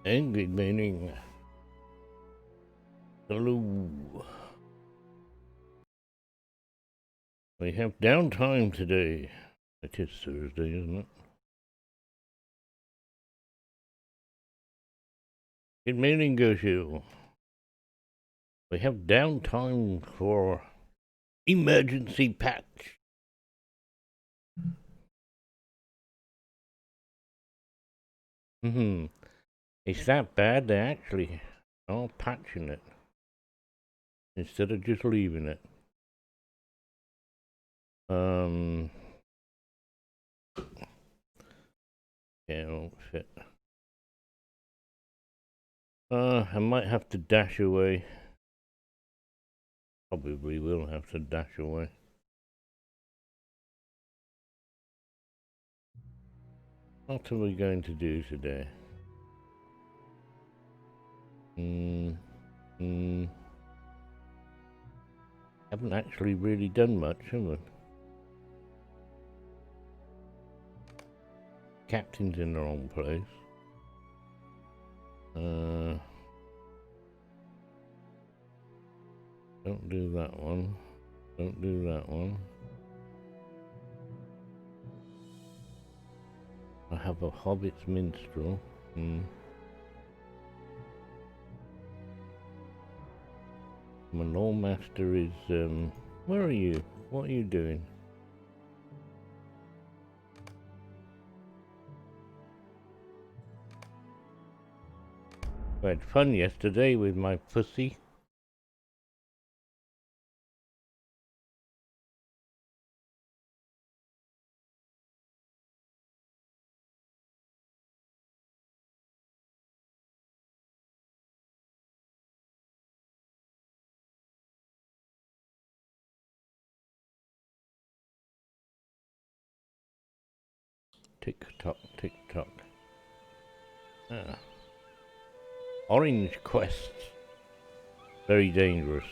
And good morning. Hello. We have downtime today. It is Thursday, isn't it? Good morning, Goshu. We have downtime for emergency patch. It's that bad they actually are patching it instead of just leaving it. Yeah, it won't fit. I might have to dash away. Probably will have to dash away. What are we going to do today? Haven't actually really done much, have we? Captain's in the wrong place. Don't do that one. Don't do that one. I have a Hobbit's Minstrel. My Lawmaster is, where are you? What are you doing? I had fun yesterday with my pussy. Tick tock, tick tock. Ah. Orange quests. Very dangerous.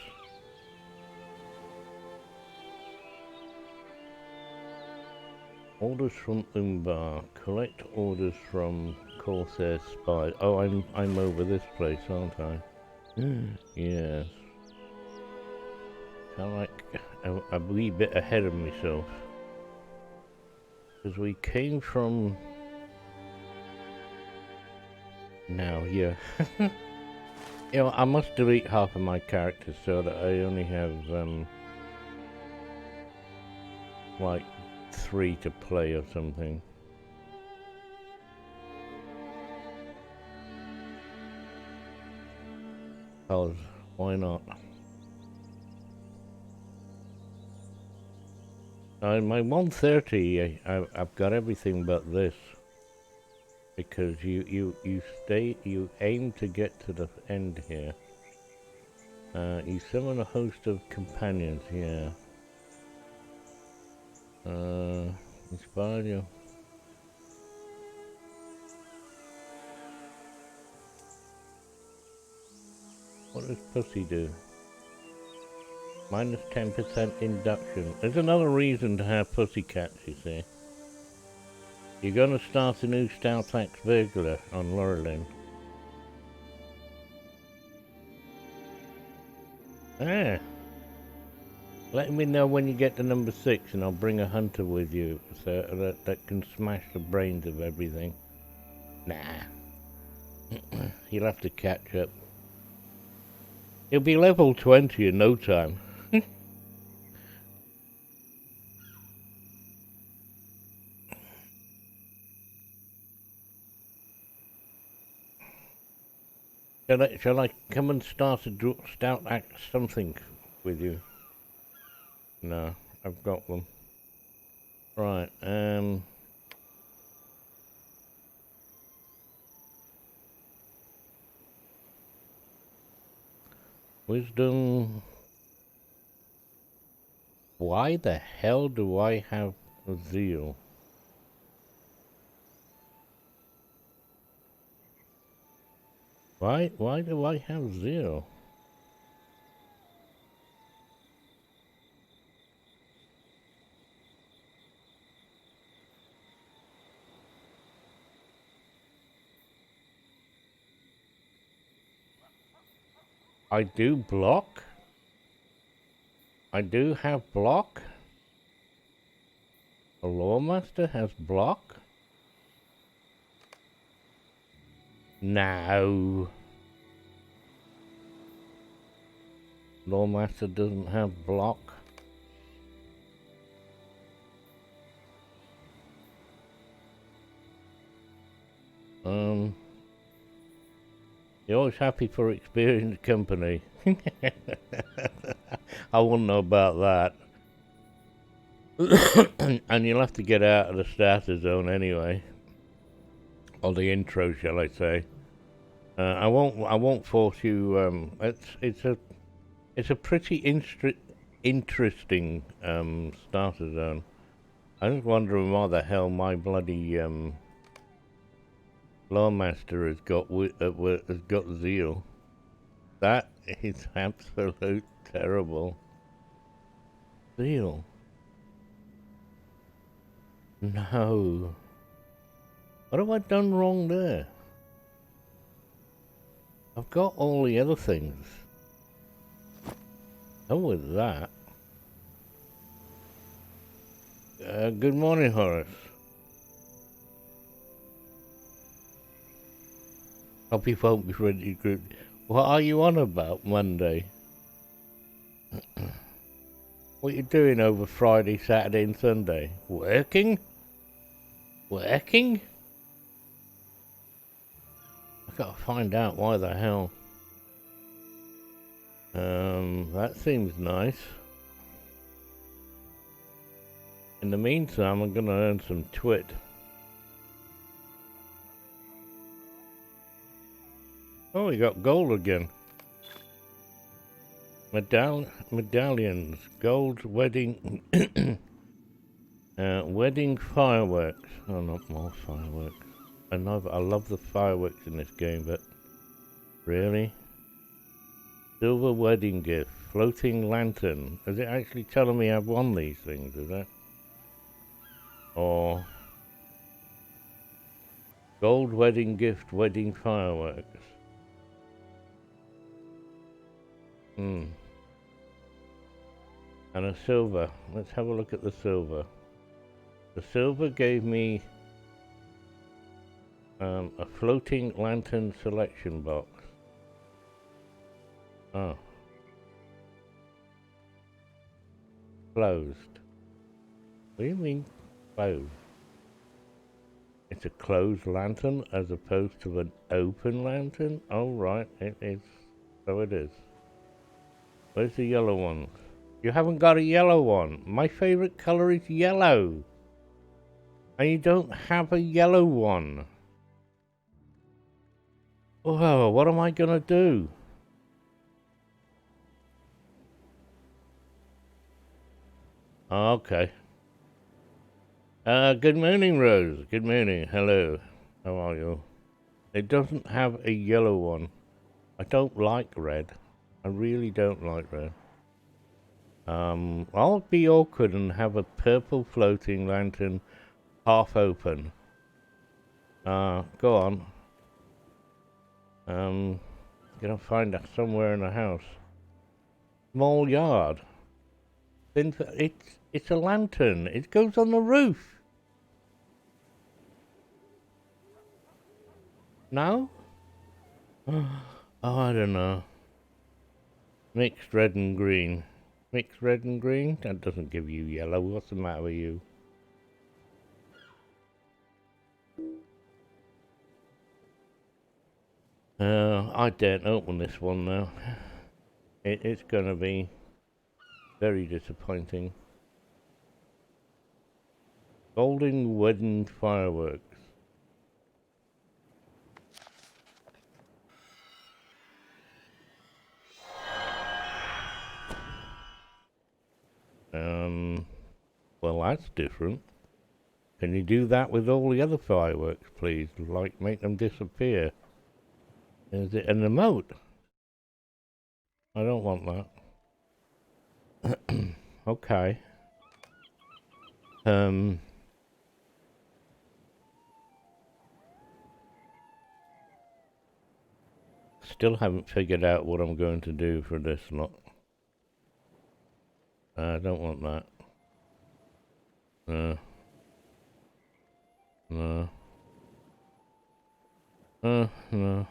Orders from Umbar. Collect orders from Corsair spies. Oh, I'm over this place, aren't I? Yes. Kind of like a wee bit ahead of myself. Because we came from... Now, yeah. You know, I must delete half of my characters so that I only have, like, 3 to play or something. Because, why not? My 130, I've got everything but this. Because you aim to get to the end here. You summon a host of companions, yeah. Inspire you. What does pussy do? Minus 10% induction. There's another reason to have pussycats, you see. You're gonna start a new Stealth Axe burglar on Laurelin. Ah. Let me know when you get to number 6 and I'll bring a hunter with you so that can smash the brains of everything. Nah. He'll have to catch up. He'll be level 20 in no time. Shall I come and start a Stout Axe something with you? No, I've got them. Right, Wisdom. Why the hell do I have zeal? Why do I have zeal? I do block. I do have block. The Lawmaster has block. No. Lawmaster doesn't have block. You're always happy for experienced company. I wouldn't know about that. And you'll have to get out of the starter zone anyway. Or the intro, shall I say. I won't force you, it's a pretty interesting, starter zone. I'm just wondering why the hell my bloody, Lawmaster has got zeal. That is absolute terrible. Zeal. No. What have I done wrong there? I've got all the other things. And with that. Good morning, Horace. Hope you won't be ready to group. What are you on about Monday? What you doing over Friday, Saturday and Sunday? Working? Working? I've got to find out why the hell. That seems nice. In the meantime, I'm gonna earn some twit. Oh, we got gold again. Medallions, gold wedding, wedding fireworks. Oh, not more fireworks. I love the fireworks in this game, but really? Silver wedding gift, floating lantern. Is it actually telling me I've won these things, is it? Or gold wedding gift, wedding fireworks. And a silver. Let's have a look at the silver. The silver gave me a floating lantern selection box. Oh. Closed. What do you mean closed? It's a closed lantern as opposed to an open lantern? Oh right, it is. So it is. Where's the yellow one? You haven't got a yellow one. My favorite color is yellow. And you don't have a yellow one. Oh, what am I gonna do? Okay. Good morning, Rose. Good morning. Hello. How are you? It doesn't have a yellow one. I don't like red. I really don't like red. I'll be awkward and have a purple floating lantern half open. Go on. Gonna find that somewhere in the house. Small yard. It's a lantern. It goes on the roof. No? Oh, I don't know. Mixed red and green. Mixed red and green? That doesn't give you yellow. What's the matter with you? I daren't open this one now. It's gonna be very disappointing. Golden wedding fireworks. Well, that's different. Can you do that with all the other fireworks, please? Like, make them disappear. Is it an emote? I don't want that. Okay. still haven't figured out what I'm going to do for this lot. I don't want that. No. No. No.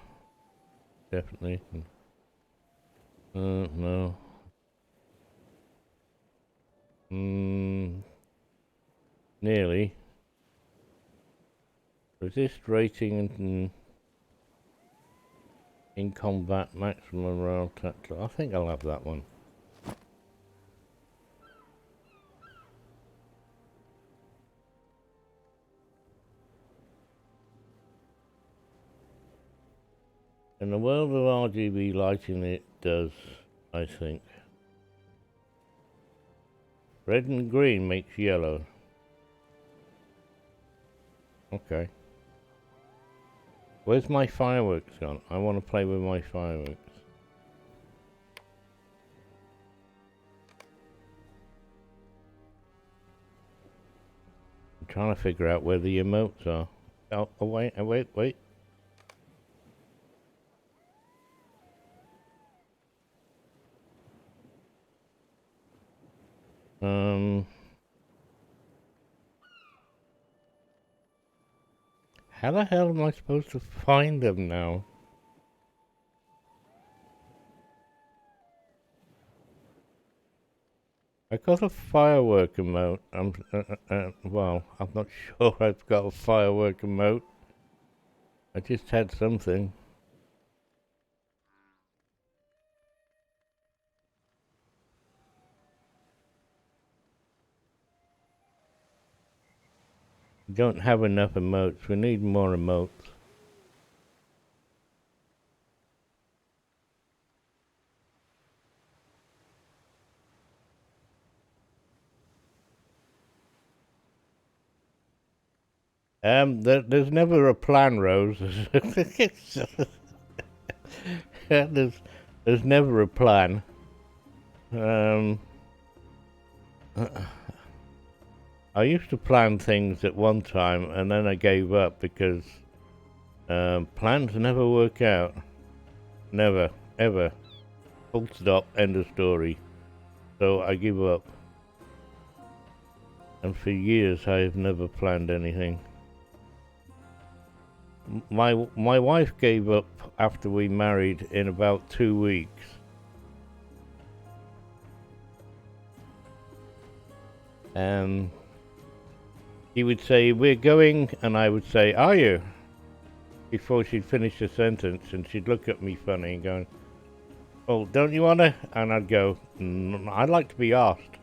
Definitely. No. Nearly. Resist rating in combat, maximum morale tactile. I think I'll have that one. In the world of RGB lighting, it does, I think. Red and green makes yellow. Okay. Where's my fireworks gone? I want to play with my fireworks. I'm trying to figure out where the emotes are. Oh, wait. How the hell am I supposed to find them now? I got a firework emote. Well, I'm not sure I've got a firework emote. I just had something. We don't have enough emotes. We need more emotes. There's never a plan, Rose. There's never a plan. I used to plan things at one time, and then I gave up because plans never work out. Never, ever. Full stop, end of story. So I give up. And for years I have never planned anything. My wife gave up after we married in about 2 weeks. He would say, "We're going," and I would say, "Are you?" Before she'd finish the sentence, and she'd look at me funny and going, "Oh, don't you wanna?" And I'd go, "I'd like to be asked."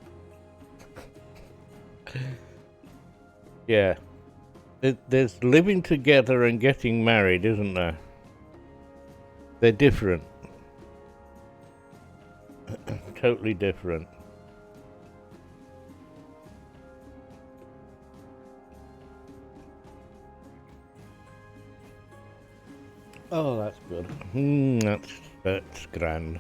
Yeah. There's living together and getting married, isn't there? They're different. Totally different. Oh, that's good. That's grand.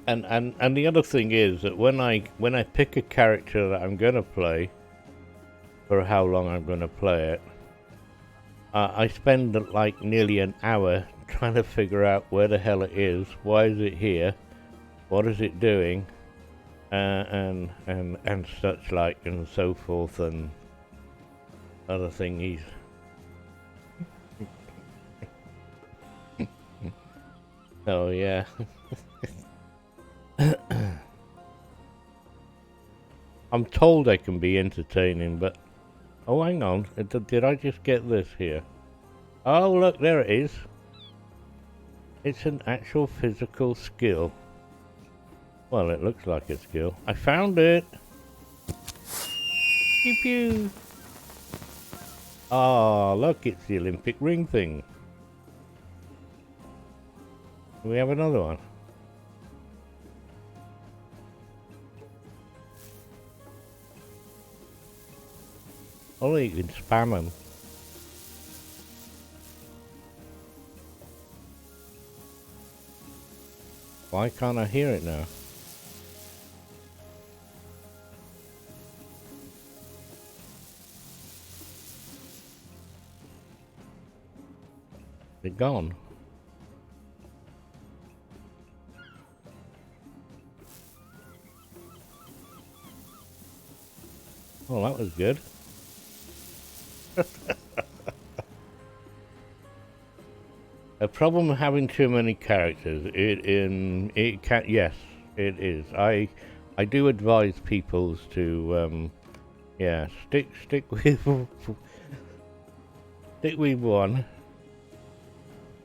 And the other thing is that when I pick a character that I'm gonna play, for how long I'm gonna play it, I spend like nearly an hour trying to figure out where the hell it is, why is it here, what is it doing, and such like and so forth and other thingies. Oh yeah. I'm told I can be entertaining, but oh, hang on, did I just get this here? Oh look, there it is. It's an actual physical skill. Well, it looks like a skill. I found it. Pew pew. Ah, look, it's the Olympic ring thing. We have another one. Oh, you can spam them. Why can't I hear it now? They're gone. Well, that was good. A problem with having too many characters. Yes, it is. I do advise people to yeah, stick with stick with one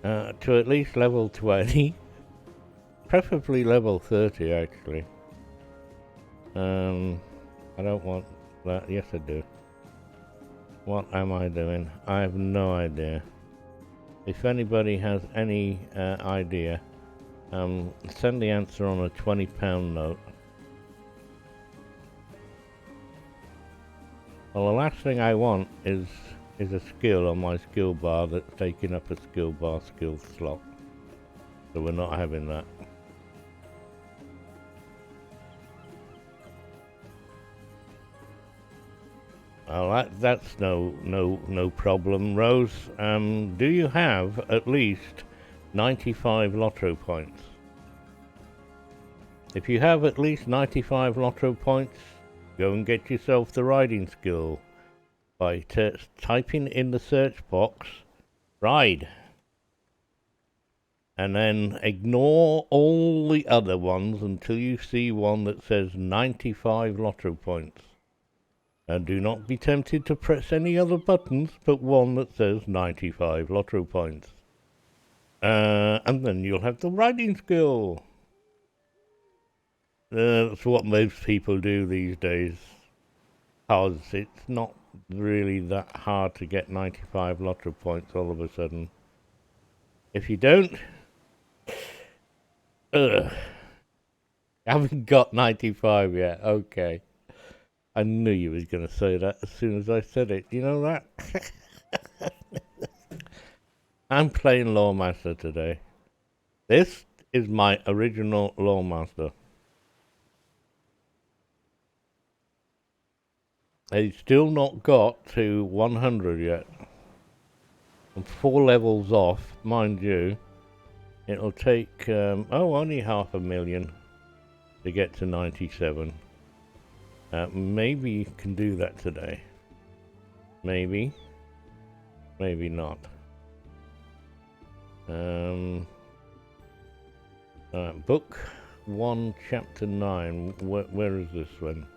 to at least level 20, preferably level 30 actually. I don't want that. Yes, I do. What am I doing? I have no idea. If anybody has any idea, send the answer on a £20 note. Well, the last thing I want is a skill on my skill bar that's taking up a skill bar skill slot. So we're not having that. Well, that's no problem. Rose, do you have at least 95 Lotro points? If you have at least 95 Lotro points, go and get yourself the riding skill by typing in the search box, ride. And then ignore all the other ones until you see one that says 95 Lotro points. And do not be tempted to press any other buttons but one that says 95 Lotro points. And then you'll have the riding skill. That's what most people do these days. Because it's not really that hard to get 95 Lotro points all of a sudden. If you don't, haven't got 95 yet, okay. I knew you was going to say that as soon as I said it. You know that? I'm playing Lawmaster today. This is my original Lawmaster. He's still not got to 100 yet. I'm 4 levels off, mind you. It'll take, only 500,000 to get to 97. Maybe you can do that today. Maybe. Maybe not. Book 1, Chapter 9. Where is this one?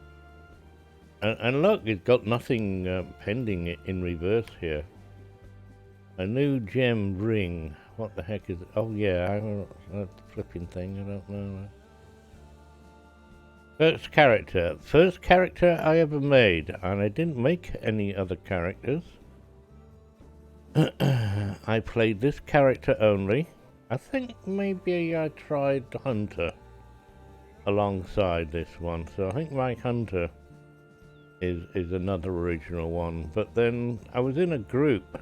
And look, it's got nothing pending in reverse here. A new gem ring. What the heck is it? Oh yeah, that flipping thing, I don't know. First character I ever made, and I didn't make any other characters. I played this character only. I think maybe I tried Hunter alongside this one, so I think my Hunter is another original one. But then I was in a group,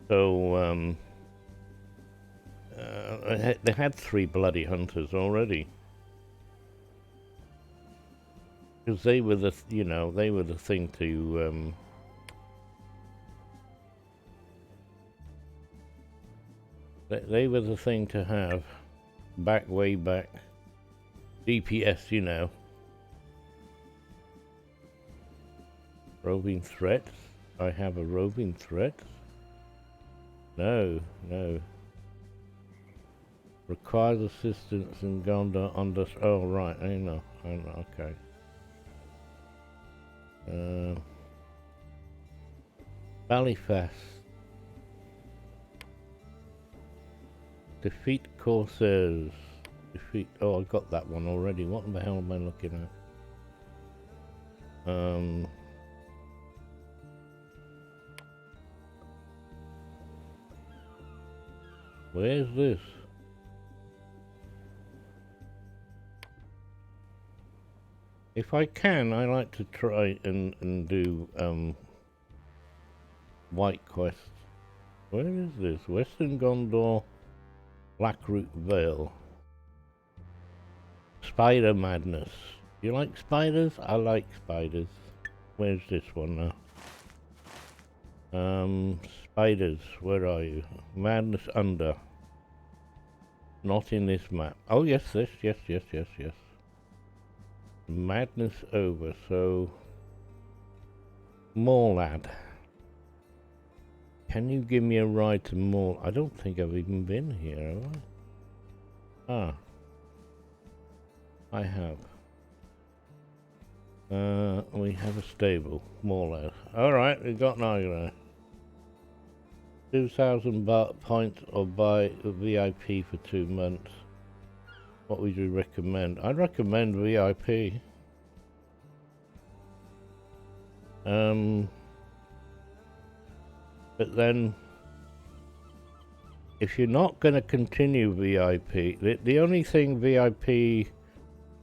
so they had 3 bloody Hunters already. Because they were the, they were the thing to, they were the thing to have, way back, DPS, Roving threats? I have a roving threat? No. Requires assistance in Gondor under, oh right, I know, okay. Ballyfast. Defeat Corsairs. Oh, I got that one already. What the hell am I looking at? Where's this? If I can, I like to try and do White Quest. Where is this? Western Gondor, Blackroot Vale. Spider Madness. You like spiders? I like spiders. Where's this one Spiders, where are you? Madness under. Not in this map. Oh yes, this, yes. Madness over, so... Morlad. Can you give me a ride to Mall? I don't think I've even been here, have I? Ah. I have. We have a stable. Morlad. Alright, we've got an argument. 2,000 points or buy a VIP for 2 months. What would you recommend? I'd recommend VIP. But then, if you're not going to continue VIP, the only thing VIP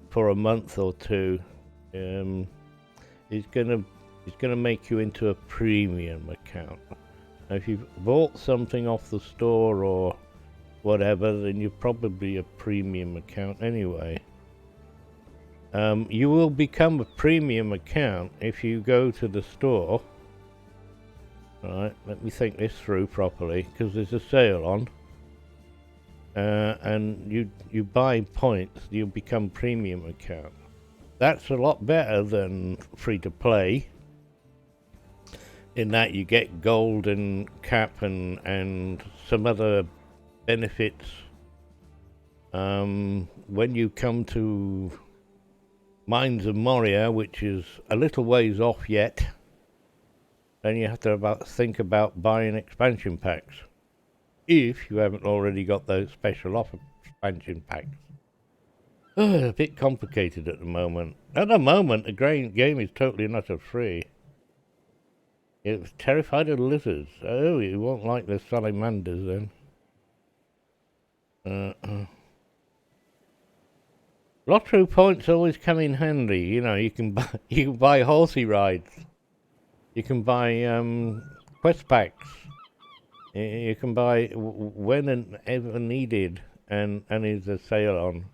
for a month or two is going to make you into a premium account. Now, if you've bought something off the store or whatever, then you're probably a premium account anyway. You will become a premium account if you go to the store. Right, let me think this through properly, because there's a sale on. And you buy points, you become premium account. That's a lot better than free to play, in that you get gold and cap and some other benefits. When you come to Mines of Moria, which is a little ways off yet, then you have to think about buying expansion packs, if you haven't already got those special offer expansion packs. A bit complicated at the moment. At the moment, the game is totally and utter free. It was terrified of lizards. Oh, you won't like the salamanders then. Lotro points always come in handy. You know, you can buy horsey rides. You can buy quest packs. You can buy when and ever needed, and is a sale on.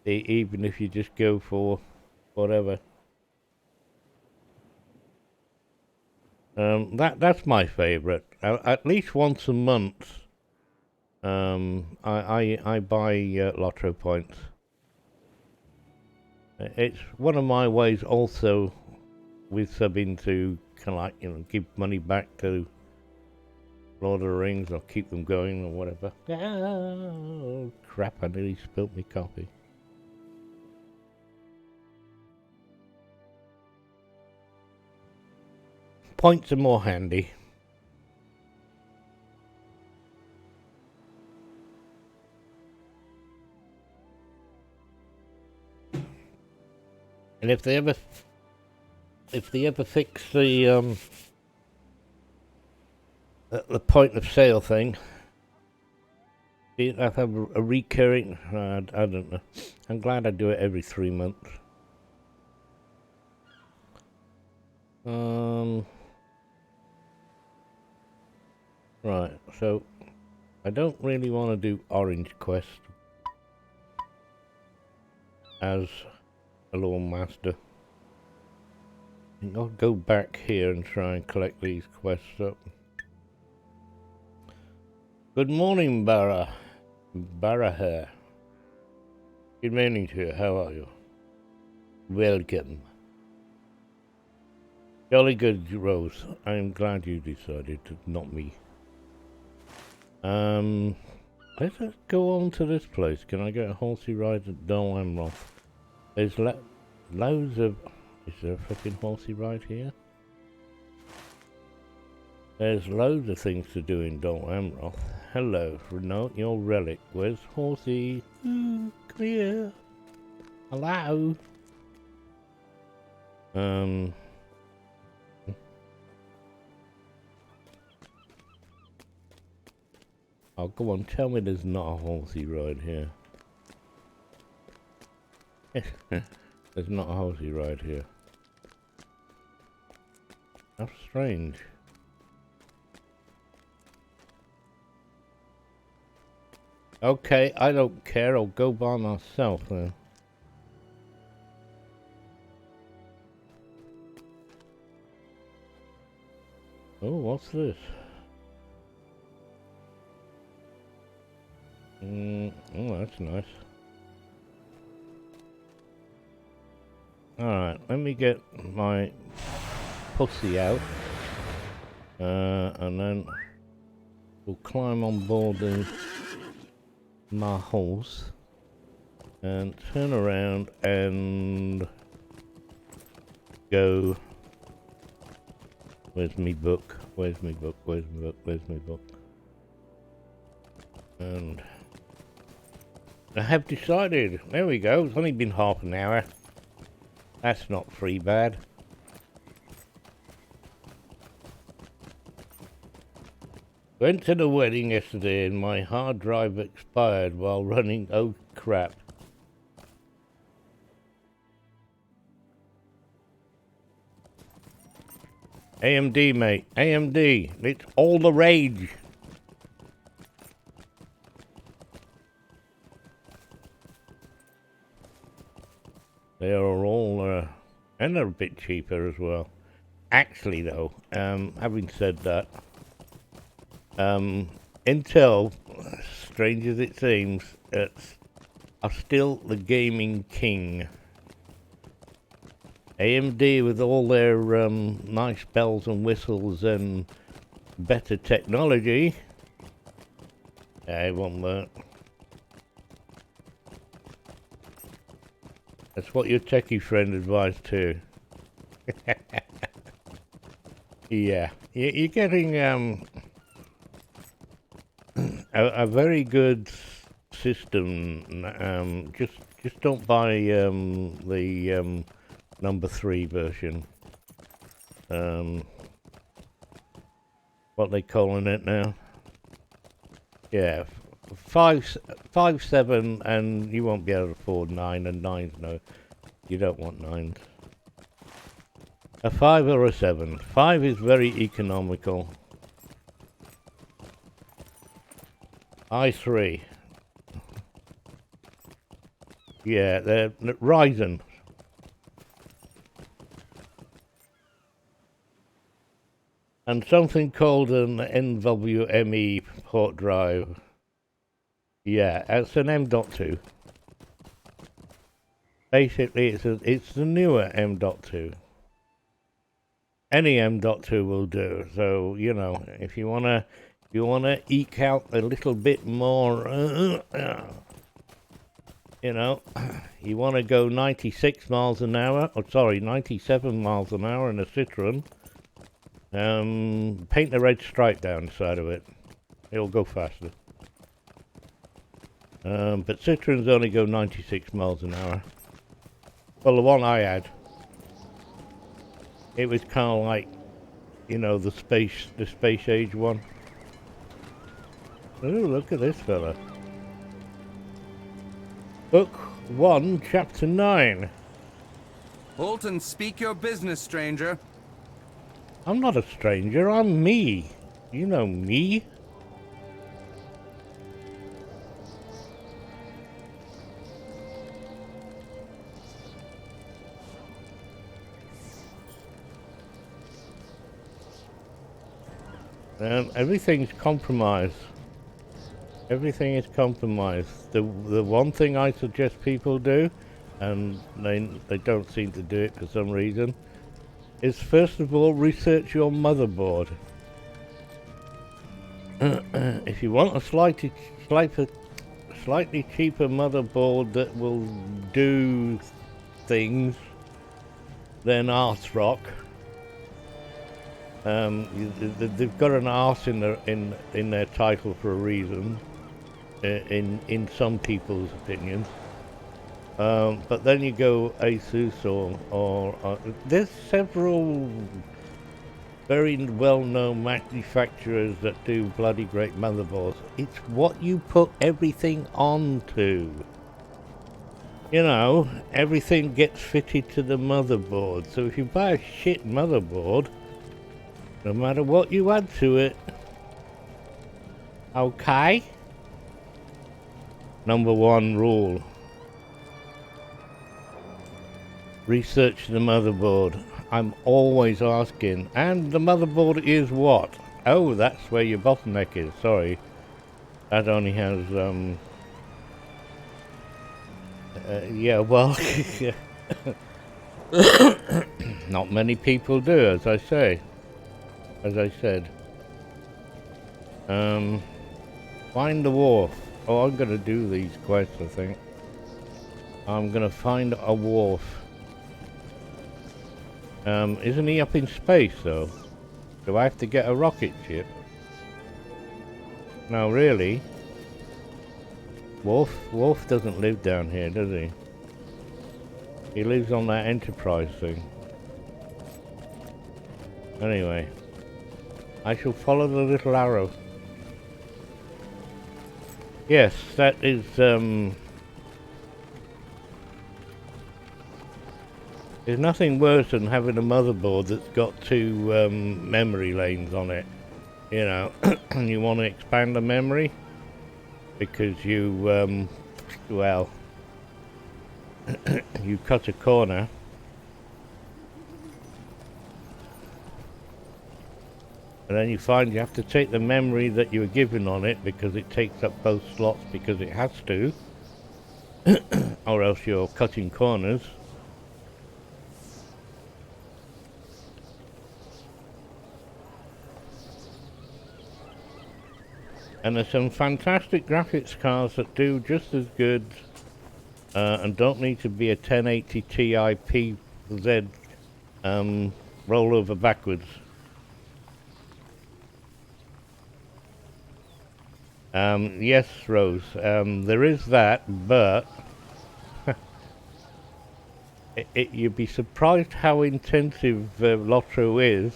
Even if you just go for whatever. That's my favourite. At least once a month, I buy Lotro points. It's one of my ways also with subbing to kind of like, you know, give money back to Lord of the Rings or keep them going or whatever. Oh, crap, I nearly spilt my coffee. Points are more handy. And if they ever fix the point of sale thing, you have a recurring. I don't know. I'm glad I do it every 3 months. Right. So I don't really want to do Orange Quest as a Lord Master. I think I'll go back here and try and collect these quests up. Good morning, Barra here. Good morning to you. How are you? Welcome. Jolly good, Rose. I'm glad you decided to, not me. Let's go on to this place. Can I get a horsey ride at Dol Amroth? There's loads of... Is there a fucking horsey ride here? There's loads of things to do in Dol Amroth. Hello, Renault, your relic. Where's horsey? Ooh, come here. Hello. Oh, go on, tell me there's not a horsey ride here. There's not a horsey ride here. How strange. Okay, I don't care, I'll go by myself then. Oh, what's this? Oh, that's nice. Alright, let me get my pussy out. And then we'll climb on board my horse and turn around and go. Where's me book? Where's me book? Where's me book? Where's me book? And I have decided. There we go. It's only been half an hour. That's not free bad. Went to the wedding yesterday and my hard drive expired while running. Oh crap. AMD, mate. AMD. It's all the rage. They are all, and they're a bit cheaper as well. Actually, though, having said that, Intel, strange as it seems, are still the gaming king. AMD, with all their nice bells and whistles and better technology, I won't work. That's what your techie friend advised too. Yeah, you're getting a very good system. Just don't buy the number 3 version. What they calling it now? Yeah. 5, 7, and you won't be able to afford 9, and 9s, no. You don't want 9s. A 5 or a 7. 5 is very economical. i3. Yeah, they're Ryzen. And something called an NVMe port drive. Yeah, it's an M.2. Basically, it's the newer M.2. Any M.2 will do. So you know, if you wanna eke out a little bit more, you know, you wanna go 96 miles an hour, or sorry, 97 miles an hour in a Citroen. Paint the red stripe down the side of it. It'll go faster. But Citroens only go 96 miles an hour. Well, the one I had, it was kind of like, you know, the space age one. Oh, look at this fella. Book 1, Chapter 9. Holton, speak your business, stranger. I'm not a stranger, I'm me. You know me. Everything's compromised. Everything is compromised. The one thing I suggest people do, and they don't seem to do it for some reason, is first of all research your motherboard. If you want a slightly cheaper motherboard that will do things, then Arthrock. They've got an arse in their title for a reason, in some people's opinions. But then you go Asus or there's several very well-known manufacturers that do bloody great motherboards. It's what you put everything onto. You know, everything gets fitted to the motherboard. So if you buy a shit motherboard, no matter what you add to it, okay? Number 1 rule. Research the motherboard. I'm always asking. And the motherboard is what? Oh, that's where your bottleneck is. Sorry. That only has, yeah, well, not many people do, as I say. As I said. Find the wharf. Oh, I'm gonna do these quests, I think. I'm gonna find a wharf. Isn't he up in space, though? Do I have to get a rocket ship? No, really? Wolf doesn't live down here, does he? He lives on that Enterprise thing. Anyway, I shall follow the little arrow. Yes, that is, there's nothing worse than having a motherboard that's got two memory lanes on it. You know, and you want to expand the memory because you, well, you cut a corner. And then you find you have to take the memory that you were given on it because it takes up both slots because it has to. Or else you're cutting corners. And there's some fantastic graphics cards that do just as good and don't need to be a 1080 Ti PZ rollover backwards. Yes, Rose, there is that, but you'd be surprised how intensive Lotro is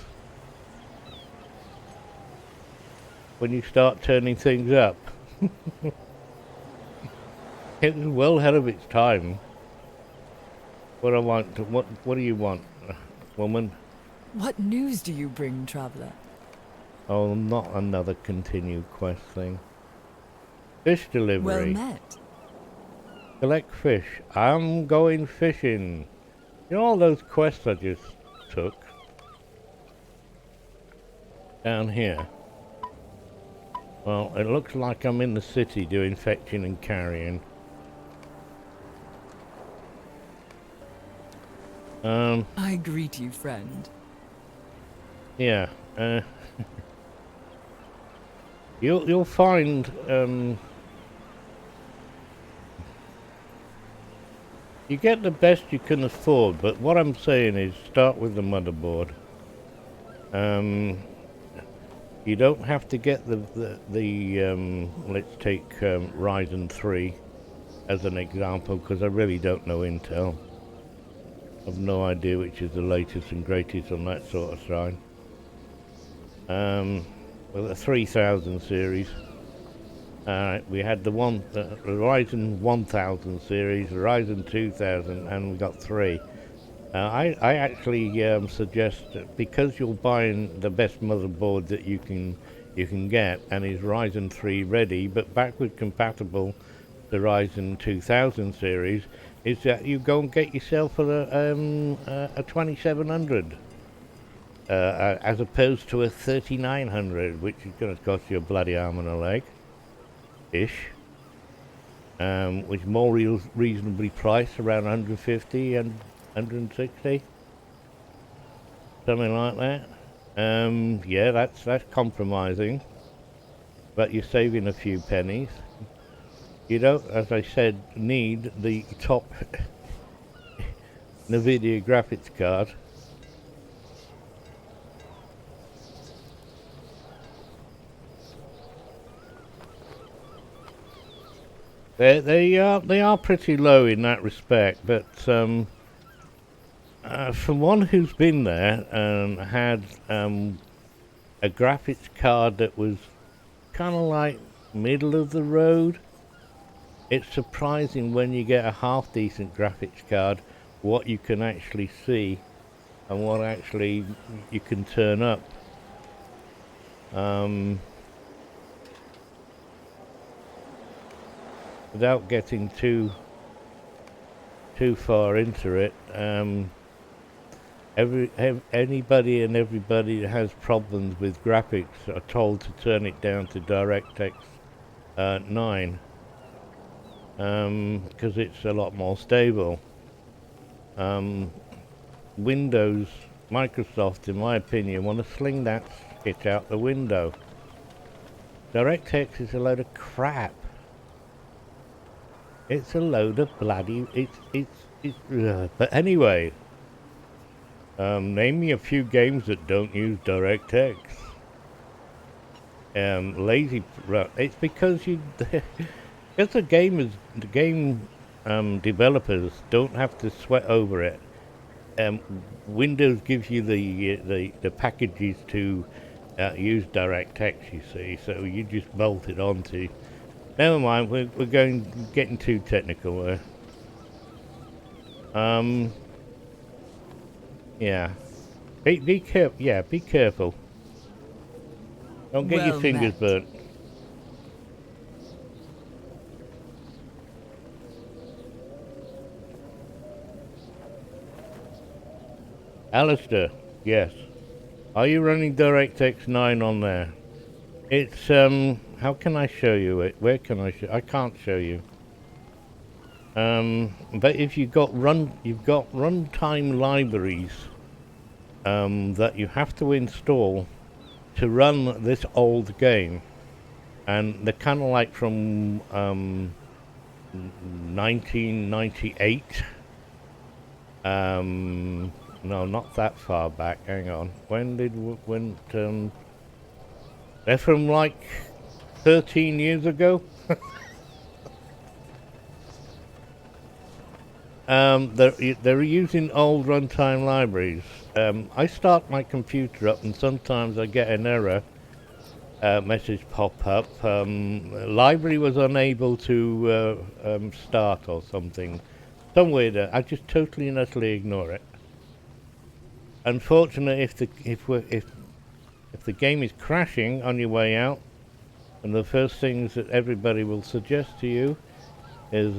when you start turning things up. It was well ahead of its time. What do you want, woman? What news do you bring, traveler? Oh, not another continued quest thing. Fish delivery. Well met. Collect fish. I'm going fishing. You know all those quests I just took? Down here. Well, it looks like I'm in the city doing fetching and carrying. I greet you, friend. Yeah, you'll find, you get the best you can afford, but what I'm saying is start with the motherboard. You don't have to get the let's take Ryzen 3 as an example, because I really don't know Intel. I've no idea which is the latest and greatest on that sort of side. Well, the 3000 series. We had the Ryzen 1000 series, the Ryzen 2000, and we got 3. I actually suggest that because you're buying the best motherboard that you can get, and is Ryzen 3 ready, but backward compatible, the Ryzen 2000 series, is that you go and get yourself a 2700 as opposed to a 3900, which is going to cost you a bloody arm and a leg ish, which is more reasonably priced, around 150 and 160, something like that. Yeah, that's compromising, but you're saving a few pennies. You don't, as I said, need the top NVIDIA graphics card. They are pretty low in that respect, but from one who's been there and had a graphics card that was kind of like middle of the road, it's surprising when you get a half decent graphics card what you can actually see and what actually you can turn up. Without getting too far into it, Anybody and everybody that has problems with graphics are told to turn it down to DirectX 9 because it's a lot more stable. Windows, Microsoft, in my opinion, want to sling that shit out the window. DirectX is a load of crap. It's a load of bloody. But anyway, name me a few games that don't use DirectX. Lazy. It's because because the game developers don't have to sweat over it. Windows gives you the packages to use DirectX, you see, so you just bolt it onto. Never mind, we're getting too technical there. Yeah. Be careful. Yeah, be careful. Don't get your fingers burnt. Alistair, yes. Are you running DirectX 9 on there? It's, how can I show you it? Where can I show? I can't show you. But if you've got runtime libraries, that you have to install to run this old game. And they're kind of like from, 1998. No, not that far back. Hang on. They're from like 13 years ago. They're using old runtime libraries. I start my computer up and sometimes I get an error message pop up. Library was unable to start or something. Some weird. I just totally and utterly ignore it. Unfortunately, if the game is crashing on your way out, and the first things that everybody will suggest to you is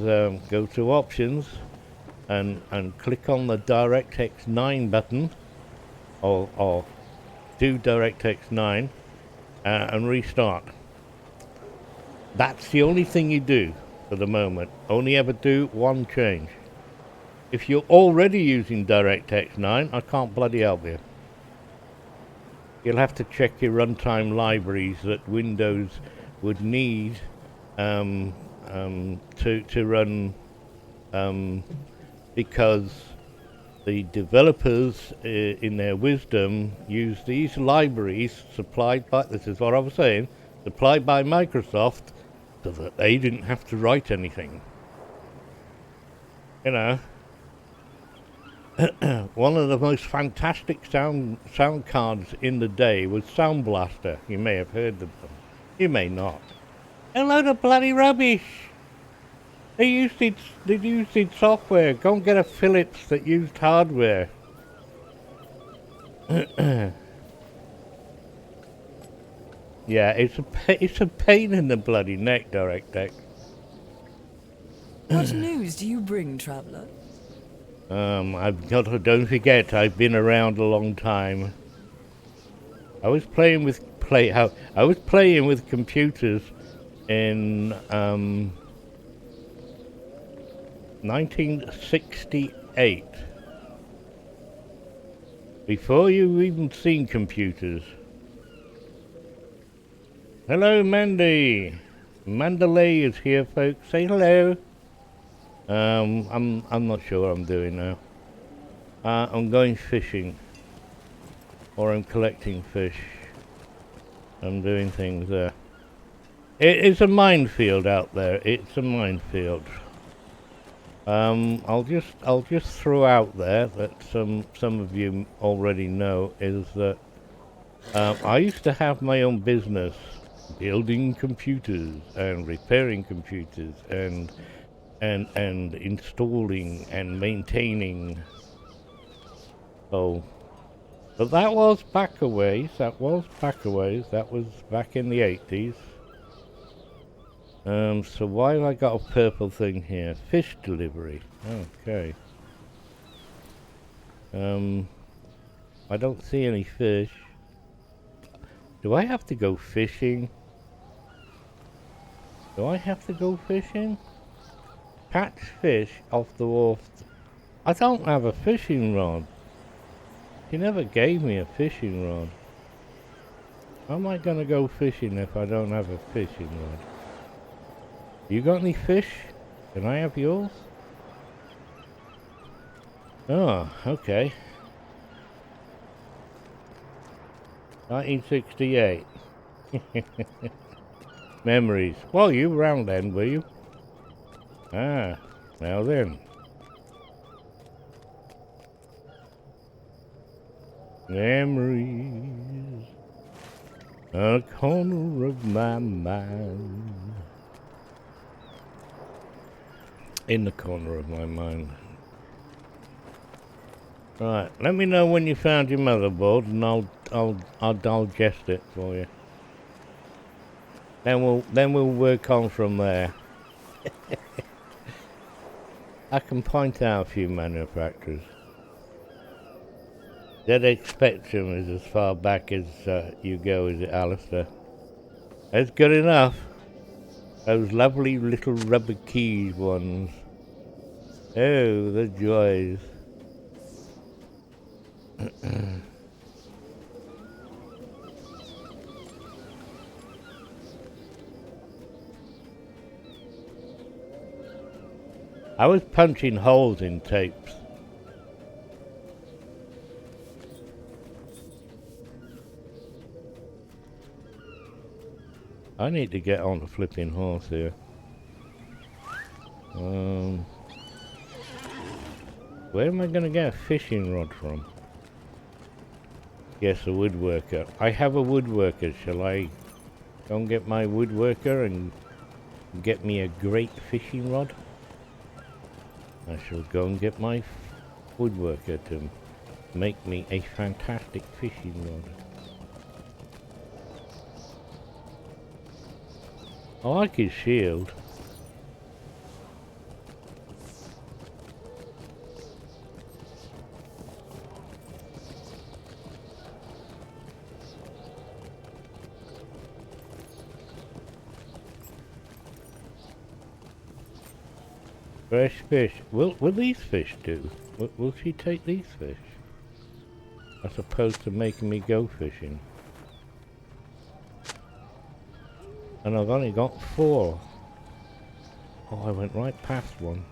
go to options and click on the DirectX 9 button, or do DirectX 9 and restart. That's the only thing you do for the moment. Only ever do one change. If you're already using DirectX 9, I can't bloody help you. You'll have to check your runtime libraries that Windows would need to run, because the developers, in their wisdom, use these libraries supplied by, this is what I was saying, supplied by Microsoft, so that they didn't have to write anything. You know. One of the most fantastic sound cards in the day was Sound Blaster. You may have heard of them. You may not. A load of bloody rubbish. They used it software. Go and get a Philips that used hardware. Yeah, it's a pain in the bloody neck, DirectX. What news do you bring, traveler? Don't forget, I've been around a long time. I was playing with computers in 1968. Before you've even seen computers. Hello, Mandy. Mandalay is here, folks. Say hello. I'm not sure what I'm doing now. I'm going fishing, or I'm collecting fish. I'm doing things there. It's a minefield out there. It's a minefield. I'll just throw out there that some of you already know is that I used to have my own business, building computers and repairing computers and installing and maintaining. So, but that was back a ways. That was back in the 80s. So why have I got a purple thing here? Fish delivery. Okay. I don't see any fish. Do I have to go fishing? Do I have to go fishing? Catch fish off the wharf. I don't have a fishing rod. He never gave me a fishing rod. How am I gonna go fishing if I don't have a fishing rod? You got any fish? Can I have yours? Oh, okay. 1968. Memories. Well, you were around then, were you? Ah, now then. Memories. A corner of my mind. In the corner of my mind. Right, let me know when you found your motherboard and I'll digest it for you. Then we'll work on from there. I can point out a few manufacturers. ZX Spectrum is as far back as you go, is it, Alistair? That's good enough. Those lovely little rubber keys ones. Oh, the joys. I was punching holes in tapes. I need to get on the flipping horse here. Where am I gonna get a fishing rod from? Yes, a woodworker. I have a woodworker. Shall I go and get my woodworker and get me a great fishing rod? I shall go and get my woodworker to make me a fantastic fishing rod. I like his shield. Fresh fish. Will these fish do? Will she take these fish? As opposed to making me go fishing. And I've only got 4. Oh, I went right past one.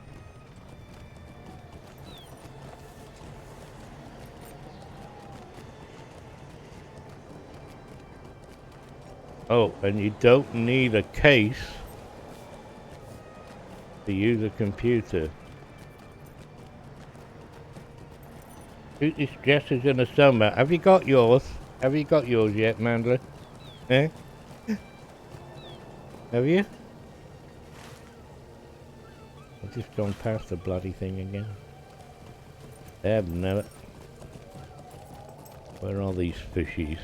Oh, and you don't need a case to use a computer. Shoot this Jess's in the summer. Have you got yours? Have you got yours yet, Mandler? Eh? Have you? I've just gone past the bloody thing again. I've never. Where are these fishies?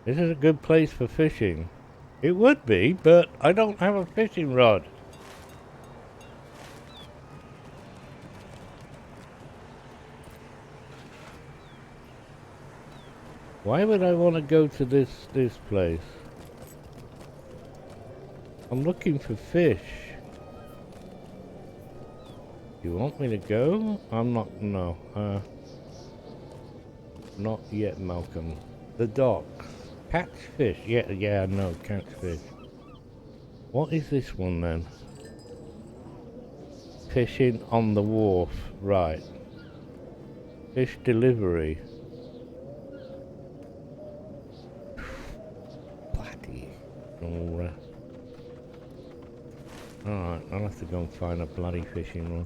This is a good place for fishing. It would be, but I don't have a fishing rod. Why would I want to go to this place? I'm looking for fish. You want me to go? I'm not, no. Not yet, Malcolm. The docks. Catch fish. Yeah, no, catch fish. What is this one then? Fishing on the wharf. Right. Fish delivery. Bloody. Alright, I'll have to go and find a bloody fishing rod.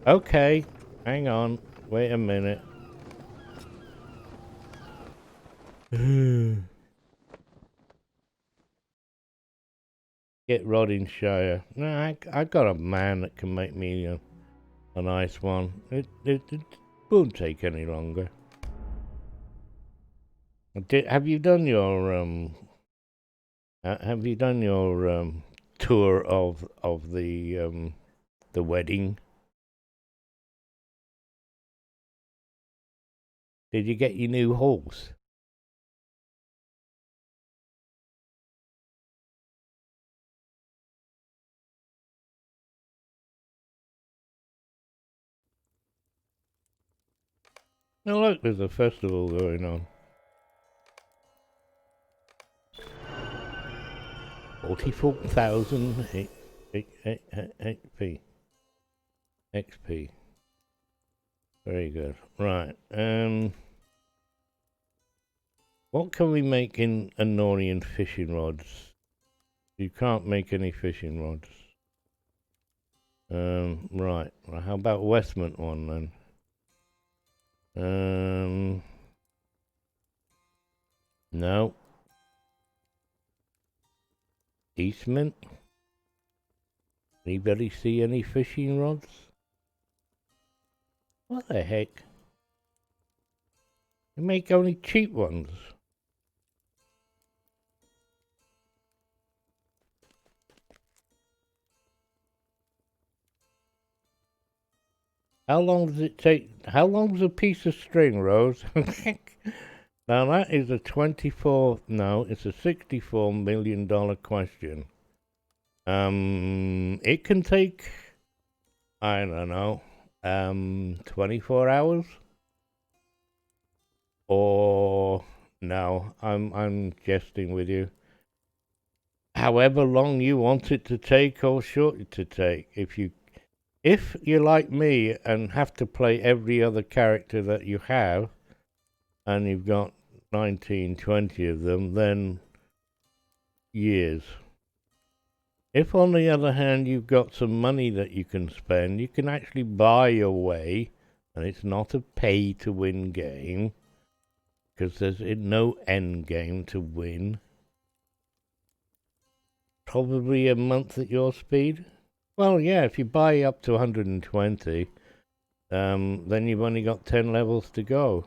Okay, hang on. Wait a minute. Get rod in Shire. No, I got a man that can make me a nice one. It won't take any longer. Have you done your tour of the wedding. Did you get your new horse? Oh look, there's a festival going on. 44,000 HP. XP. Very good. Right. What can we make in Anorian fishing rods? You can't make any fishing rods. Right. Well, how about Westmont one then? No. Eastman? Anybody see any fishing rods? What the heck? They make only cheap ones. How long does it take? How long's a piece of string, Rose? Now that is a it's a $64 million question. It can take, I don't know, 24 hours? Or, no, I'm jesting with you. However long you want it to take or short it to take. If you're like me and have to play every other character that you have, and you've got 19, 20 of them, then years. If on the other hand you've got some money that you can spend, you can actually buy your way, and it's not a pay to win game, because there's no end game to win. Probably a month at your speed. Well, yeah, if you buy up to 120, then you've only got 10 levels to go.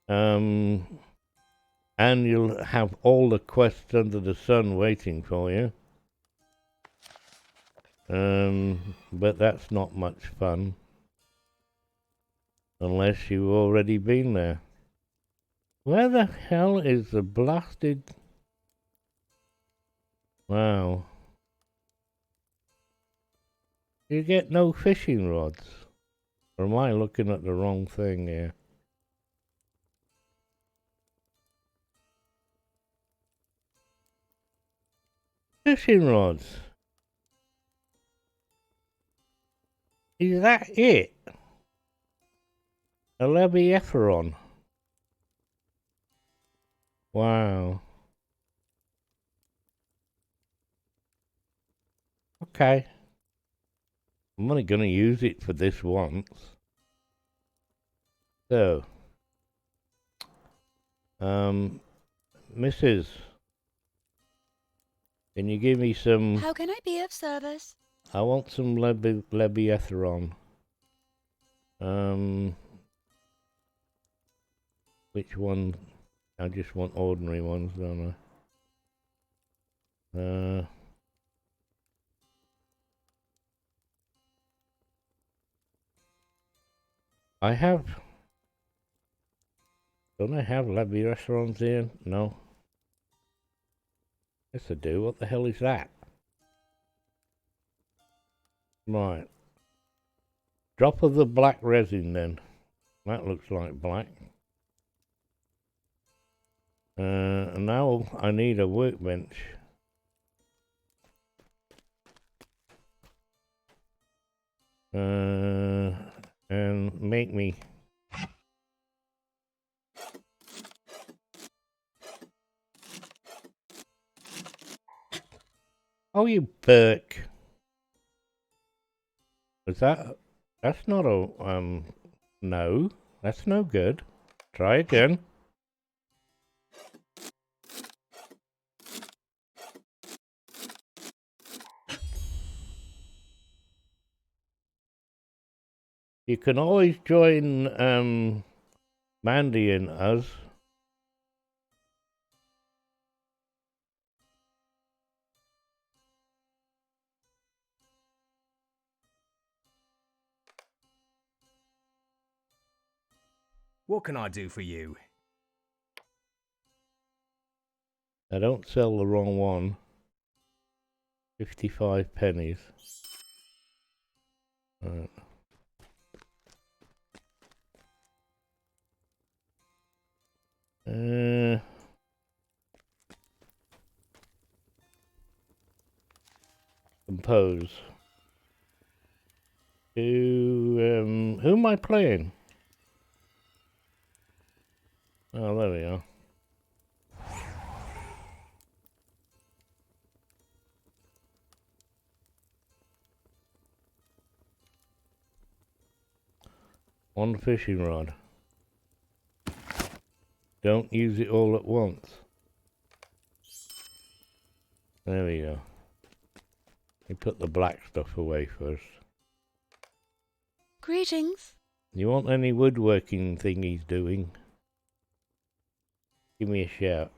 And you'll have all the quests under the sun waiting for you. But that's not much fun. Unless you've already been there. Where the hell is the blasted... Wow. You get no fishing rods. Or am I looking at the wrong thing here? Fishing rods. Is that it? A Leviathan. Wow. Okay. I'm only gonna use it for this once. So. Mrs. Can you give me some... How can I be of service? I want some Leviathan. Which one? I just want ordinary ones, don't I? I have... Don't I have Leviathans here? No. Yes, I do. What the hell is that? Right. Drop of the black resin, then. That looks like black. And now I need a workbench. And make me... Oh, you Burke. Is that... That's not a... No. That's no good. Try again. You can always join, Mandy and us. What can I do for you? I don't sell the wrong one. 55 pennies. Right. Compose. Who am I playing? Oh, there we are. One fishing rod. Don't use it all at once. There we go. We put the black stuff away first. Greetings. You want any woodworking thing he's doing? Give me a shout.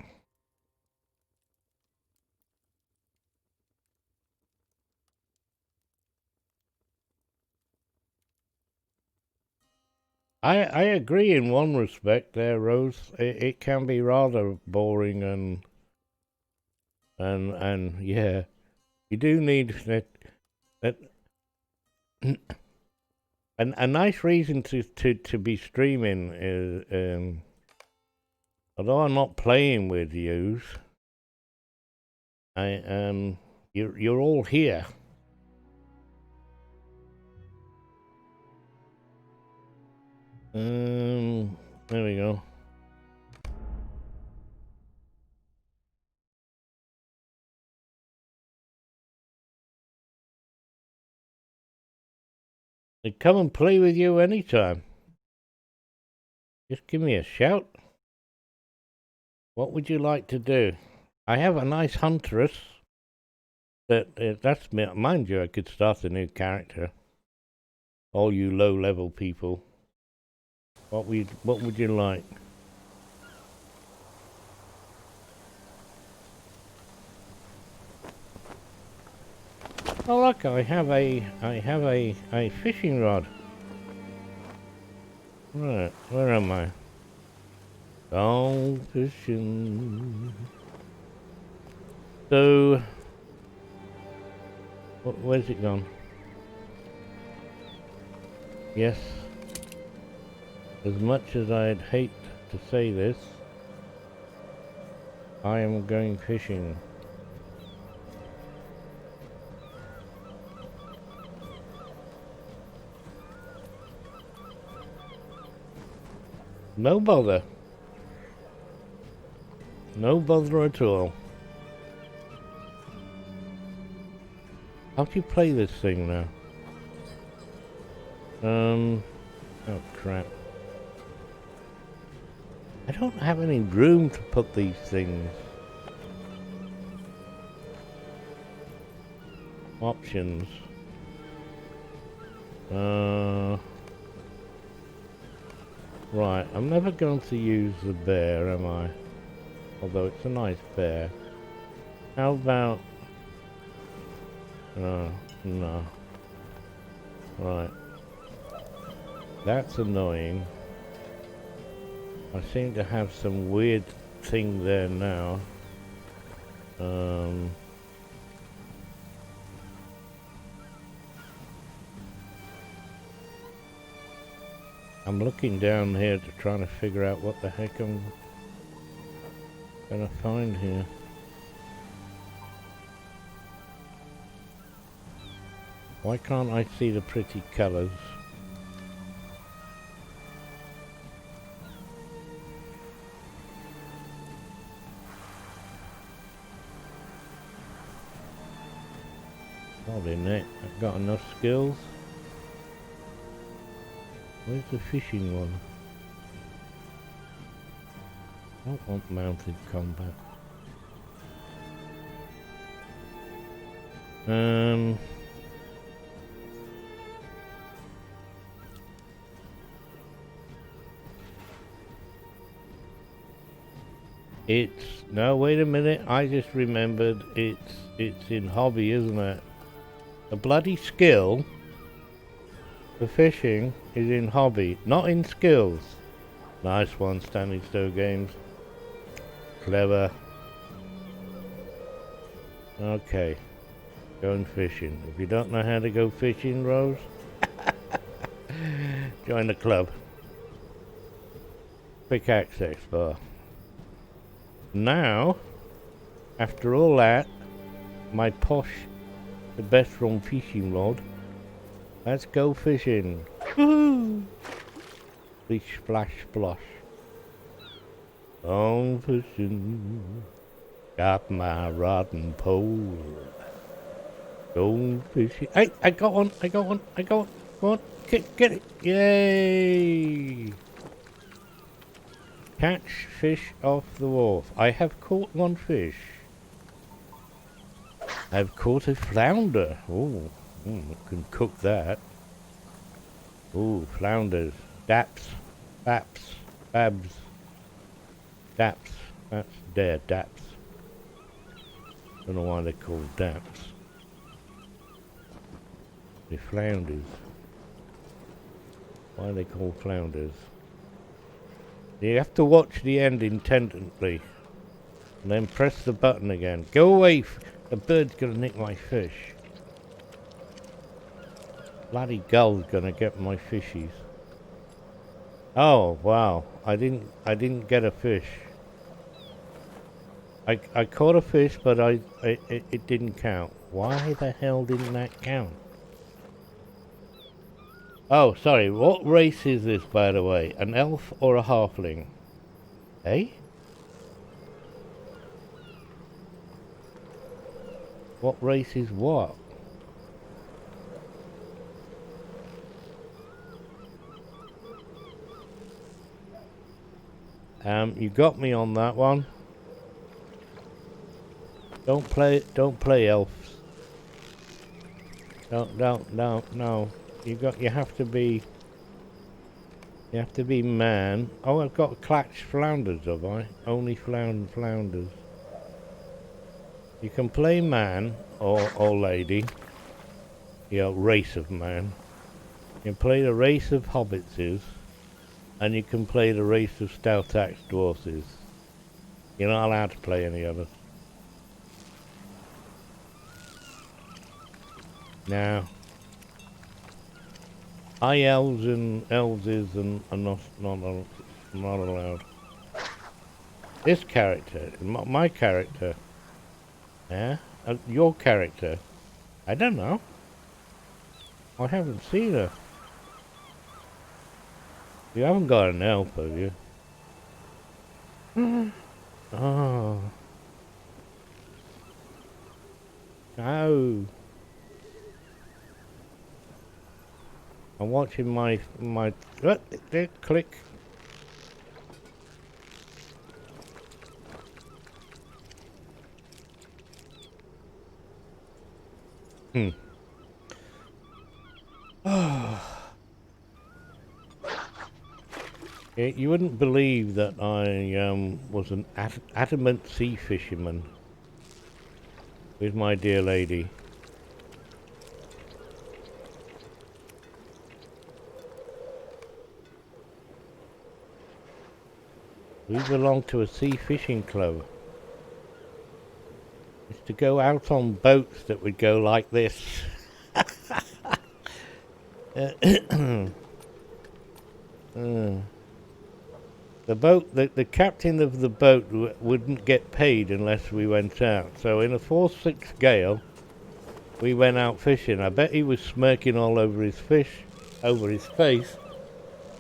I agree in one respect there, Rose. It can be rather boring and yeah, you do need that a nice reason to be streaming is although I'm not playing with yous, you're all here. There we go. I'd come and play with you anytime. Just give me a shout. What would you like to do? I have a nice huntress. That's me. Mind you, I could start a new character. All you low-level people. What would you like? Oh look, I have a fishing rod. Right, where am I? Gone fishing. So, where's it gone? Yes. As much as I'd hate to say this, I am going fishing. No bother. No bother at all. How do you play this thing now? Oh crap. I don't have any room to put these things. Options. Right, I'm never going to use the bear, am I? Although it's a nice bear. How about... no. Right. That's annoying. I seem to have some weird thing there now. I'm looking down here to try to figure out what the heck I'm gonna find here. Why can't I see the pretty colors? Probably not. I've got enough skills. Where's the fishing one? I don't want mounted combat. No, wait a minute, I just remembered it's in hobby, isn't it? A bloody skill for fishing is in hobby, not in skills. Nice one, Standing Still Games. Clever. Okay. Going fishing. If you don't know how to go fishing, Rose, join the club. Quick access bar. Now, after all that, my posh, the best from fishing rod. Let's go fishing. Woohoo! Splish, splash, splosh. On fishing. Got my rod and pole. Go fishing. Hey, I got one. I got one. I got one. Go on. Get it. Yay! Catch fish off the wharf. I have caught one fish. I've caught a flounder. Oh, I can cook that. Oh, flounders. Daps. Baps. Babs. Daps. That's there, daps. Don't know why they're called daps. They're flounders. Why are they called flounders? You have to watch the end intently. And then press the button again. Go away! The bird's gonna nick my fish. Bloody gull's gonna get my fishies. Oh wow! I didn't get a fish. I caught a fish, but it didn't count. Why the hell didn't that count? Oh, sorry. What race is this, by the way? An elf or a halfling? Eh? What race is what? You got me on that one. Don't play elves. No. You have to be man. Oh, I've got clutch flounders, have I? Only flounders. You can play man or lady. Race of man. You can play the race of hobbitses, and you can play the race of stout-axe dwarfs. You're not allowed to play any others. Now, high elves and elves are not allowed. This character, my character, yeah, your character, I don't know. I haven't seen her. You haven't got an elf, have you? Oh. No. I'm watching my click. You wouldn't believe that I was an adamant sea fisherman with my dear lady. We belong to a sea fishing club. It's to go out on boats that would go like this. The captain of the boat wouldn't get paid unless we went out. So in a 4-6 gale, we went out fishing. I bet he was smirking all over his face,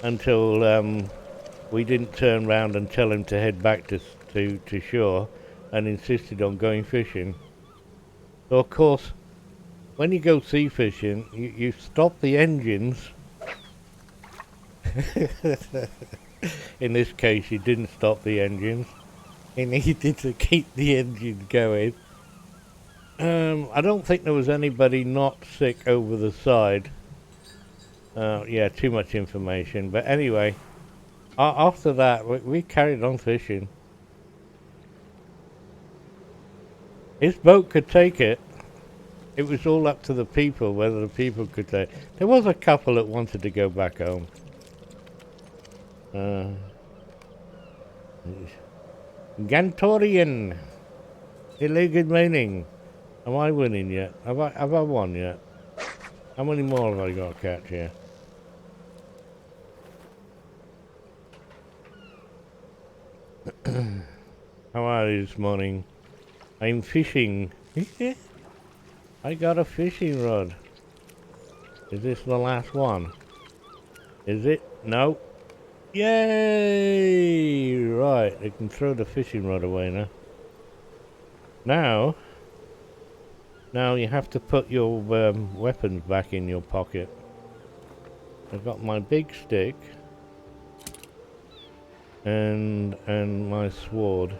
until we didn't turn round and tell him to head back to shore, and insisted on going fishing. So of course, when you go sea fishing, you stop the engines. In this case, he didn't stop the engines. He needed to keep the engine going. I don't think there was anybody not sick over the side. Yeah, too much information. But anyway, after that, we carried on fishing. His boat could take it. It was all up to the people whether the people could take it. There was a couple that wanted to go back home. Gantorian. Illegal mining. Am I winning yet? Have I won yet? How many more have I got to catch here? How are you this morning? I'm fishing. I got a fishing rod. Is this the last one? Is it? No. Yay! Right, I can throw the fishing rod away now. Now you have to put your weapons back in your pocket. I've got my big stick and my sword.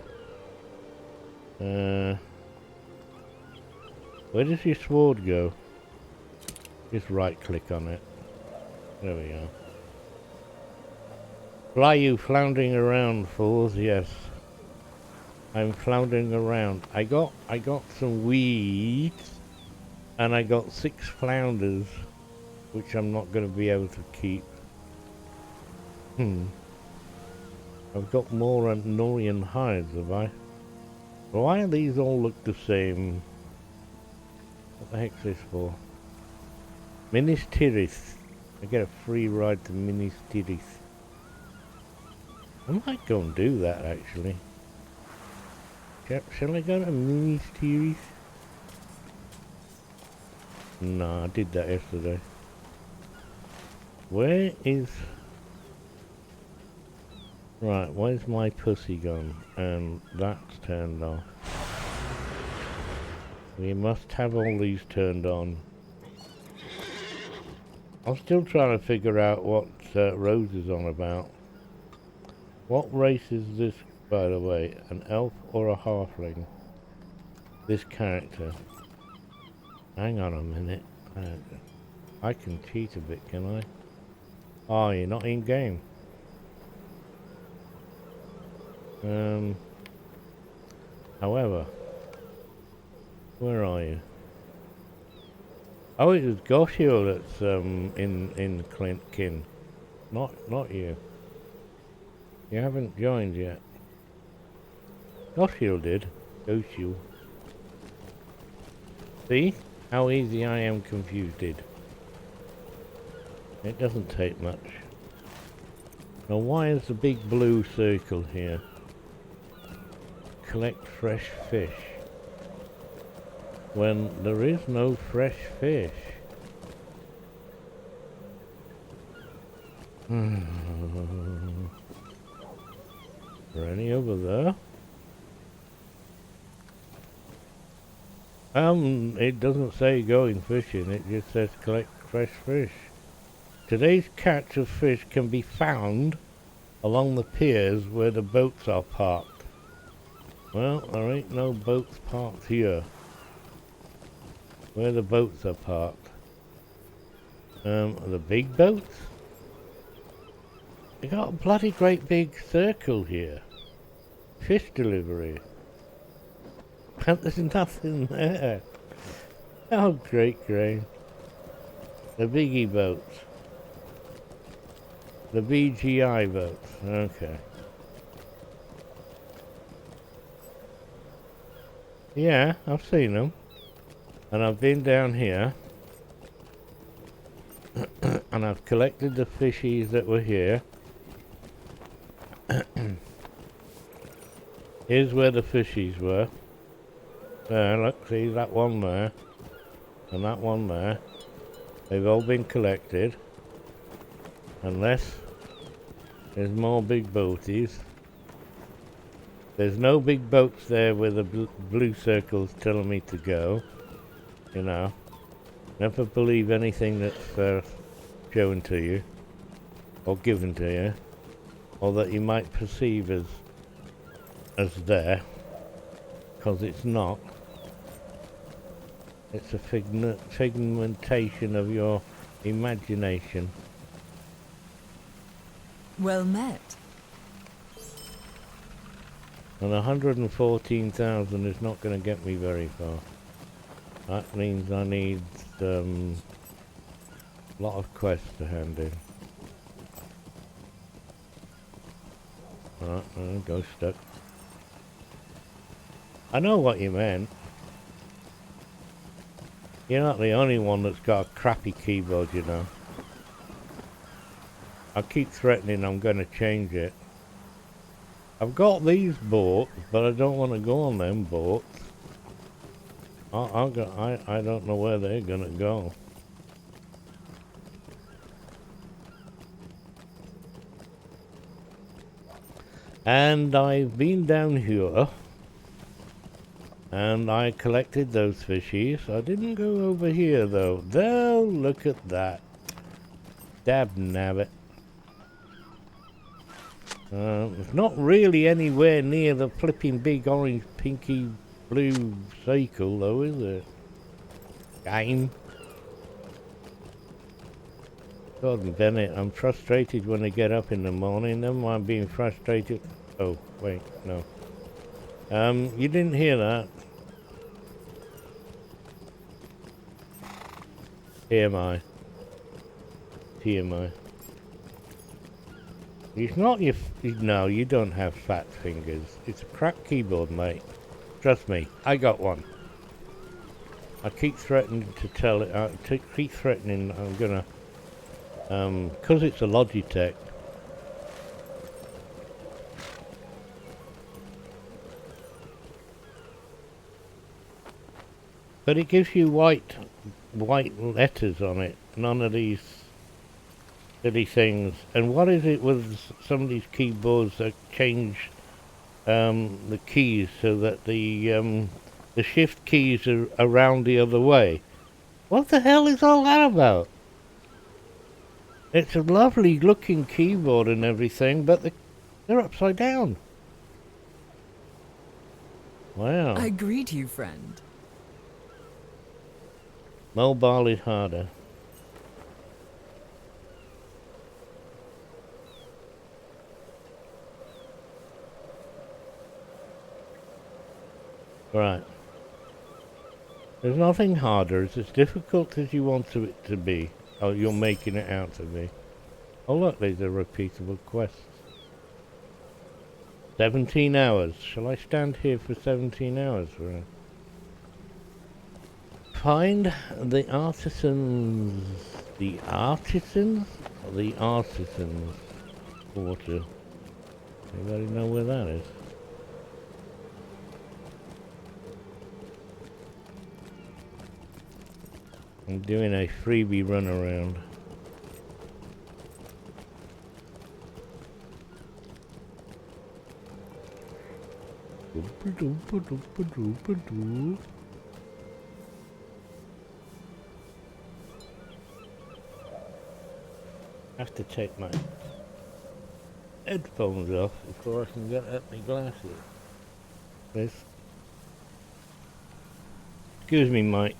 Where does your sword go? Just right click on it. There we go. Fly you floundering around, fools, yes. I'm floundering around. I got some weeds and I got 6 flounders, which I'm not gonna be able to keep. I've got more Norian hides, have I? Why do these all look the same? What the heck's this for? Minis Tirith. I get a free ride to Minis Tirith. I might go and do that actually. Shall I go to Minis Tirith? No, I did that yesterday. Where is... Right, where's my pussy gone? And that's turned off. We must have all these turned on. I'm still trying to figure out what Rose is on about. What race is this, by the way? An elf or a halfling? This character. Hang on a minute. I can cheat a bit, can I? Oh, you're not in game. However, where are you? Oh, it was Goshio that's in Kin. Not you. You haven't joined yet. Goshio did. Goshio. See how easy I am confused. It doesn't take much. Now why is the big blue circle here? Collect fresh fish. When there is no fresh fish. Is there any over there? It doesn't say going fishing, it just says collect fresh fish. Today's catch of fish can be found along the piers where the boats are parked. Well, there ain't no boats parked here. Where the boats are parked. The big boats? We got a bloody great big circle here. Fish delivery. But there's nothing there. Oh, great grain. The biggie boats. The BGI boats. Okay. Yeah, I've seen them. And I've been down here. And I've collected the fishies that were here. Here's where the fishies were. There, look, see that one there. And that one there. They've all been collected. Unless there's more big boaties. There's no big boats there where the blue circle's telling me to go. You know. Never believe anything that's shown to you. Or given to you. Or that you might perceive as there. Because it's not. It's a figmentation of your imagination. Well met. And 114,000 is not going to get me very far. That means I need a lot of quests to hand in. Go stuck. I know what you meant. You're not the only one that's got a crappy keyboard, you know. I keep threatening I'm going to change it. I've got these boats, but I don't want to go on them boats. I don't know where they're going to go. And I've been down here, and I collected those fishies. I didn't go over here, though. Oh, look at that. Dab nabbit. It's not really anywhere near the flipping big orange, pinky, blue circle, though, is it? Game. God, Bennett, I'm frustrated when I get up in the morning. Never mind being frustrated. Oh, wait, no. You didn't hear that. TMI. TMI. It's not your... No, you don't have fat fingers. It's a crap keyboard, mate. Trust me, I got one. I keep threatening to tell it... I keep threatening I'm gonna... 'cause it's a Logitech. But it gives you white letters on it. None of these silly things. And what is it with some of these keyboards that change the keys so that the shift keys are around the other way? What the hell is all that about? It's a lovely looking keyboard and everything, but they're upside down. Wow. I greet you, friend. Mobile is harder. Right. There's nothing harder. It's as difficult as you want it to be. Oh, you're making it out to be. Oh look, there's a repeatable quest. 17 hours. Shall I stand here for 17 hours? Right. Find the artisans. The artisans? Or the artisans quarter. Anybody know where that is? I'm doing a freebie run around. I have to take my headphones off before I can get at my glasses. This. Excuse me, Mike.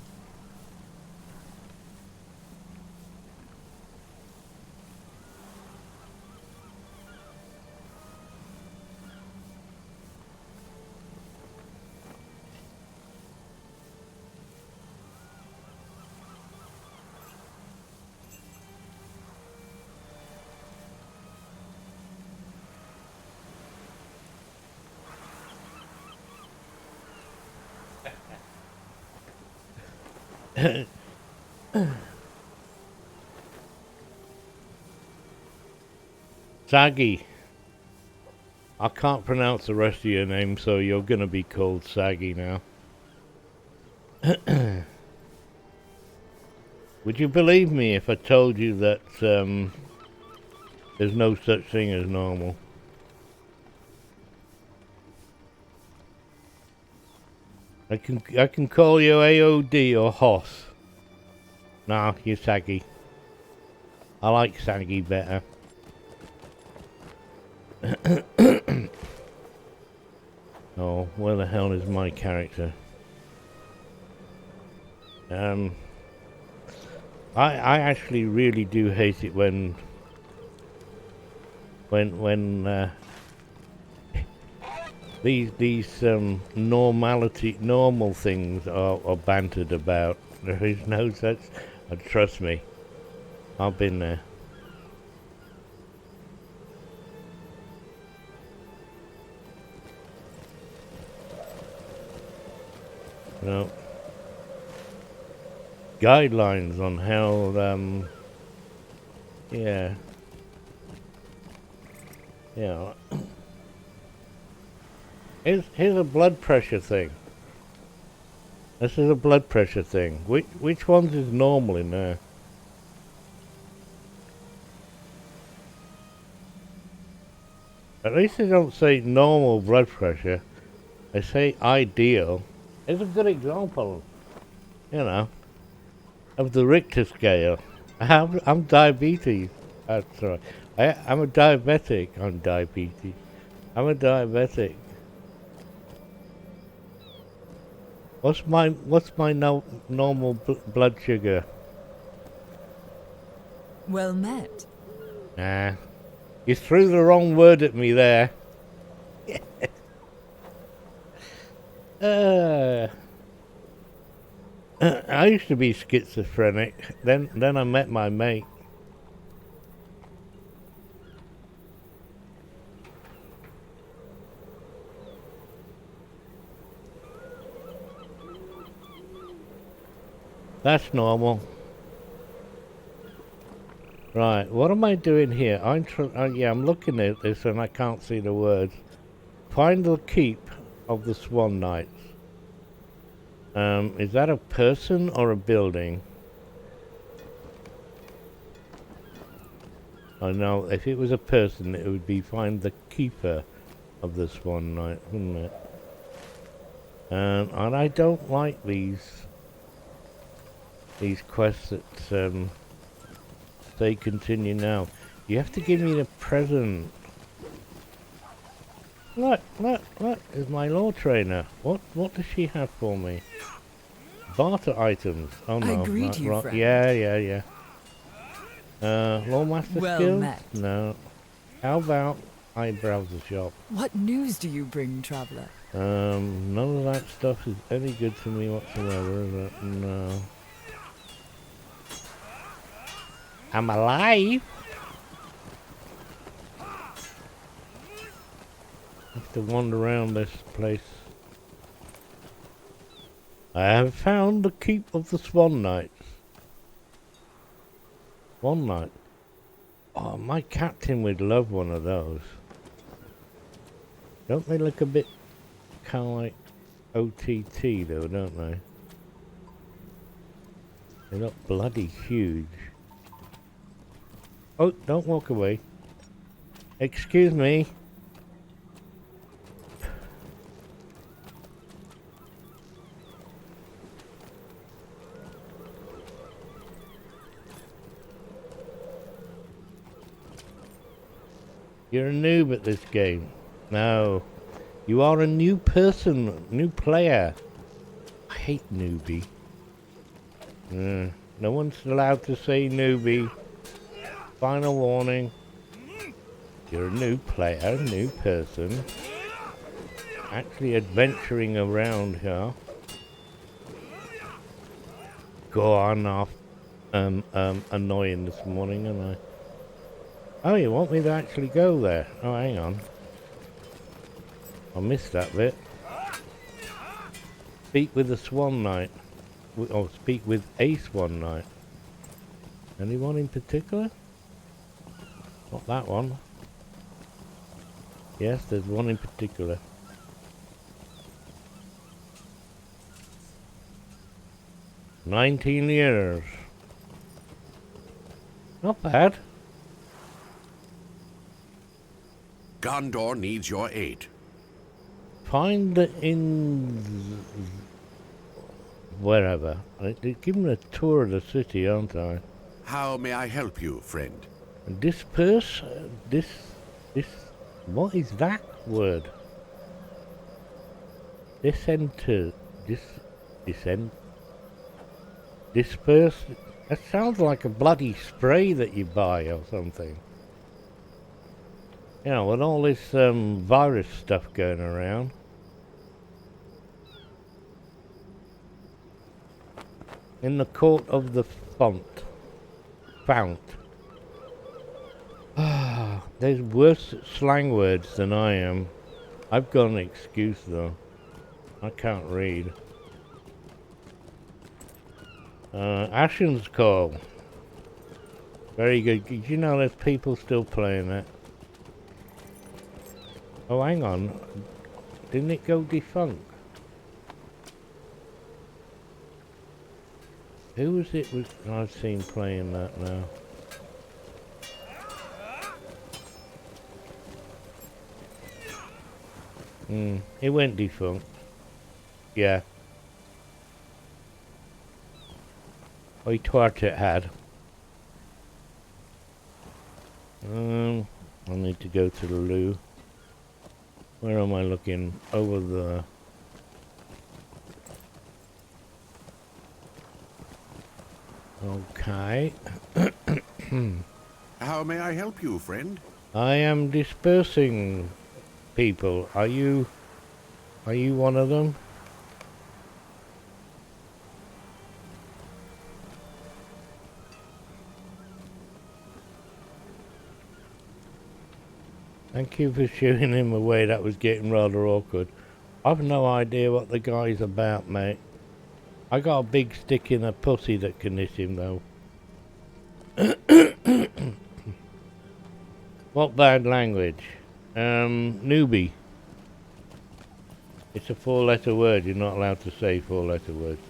Saggy. I can't pronounce the rest of your name, so you're gonna be called Saggy now. Would you believe me if I told you that there's no such thing as normal? I can call you AOD or Hoss. Nah, you're Saggy. I like Saggy better. Oh, where the hell is my character? I actually really do hate it when these normal things are bantered about. There is no such. Trust me, I've been there. No. Guidelines on how, yeah. Yeah. Here's a blood pressure thing. This is a blood pressure thing. Which ones is normal in there? At least they don't say normal blood pressure. They say ideal. It's a good example, you know, of the Richter scale. I'm diabetes. That's right. I'm a diabetic on diabetes. I'm a diabetic. What's my normal blood sugar? Well met. Nah. You threw the wrong word at me there. I used to be schizophrenic. Then I met my mate. That's normal. Right, what am I doing here? I'm looking at this and I can't see the words. Find the keep of the Swan Knights. Is that a person or a building? I know, if it was a person, it would be find the keeper of the Swan Knight, wouldn't it? And I don't like these quests that say continue now. You have to give me the present. Look, is my law trainer. What does she have for me? Barter items. Oh no. I greet you, right. friend. Yeah. Lawmaster Well skills? met. No. How about I browse the shop? What news do you bring, traveler? None of that stuff is any good to me whatsoever, is it? No. I'm alive! Have to wander around this place. I have found the keep of the Swan Knights. Swan Knight. Oh, my captain would love one of those. Don't they look a bit kind of like OTT though, don't they? They look bloody huge. Oh, don't walk away. Excuse me. You're a noob at this game. No. You are a new person, new player. I hate newbie. No one's allowed to say newbie. Final warning. You're a new player, new person. Actually adventuring around here. Go on off. Annoying this morning, aren't I? Oh, you want me to actually go there? Oh, hang on. I missed that bit. Speak with the Swan Knight. Or speak with a Swan Knight. Anyone in particular? Not that one. Yes, there's one in particular. "19 years. Not bad. Gondor needs your aid. Find the wherever. Give him a tour of the city, aren't I? How may I help you, friend? Disperse. This. What is that word? Disperse. That sounds like a bloody spray that you buy or something. You know, with all this virus stuff going around. In the court of the fount. There's worse slang words than I am. I've got an excuse though. I can't read. Ashen's Call. Very good. Did you know there's people still playing that? Oh, hang on. Didn't it go defunct? Who was it I've seen playing that now? It went defunct. Yeah. I thought it had. I need to go to the loo. Where am I looking? Over there. Okay. How may I help you, friend? I am dispersing people. Are you one of them? Thank you for shooing him away. That was getting rather awkward. I've no idea what the guy's about, mate. I got a big stick in a pussy that can hit him, though. What bad language? Newbie. It's a 4-letter word. You're not allowed to say 4-letter words.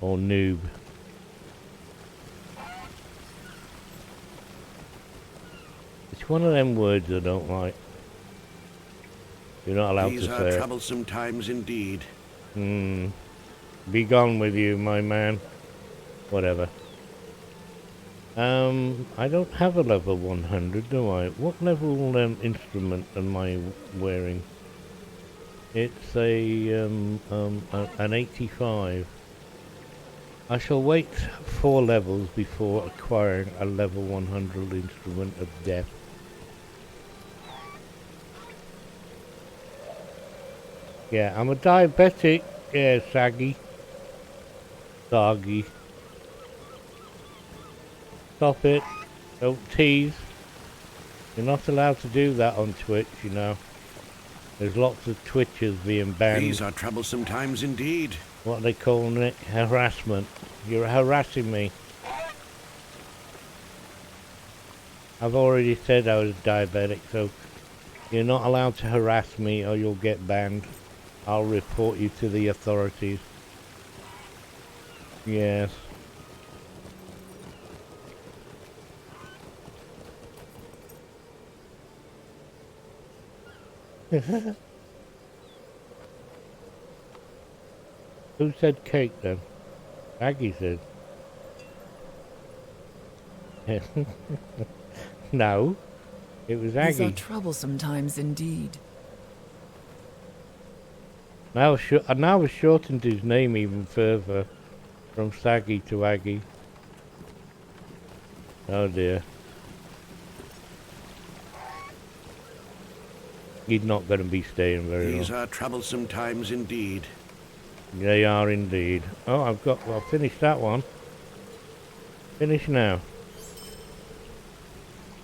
Or noob. It's one of them words I don't like. You're not allowed to say it. These are troublesome times indeed. Be gone with you, my man. Whatever. I don't have a level 100, do I? What level instrument am I wearing? It's an 85. I shall wait 4 levels before acquiring a level 100 instrument of death. Yeah, I'm a diabetic. Yeah, Saggy. Saggy. Stop it. Don't tease. You're not allowed to do that on Twitch, you know. There's lots of Twitchers being banned. These are troublesome times indeed. What are they calling it? Harassment. You're harassing me. I've already said I was diabetic, so you're not allowed to harass me or you'll get banned. I'll report you to the authorities. Yes. Who said cake then? Aggie said. No, it was Aggie. These are troublesome times indeed. Now we've shortened his name even further, from Saggy to Aggie. Oh dear. He's not going to be staying very long. These are troublesome times indeed. They are indeed. Oh, I'll finish that one. Finish now.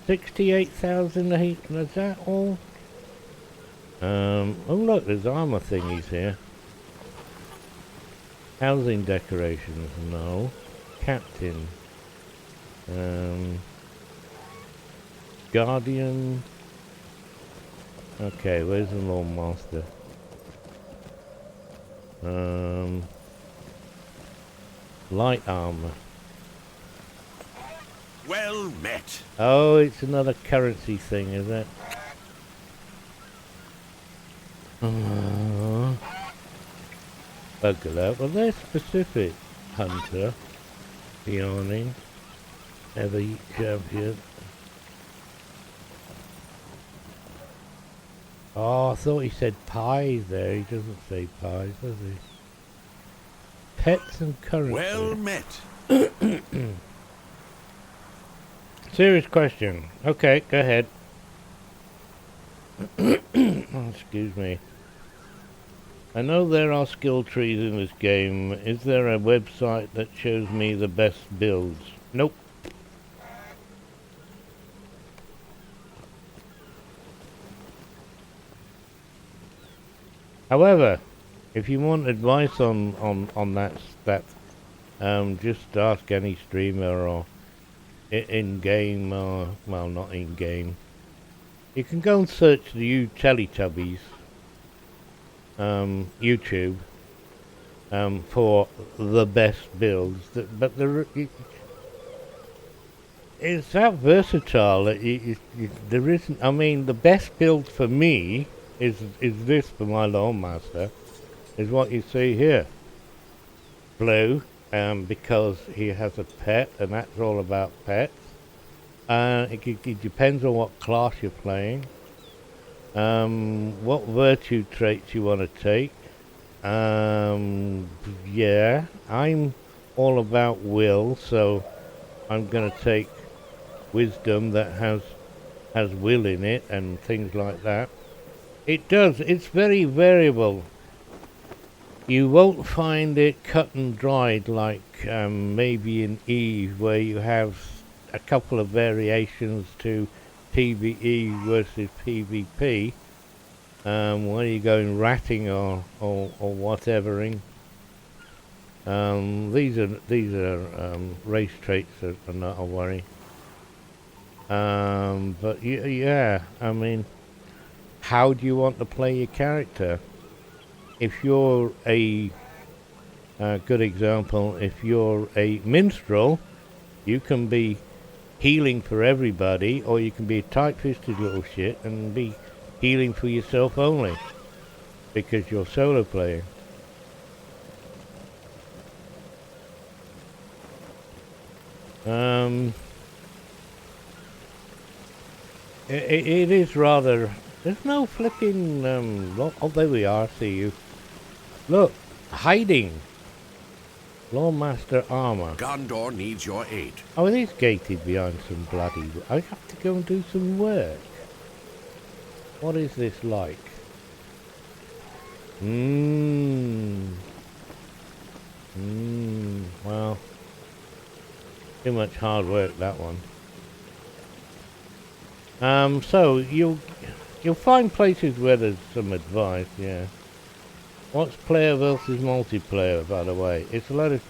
68,008, is that all? Oh look, there's armor thingies here. Housing decorations, no. Captain. Guardian. Okay, where's the Lord Master? Light armor. Well met. Oh, it's another currency thing, is it? Bugler. Well, they're specific. Hunter. Yawning. Heavy champion. Oh, I thought he said pies there. He doesn't say pies, does he? Pets and currency. Well met. Serious question. Okay, go ahead. Oh, excuse me. I know there are skill trees in this game. Is there a website that shows me the best builds? Nope. However, if you want advice on that just ask any streamer or in-game, or, well, not in-game. You can go and search the Teletubbies, YouTube, for the best builds, but it's that versatile that there isn't. I mean, the best build for me is this for my Lone Master, is what you see here. Blue, because he has a pet, and that's all about pets. It depends on what class you're playing, what virtue traits you want to take. Yeah, I'm all about will, so I'm gonna take wisdom that has will in it and things like that. It's very variable. You won't find it cut and dried like maybe in Eve, where you have a couple of variations to PvE versus PvP, where you're going ratting or whatevering. These are race traits are not a worry. But yeah, I mean, how do you want to play your character? If you're a good example, if you're a minstrel, you can be healing for everybody, or you can be a tight-fisted little shit and be healing for yourself only, because you're solo playing. It is rather. There's no flipping. Oh, there we are. I see you. Look, hiding. Lawmaster armor. Gondor needs your aid. Oh, it is gated behind some bloody. I have to go and do some work. What is this like? Well, too much hard work, that one. So you'll find places where there's some advice, yeah. What's player versus multiplayer, by the way? It's a lot of...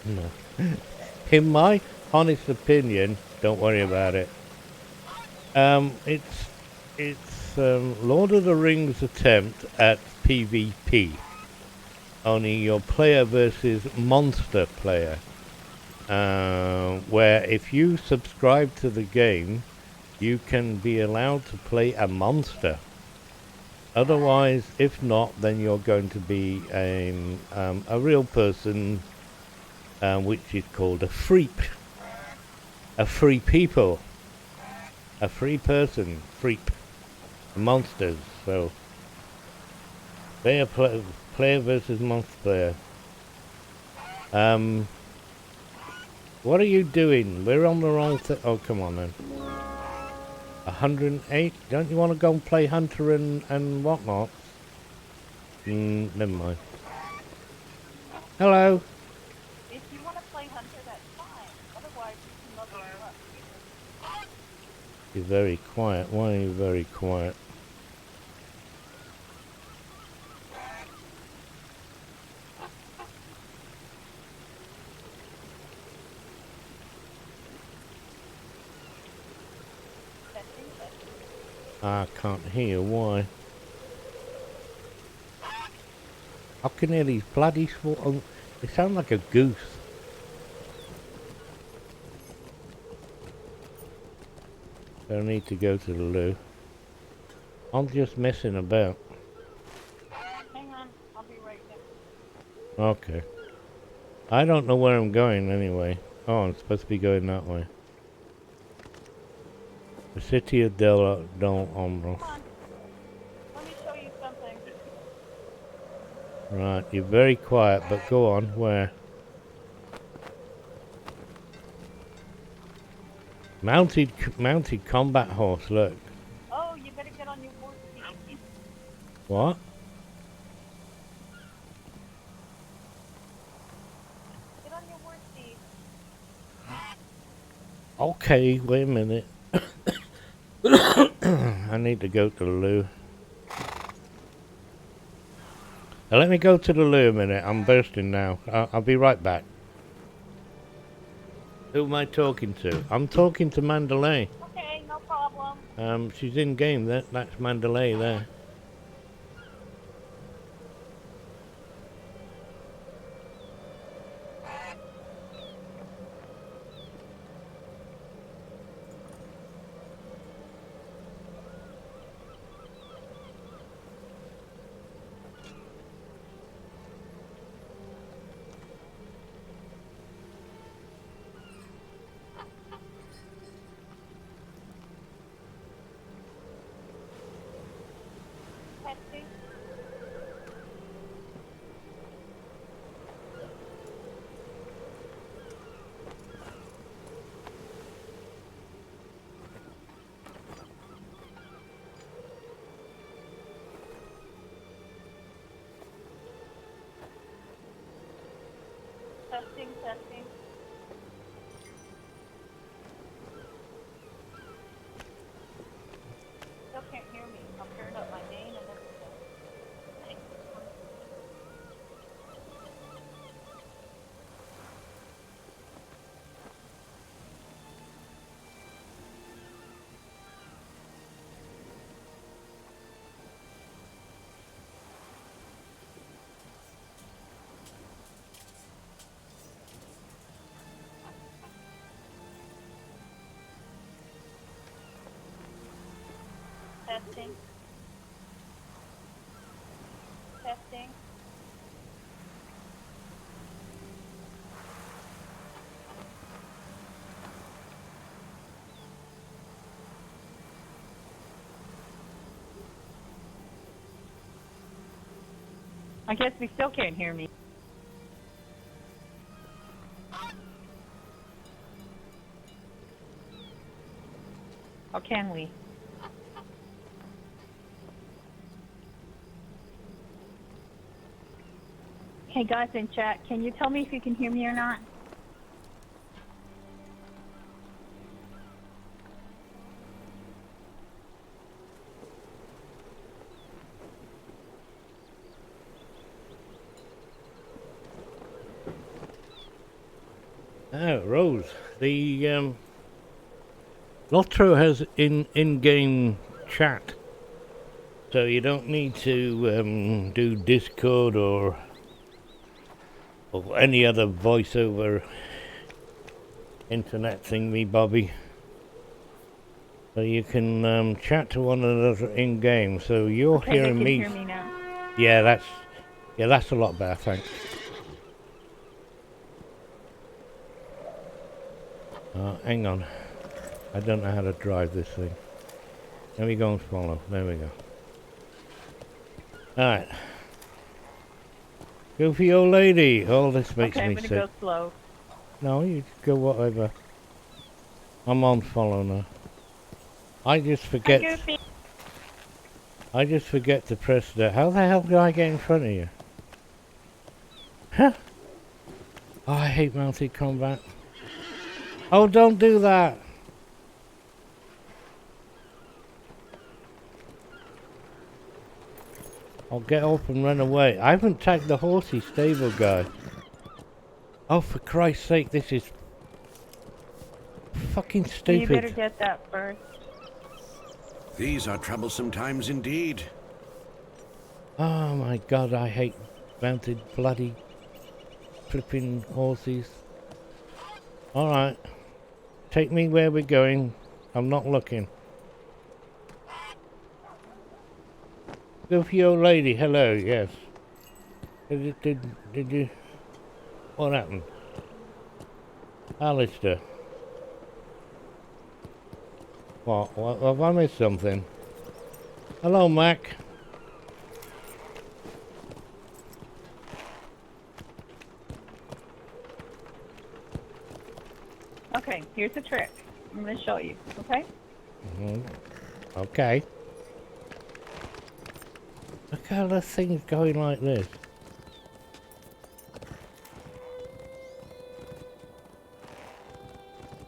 No. In my honest opinion, don't worry about it. It's Lord of the Rings attempt at PvP. Only your player versus monster player. Where if you subscribe to the game, you can be allowed to play a monster. Otherwise, if not, then you're going to be a real person, which is called a freak. A free people. A free person. Freak. Monsters. So, player versus monster player. What are you doing? We're on the wrong thing. Oh, come on then. 108? Don't you want to go and play Hunter and whatnot? Never mind. Hello. If you want to play Hunter, that's fine. Otherwise, you can level her up. You're very quiet. Why are you very quiet? I can't hear. Why? I can hear these bloody oh, they sound like a goose. Don't need to go to the loo. I'm just messing about. Hang on, I'll be right there. Okay. I don't know where I'm going anyway. Oh, I'm supposed to be going that way. The city of Del Ombro. Come on. Let me show you something. Right, you're very quiet, but go on. Where? Mounted combat horse. Look. Oh, you better get on your horse feet. What? Get on your horse feet. Okay, wait a minute. I need to go to the loo. Now let me go to the loo a minute. I'm bursting now. I'll be right back. Who am I talking to? I'm talking to Mandalay. Okay, no problem. She's in game. That's Mandalay there. Testing. Testing, testing. Still can't hear me. I've turned up my gain and everything. Testing. Testing. I guess we still can't hear me. Or can we? Hey guys in chat, can you tell me if you can hear me or not? Oh, Rose. The Lotro has in-game chat, so you don't need to do Discord or any other voiceover internet thingy, Bobby. So you can chat to one another in game. So you're Okay, hearing you can me. hear me now. Yeah, that's a lot better. Thanks. Hang on. I don't know how to drive this thing. Let me go and follow. There we go. Alright. Goofy old lady. Oh, this makes Okay, I'm me gonna sick. go slow. No, you go whatever. I'm on follow now. I just Hi, forget. Goofy. I just forget to press the. How the hell do I get in front of you? Huh? Oh, I hate mounted combat. Oh, don't do that. I'll get off and run away. I haven't tagged the horsey stable guy. Oh, for Christ's sake, this is fucking Well, you better stupid. get that first. These are troublesome times indeed. Oh my God, I hate mounted bloody flipping horses. Alright. Take me where we're going. I'm not looking. Goofy old lady, hello, yes. Did you... What happened? Alistair. What? Have I missed something? Hello, Mac. Okay, here's the trick. I'm gonna show you, okay? Okay. Look how the thing's going like this.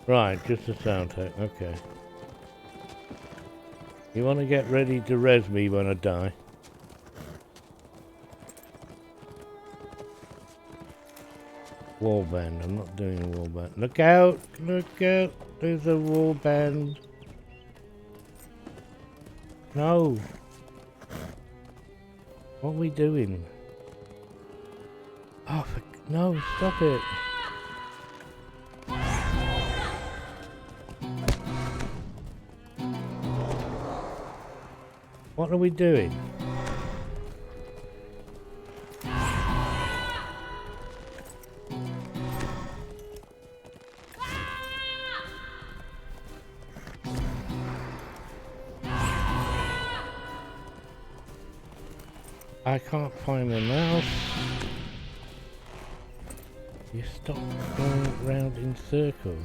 Right, just a sound tech, okay. You want to get ready to res me when I die? Warband. I'm not doing a warband. Look out! Look out! There's a warband. No! What are we doing? Oh, no! Stop it! What are we doing? I can't find the mouse. You stop going round in circles.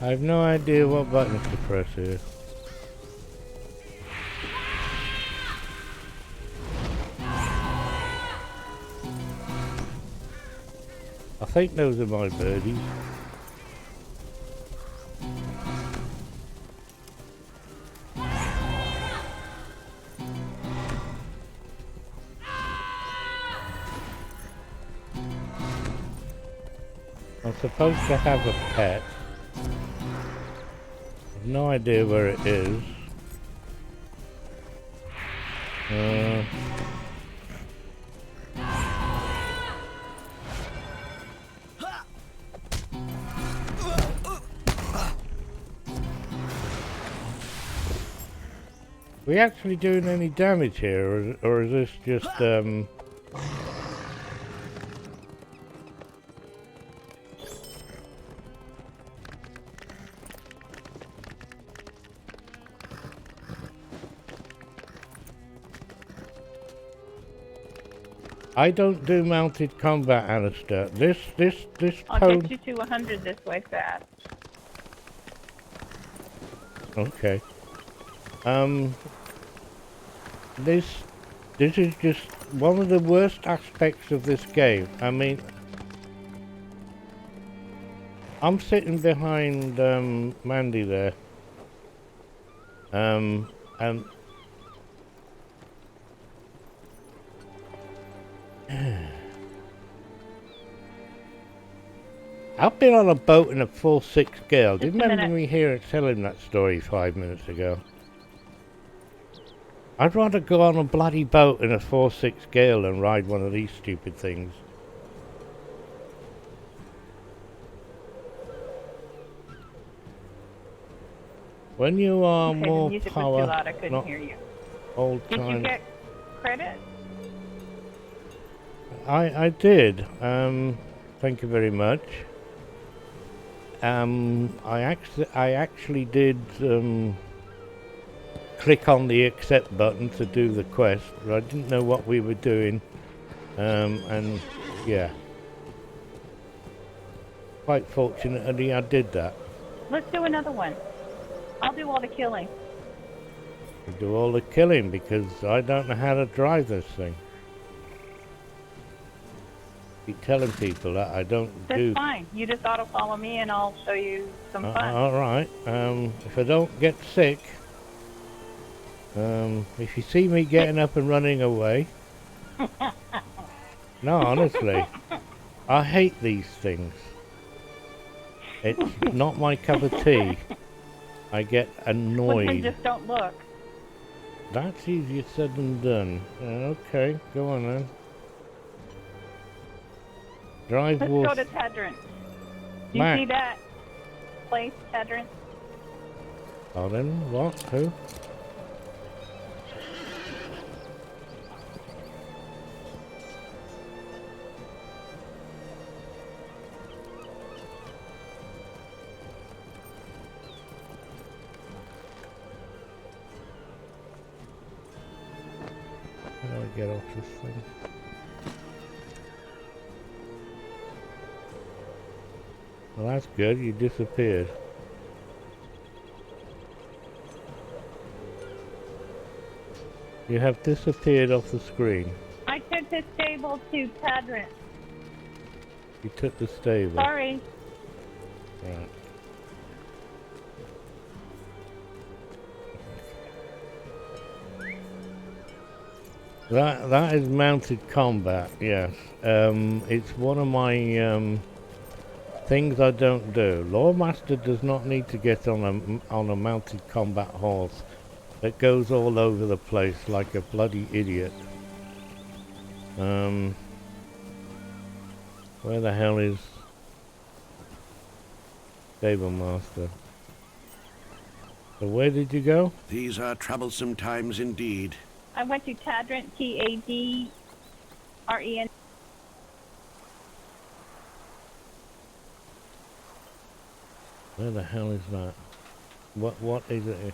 I have no idea what buttons to press here. I think those are my birdies. I'm supposed to have a pet. I've no idea where it is. We actually doing any damage here, or is this just I don't do mounted combat, Alistair. This I'll get you to 100 this way fast. Okay. This is just one of the worst aspects of this game. I mean, I'm sitting behind Mandy there, and I've been on a boat in a 4/6 gale. Do you remember me hearing telling that story 5 minutes ago? I'd rather go on a bloody boat in a 4/6 gale than ride one of these stupid things. When you are Okay, more the music power, was too loud, I couldn't not hear you. old Did time. you get credit? I did. Thank you very much. I actually did click on the accept button to do the quest, but I didn't know what we were doing. And yeah, quite fortunately I did that. Let's do another one. I'll do all the killing. I do all the killing because I don't know how to drive this thing. Keep telling people that I don't do. That's fine. You just auto follow me and I'll show you some fun. Alright, if I don't get sick, if you see me getting up and running away. No, honestly, I hate these things. It's not my cup of tea. I get Well, then annoyed. just don't look. That's easier said than done. Okay, go on then. Drive Let's wolf. go to Tadrant. Do you Mac. see that place, Tadrant? Oh then, what? Who? get off this thing? Well, that's good. You disappeared. You have disappeared off the screen. I took the stable to Padron. You took the stable. Sorry. Right. That is mounted combat, yes. It's one of my things I don't do. Lawmaster does not need to get on a mounted combat horse that goes all over the place like a bloody idiot. Where the hell is Stable Master? So where did you go? These are troublesome times indeed. I went to Tadren, Tadren. Where the hell is that? What is it?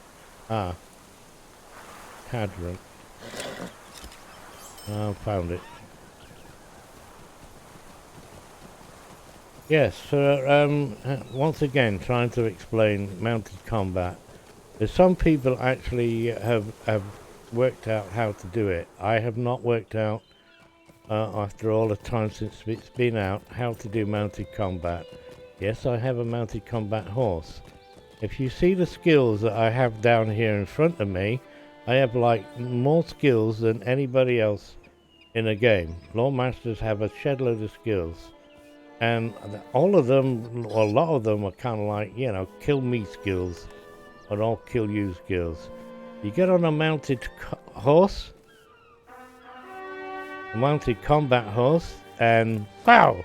Ah. Cadron. I found it. Yes, so once again trying to explain mounted combat. There's some people actually have worked out how to do it. I have not worked out after all the time since it's been out how to do mounted combat. Yes, I have a mounted combat horse. If you see the skills that I have down here in front of me, I have like more skills than anybody else in a game. Lawmasters have a shed load of skills. And all of them, or a lot of them, are kind of like, you know, kill me skills, or I'll kill you skills. You get on a mounted horse, a mounted combat horse, and wow!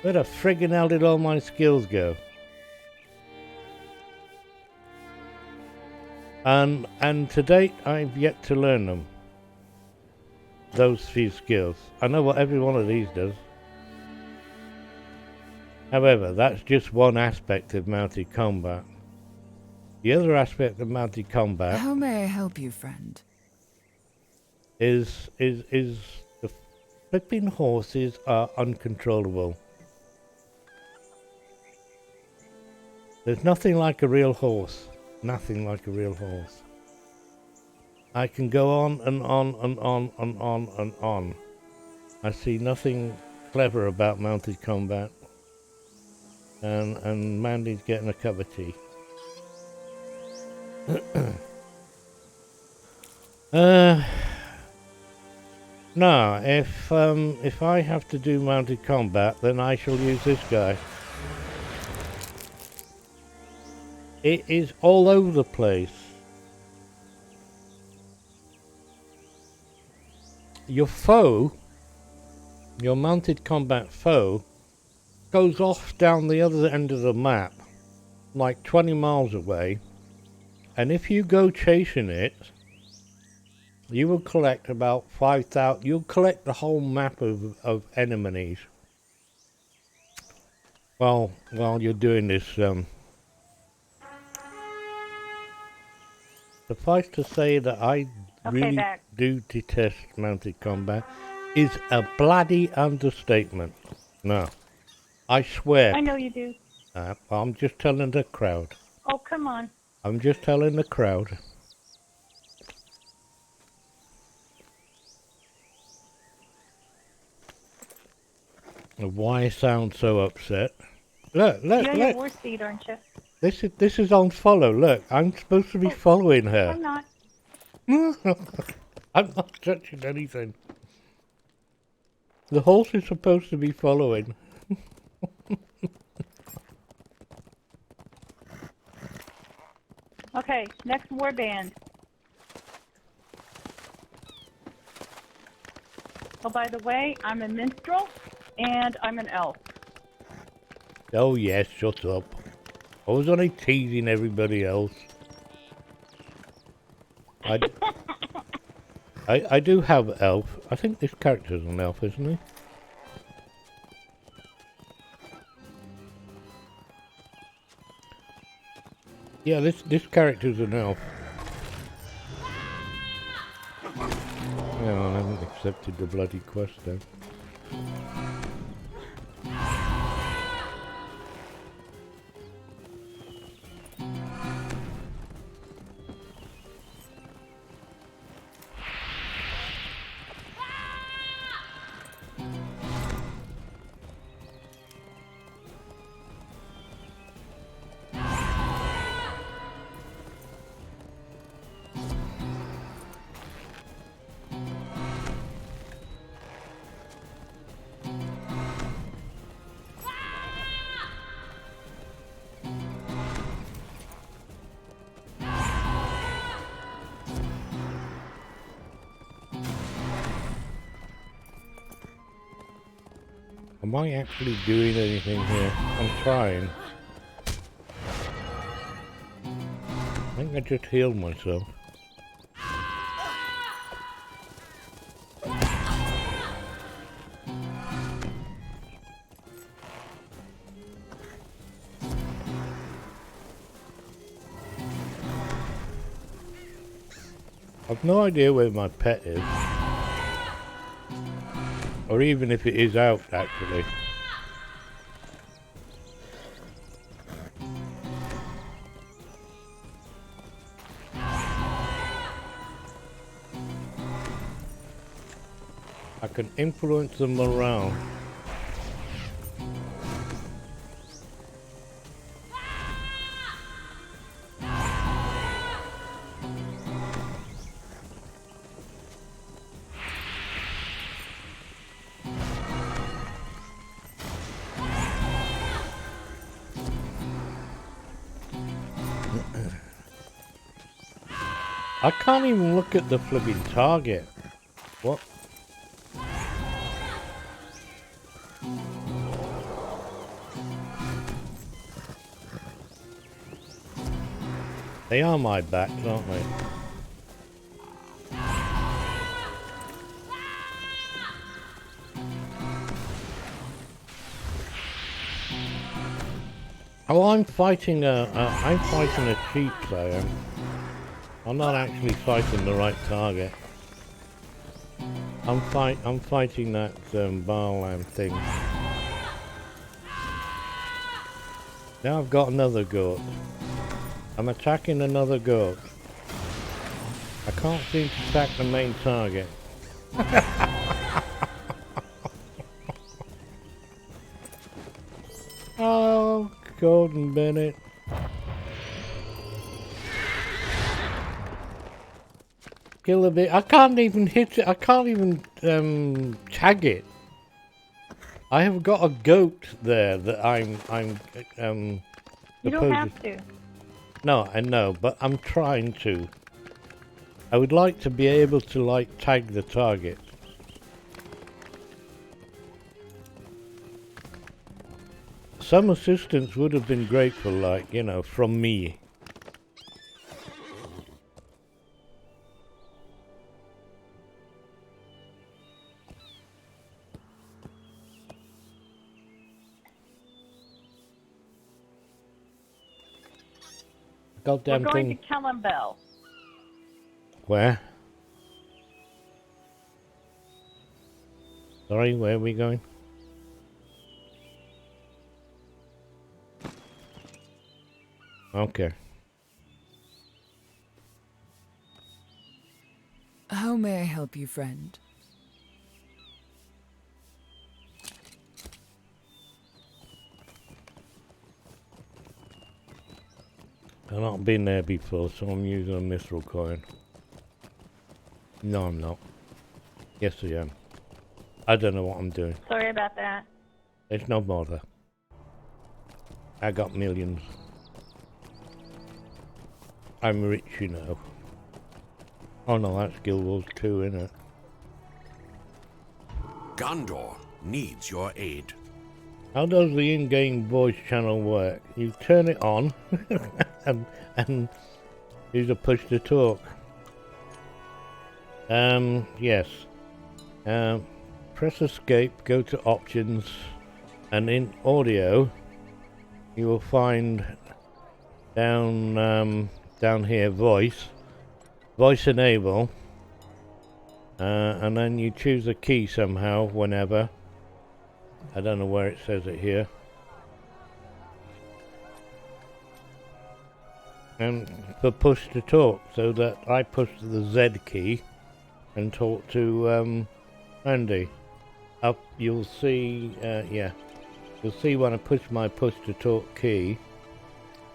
Where the friggin' hell did all my skills go? And to date, I've yet to learn them. Those few skills. I know what every one of these does. However, that's just one aspect of mounted combat. The other aspect of mounted combat... How may I help you, friend? Is the flipping horses are uncontrollable. There's nothing like a real horse. Nothing like a real horse. I can go on and on and on and on and on. I see nothing clever about mounted combat. And Mandy's getting a cup of tea. No, if I have to do mounted combat, then I shall use this guy. It is all over the place. Your foe, your mounted combat foe, goes off down the other end of the map, like 20 miles away, and if you go chasing it, you will collect about 5,000, you'll collect the whole map of enemies. Well, while you're doing this, suffice to say that I really do detest mounted combat is a bloody understatement. No. I swear. I know you do. I'm just telling the crowd. Oh, come on. I'm just telling the crowd. Why I sound so upset? Look, You're a horse seed, aren't you? This is on follow. Look, I'm supposed to be following her. I'm not. I'm not touching anything. The horse is supposed to be following. Okay, next warband. Oh, by the way, I'm a minstrel, and I'm an elf. Oh yes, shut up. I was only teasing everybody else. I do have elf. I think this character's an elf, isn't he? Yeah, this character's an elf. Hang on, accepted the bloody quest then. Am I actually doing anything here? I'm trying. I think I just healed myself. I've no idea where my pet is. Or even if it is out, actually. I can influence the morale. I can't even look at the flipping target. What? They are my backs, aren't they? Oh, I'm fighting a sheep, I am. I'm not actually fighting the right target. I'm fighting that Barland thing. Now I've got another goat. I'm attacking another goat. I can't seem to attack the main target. Oh, Gordon Bennett. Kill a bit. I can't even hit it. I can't even tag it. I have got a goat there that I'm You don't have to. No, I know, but I'm trying to. I would like to be able to, like, tag the target. Some assistance would have been grateful, like, you know, from me. Goddamn We're going thing. to Kellenbell. Where? Sorry, where are we going? Okay. How may I help you, friend? I've not been there before, so I'm using a mithril coin. No, I'm not. Yes, I am. I don't know what I'm doing. Sorry about that. It's no bother. I got millions. I'm rich, you know. Oh no, that's Guild Wars 2, isn't it? Gondor needs your aid. How does the in-game voice channel work? You turn it on, and use a push to talk. Yes. Press escape, go to options, and in audio, you will find down here voice enable, And then you choose a key somehow, whenever. I don't know where it says it here. And for push to talk, so that I push the Z key and talk to Andy. Up, you'll see, yeah, you'll see when I push my push to talk key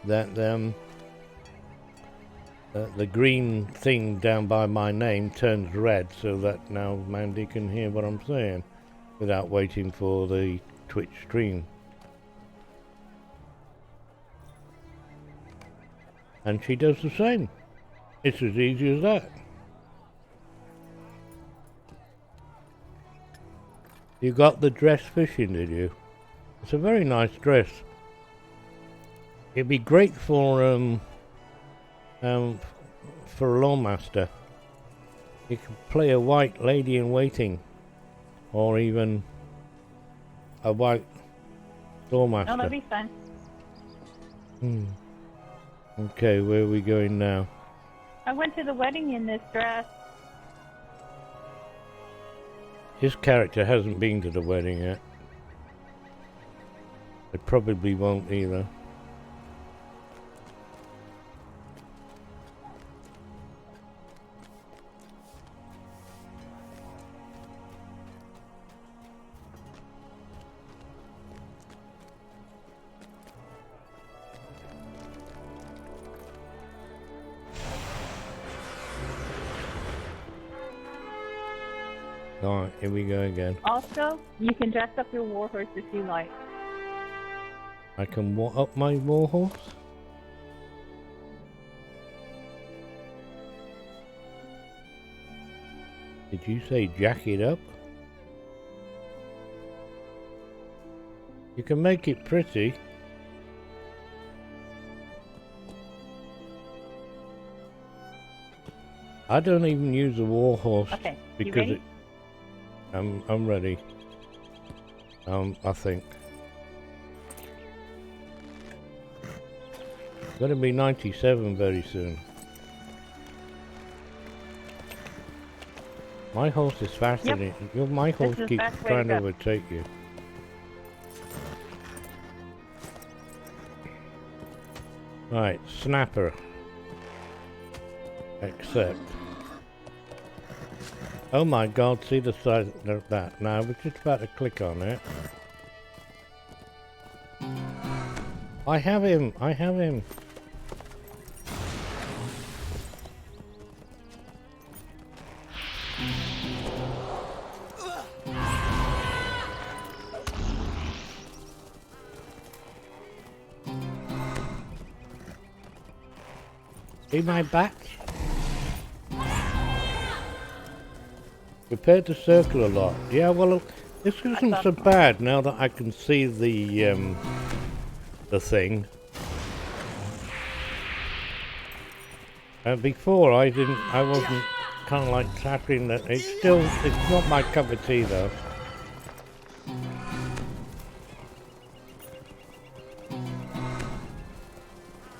that the green thing down by my name turns red, so that now Mandy can hear what I'm saying without waiting for the Twitch stream. And she does the same. It's as easy as that. You got the dress fishing, did you? It's a very nice dress. It'd be great for a lawmaster. You could play a white lady in waiting, or even a white lawmaster. No, that'd be fun. Okay, where are we going now? I went to the wedding in this dress. His character hasn't been to the wedding yet. It probably won't either. Alright, here we go again. Also, you can dress up your warhorse if you like. I can up my warhorse? Did you say jack it up? You can make it pretty. I don't even use a warhorse. Okay, you because ready? I'm ready. I think. It's gonna be 97 very soon. My horse is faster than you. My horse keeps trying to overtake you. Right, snapper. Accept. Oh my god, see the size of that. Now, we're just about to click on it. I have him! I have him! See my back? Prepare to circle a lot. Yeah, well, this isn't so bad now that I can see the thing. Before I wasn't kind of like tapping that. It's not my cup of tea though.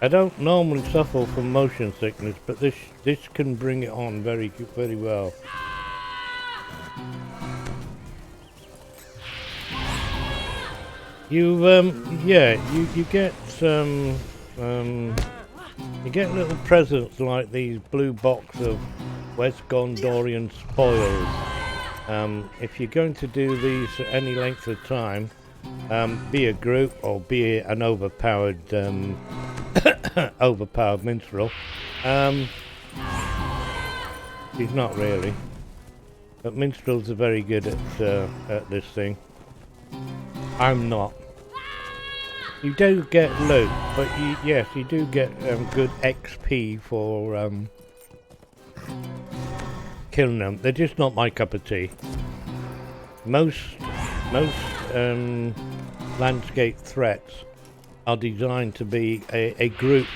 I don't normally suffer from motion sickness, but this can bring it on very well. You get you get little presents like these blue box of West Gondorian spoils. If you're going to do these at any length of time, be a group or be an overpowered overpowered minstrel. He's not really, but minstrels are very good at this thing. I'm not. You do get loot, but yes, you do get good XP for killing them. They're just not my cup of tea. Most landscape threats are designed to be a group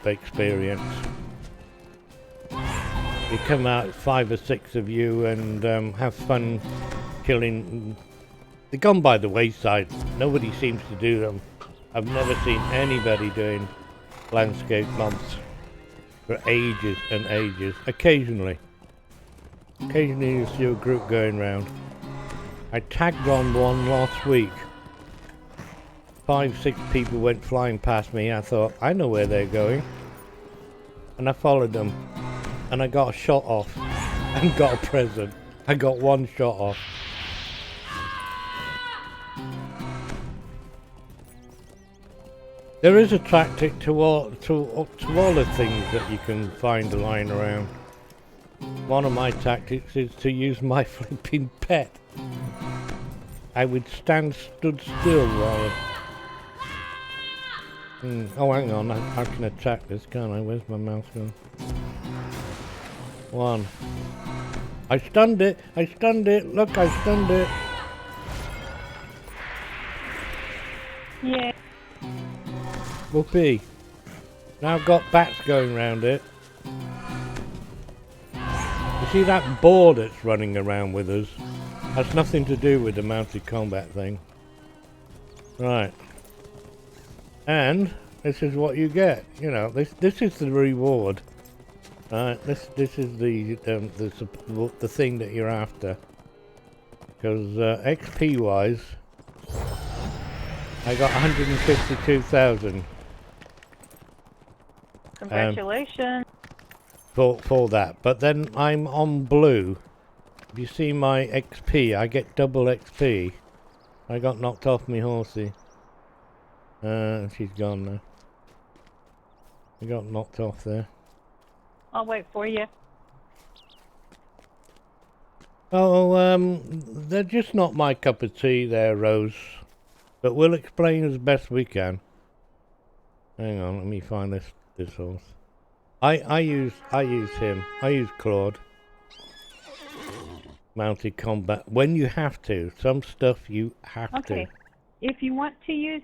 experience. You come out 5 or 6 of you and have fun killing. They're gone by the wayside. Nobody seems to do them. I've never seen anybody doing landscape mobs for ages and ages. Occasionally, Occasionally you see a group going round. I tagged on one last week. 5, 6 people went flying past me. I thought, I know where they're going. And I followed them. And I got a shot off. And got a present. I got 1 shot off. There is a tactic to all the things that you can find lying around. One of my tactics is to use my flipping pet. I would stood still while oh, hang on, I can attack this, can't I? Where's my mouse going? 1. I stunned it! I stunned it! Look, I stunned it! Yeah. Whoopee. Now I've got bats going around it. You see that boar that's running around with us? Has nothing to do with the mounted combat thing. Right. And this is what you get. You know, this is the reward. Right. This is the thing that you're after. Because XP wise, I got 152,000. Congratulations. For that, but then I'm on blue. If you see my XP, I get double XP. I got knocked off me horsey. She's gone now. I got knocked off there. I'll wait for you. Oh, they're just not my cup of tea there, Rose. But we'll explain as best we can. Hang on, let me find this horse. I use him. I use Claude. Mounted combat. When you have to. Some stuff you have to. Okay. If you want to use...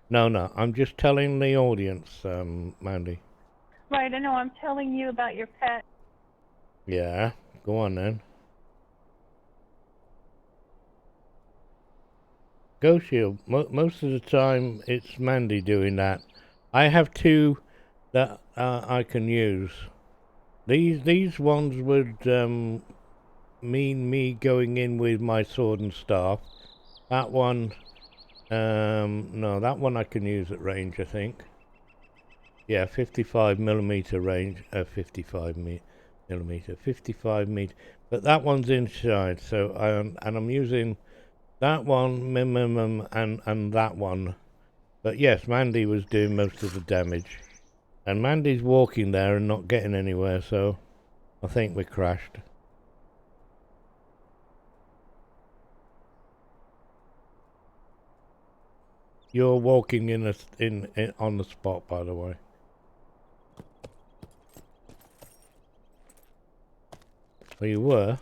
No. I'm just telling the audience, Mandy. Right, I know. I'm telling you about your pet. Yeah. Go on then. Go Shield. Most of the time it's Mandy doing that. I have 2 that I can use. These ones would mean me going in with my sword and staff. That one, no, that one I can use at range, I think. Yeah, 55mm range, 55 millimeter, 55 meter. But that one's inside, so I'm using that one, and that one. But yes, Mandy was doing most of the damage. And Mandy's walking there and not getting anywhere, so I think we crashed. You're walking in on the spot, by the way. Well, you were.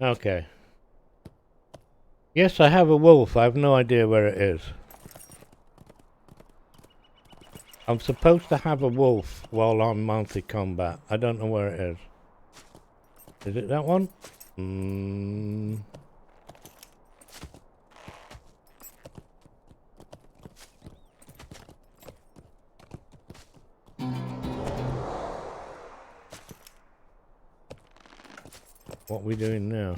Okay. Yes, I have a wolf. I have no idea where it is. I'm supposed to have a wolf while on mounted combat. I don't know where it is. Is it that one? What are we doing now?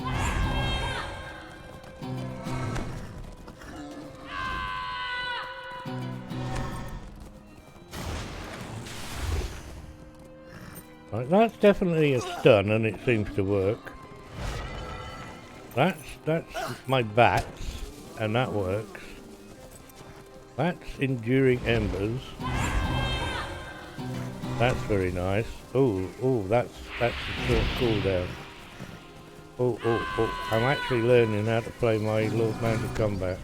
Right, that's definitely a stun, and it seems to work. That's my bats, and that works. That's enduring embers. That's very nice. Oh, that's a short cooldown. Oh, I'm actually learning how to play my Lord Mounted Combat.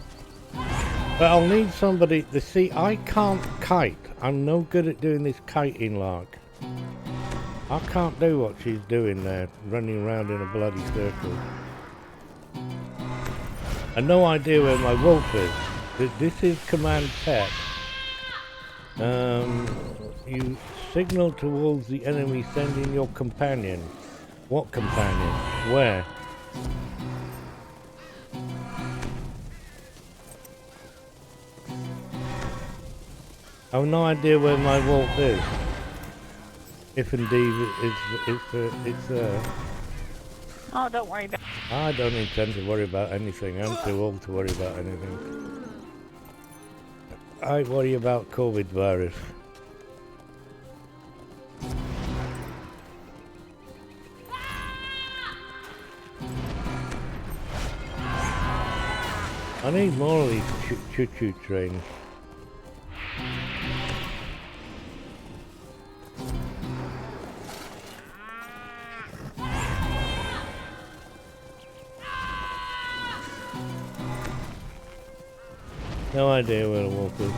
But I'll need somebody to see. I can't kite. I'm no good at doing this kiting lark. I can't do what she's doing there, running around in a bloody circle. And no idea where my wolf is. This is command pet. You signal towards the enemy sending your companion. What companion? Where? I have no idea where my wolf is. If indeed it's Oh, don't worry about it. I don't intend to worry about anything. I'm too old to worry about anything. I worry about COVID virus. I need more of these choo-choo trains. No idea where the wolf is.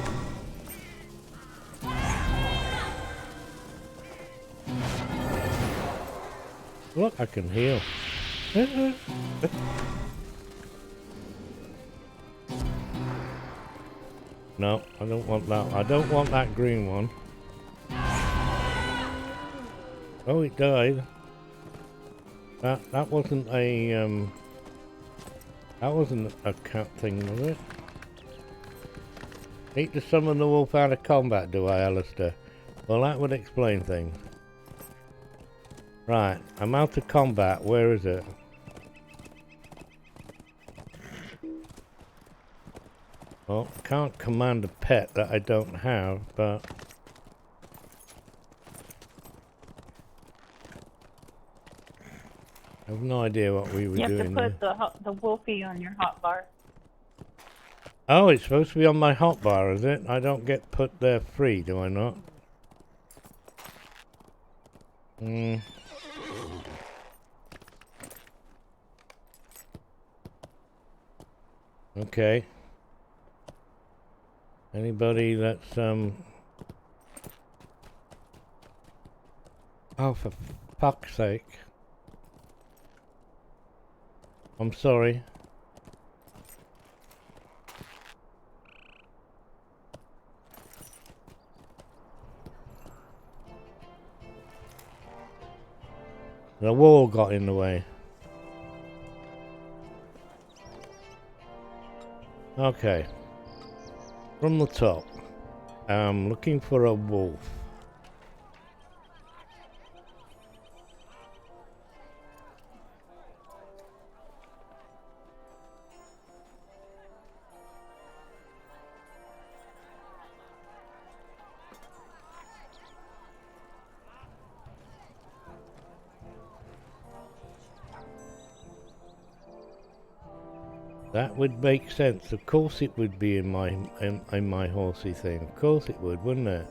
Look, I can heal. No, I don't want that. I don't want that green one. Oh, it died. That wasn't a that wasn't a cat thing, was it? Need to summon the wolf out of combat, do I, Alistair? Well, that would explain things. Right, I'm out of combat. Where is it? Well, can't command a pet that I don't have, but... I have no idea what we were doing You have to put the wolfie on your hotbar. Oh, it's supposed to be on my hotbar, is it? I don't get put there free, do I not? Okay. Anybody that's, Oh, for fuck's sake. I'm sorry. The wall got in the way. Okay. From the top. I'm looking for a wolf. That would make sense. Of course it would be in my horsey thing. Of course it would, wouldn't it?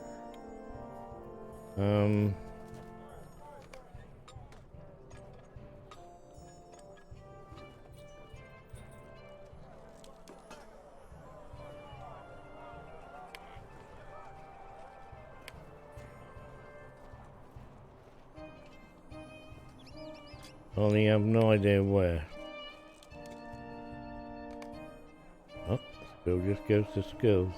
Only have no idea where. Oh, still just goes to skills.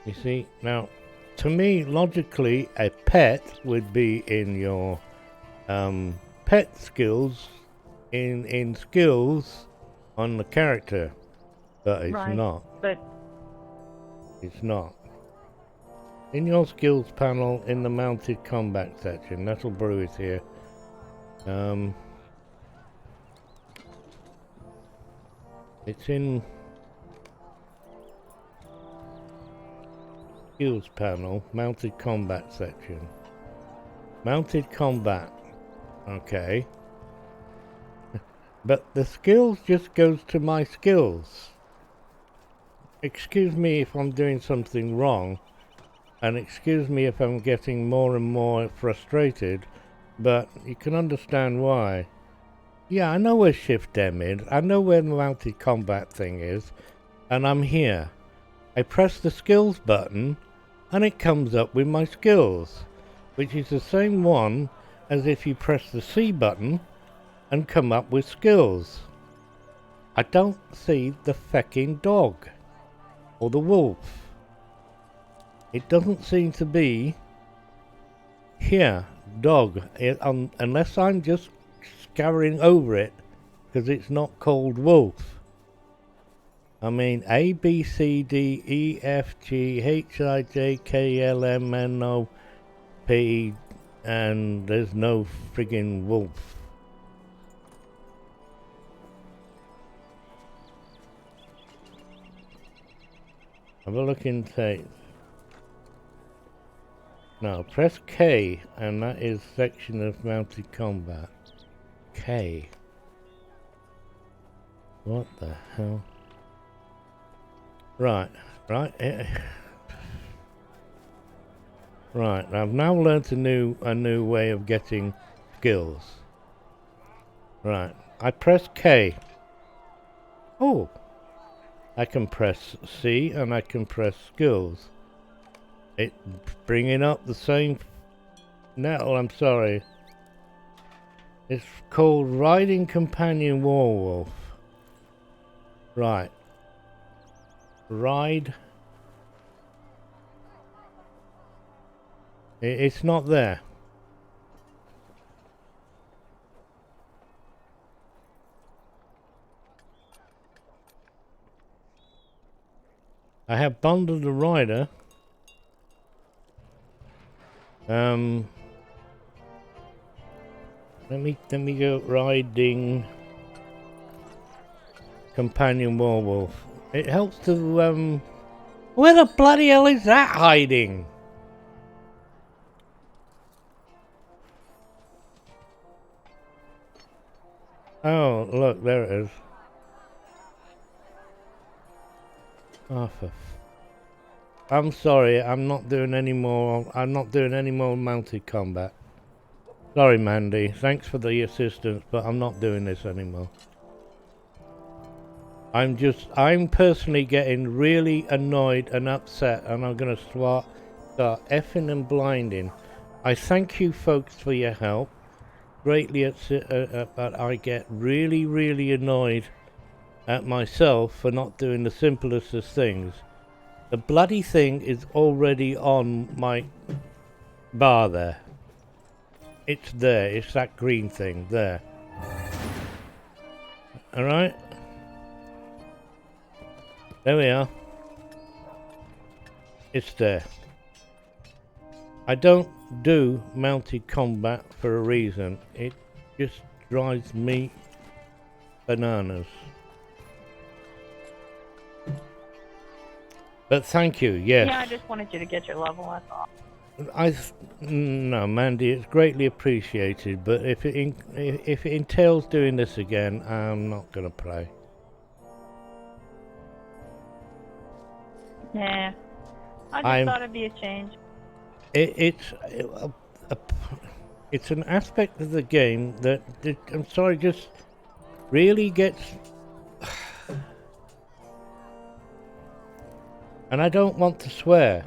You see, now, to me, logically, a pet would be in your pet skills, in skills on the character, but it's Right, not. but It's not. In your skills panel, in the mounted combat section, Nettle Brew is here. It's in skills panel, mounted combat section. Mounted combat. Okay. But the skills just goes to my skills. Excuse me if I'm doing something wrong. And excuse me if I'm getting more and more frustrated, but you can understand why. Yeah, I know where Shift M is, I know where the mounted combat thing is, and I'm here. I press the skills button, and it comes up with my skills, which is the same one as if you press the C button and come up with skills. I don't see the fecking dog, or the wolf. It doesn't seem to be here, dog, unless I'm just scouring over it because it's not called wolf. I mean, A, B, C, D, E, F, G, H, I, J, K, L, M, N, O, P, and there's no friggin' wolf. Have a look in tape. Now, press K, and that is section of mounted combat. K. What the hell? Right. Right, I've now learnt a new way of getting skills. Right, I press K. Oh, I can press C and I can press skills. It's bringing up the same nettle, I'm sorry. It's called Riding Companion Werewolf. Right. Ride. It's not there. I have bundled the rider. Let me go riding companion werewolf. It helps to where the bloody hell is that hiding? Oh, look, there it is. Oh, I'm sorry, I'm not doing any more mounted combat. Sorry, Mandy. Thanks for the assistance, but I'm not doing this anymore. I'm personally getting really annoyed and upset, and I'm gonna start effing and blinding. I thank you folks for your help. Greatly, but I get really annoyed at myself for not doing the simplest of things. The bloody thing is already on my bar there. It's there. It's that green thing there. Alright. There we are. It's there. I don't do mounted combat for a reason. It just drives me bananas. But thank you, yes. Yeah, I just wanted you to get your level, that's all. No, Mandy, it's greatly appreciated, but if it entails doing this again, I'm not gonna play. Yeah, I just thought it'd be a change. It's an aspect of the game that I'm sorry, just really gets. And I don't want to swear,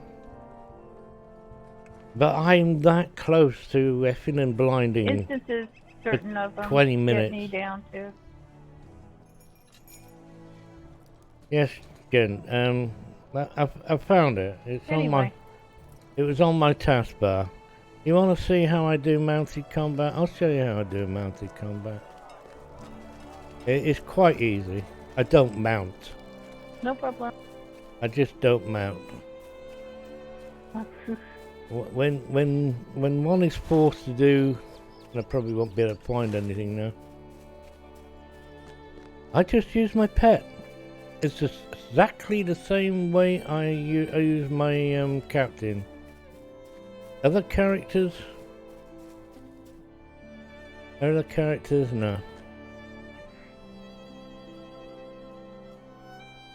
but I'm that close to effing and blinding. Instances, certain of them 20 minutes. get me down to. Yes, Jen. I found it. It's Anyway. It was on my taskbar. You want to see how I do mounted combat? I'll show you how I do mounted combat. It's quite easy. I don't mount. No problem. I just don't mount. When one is forced to do, and I probably won't be able to find anything now. I just use my pet. It's just exactly the same way I use my captain. Other characters? Other characters? No.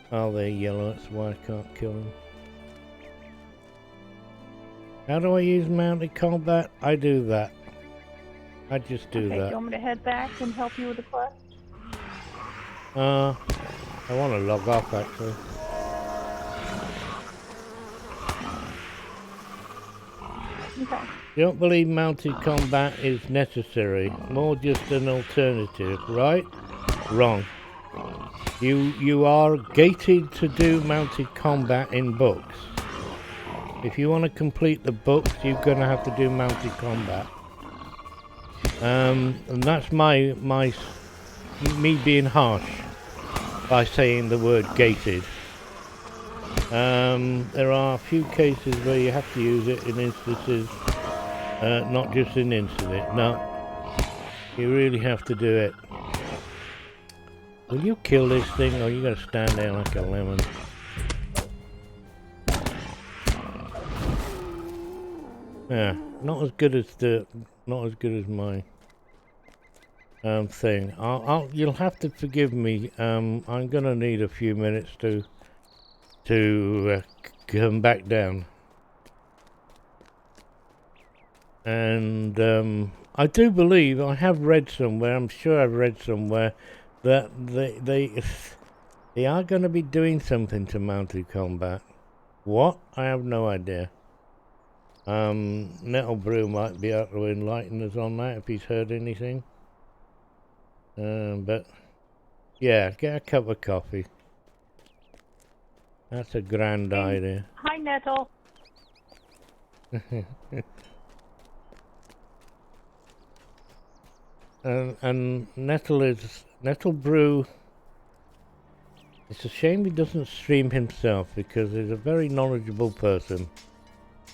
Oh, they're yellow, that's why I can't kill them. How do I use mounted combat? I do that. I just do Okay, that. do you want me to head back and help you with the quest? I want to log off actually. Okay. You don't believe mounted combat is necessary, more just an alternative, right? Wrong. You are gated to do mounted combat in books. If you want to complete the books, you're gonna have to do mounted combat. And that's my me being harsh by saying the word gated. There are a few cases where you have to use it in instances, not just in incident. No, you really have to do it. Will you kill this thing, or you gotta stand there like a lemon? Yeah, not as good as my thing. You'll have to forgive me. I'm gonna need a few minutes to come back down. And I do believe I have read somewhere. I'm sure I've read somewhere that they are going to be doing something to mounted combat. What? I have no idea. Nettle Brew might be able to enlighten us on that if he's heard anything. But yeah, get a cup of coffee. That's a grand idea. Hi, Nettle. And Nettle Brew. It's a shame he doesn't stream himself, because he's a very knowledgeable person.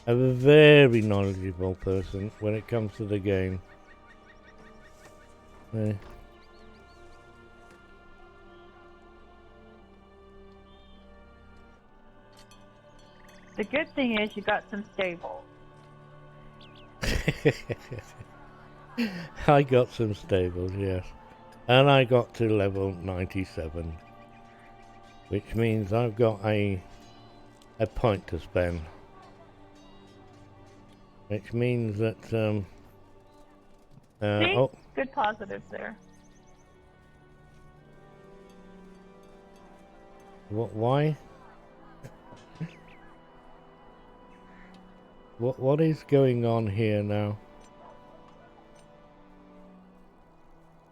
A very knowledgeable person when it comes to the game. The good thing is you got some stables. I got some stables, yes. And I got to level 97. Which means I've got a point to spend. Which means that See? oh, Good positives there. why? What is going on here now?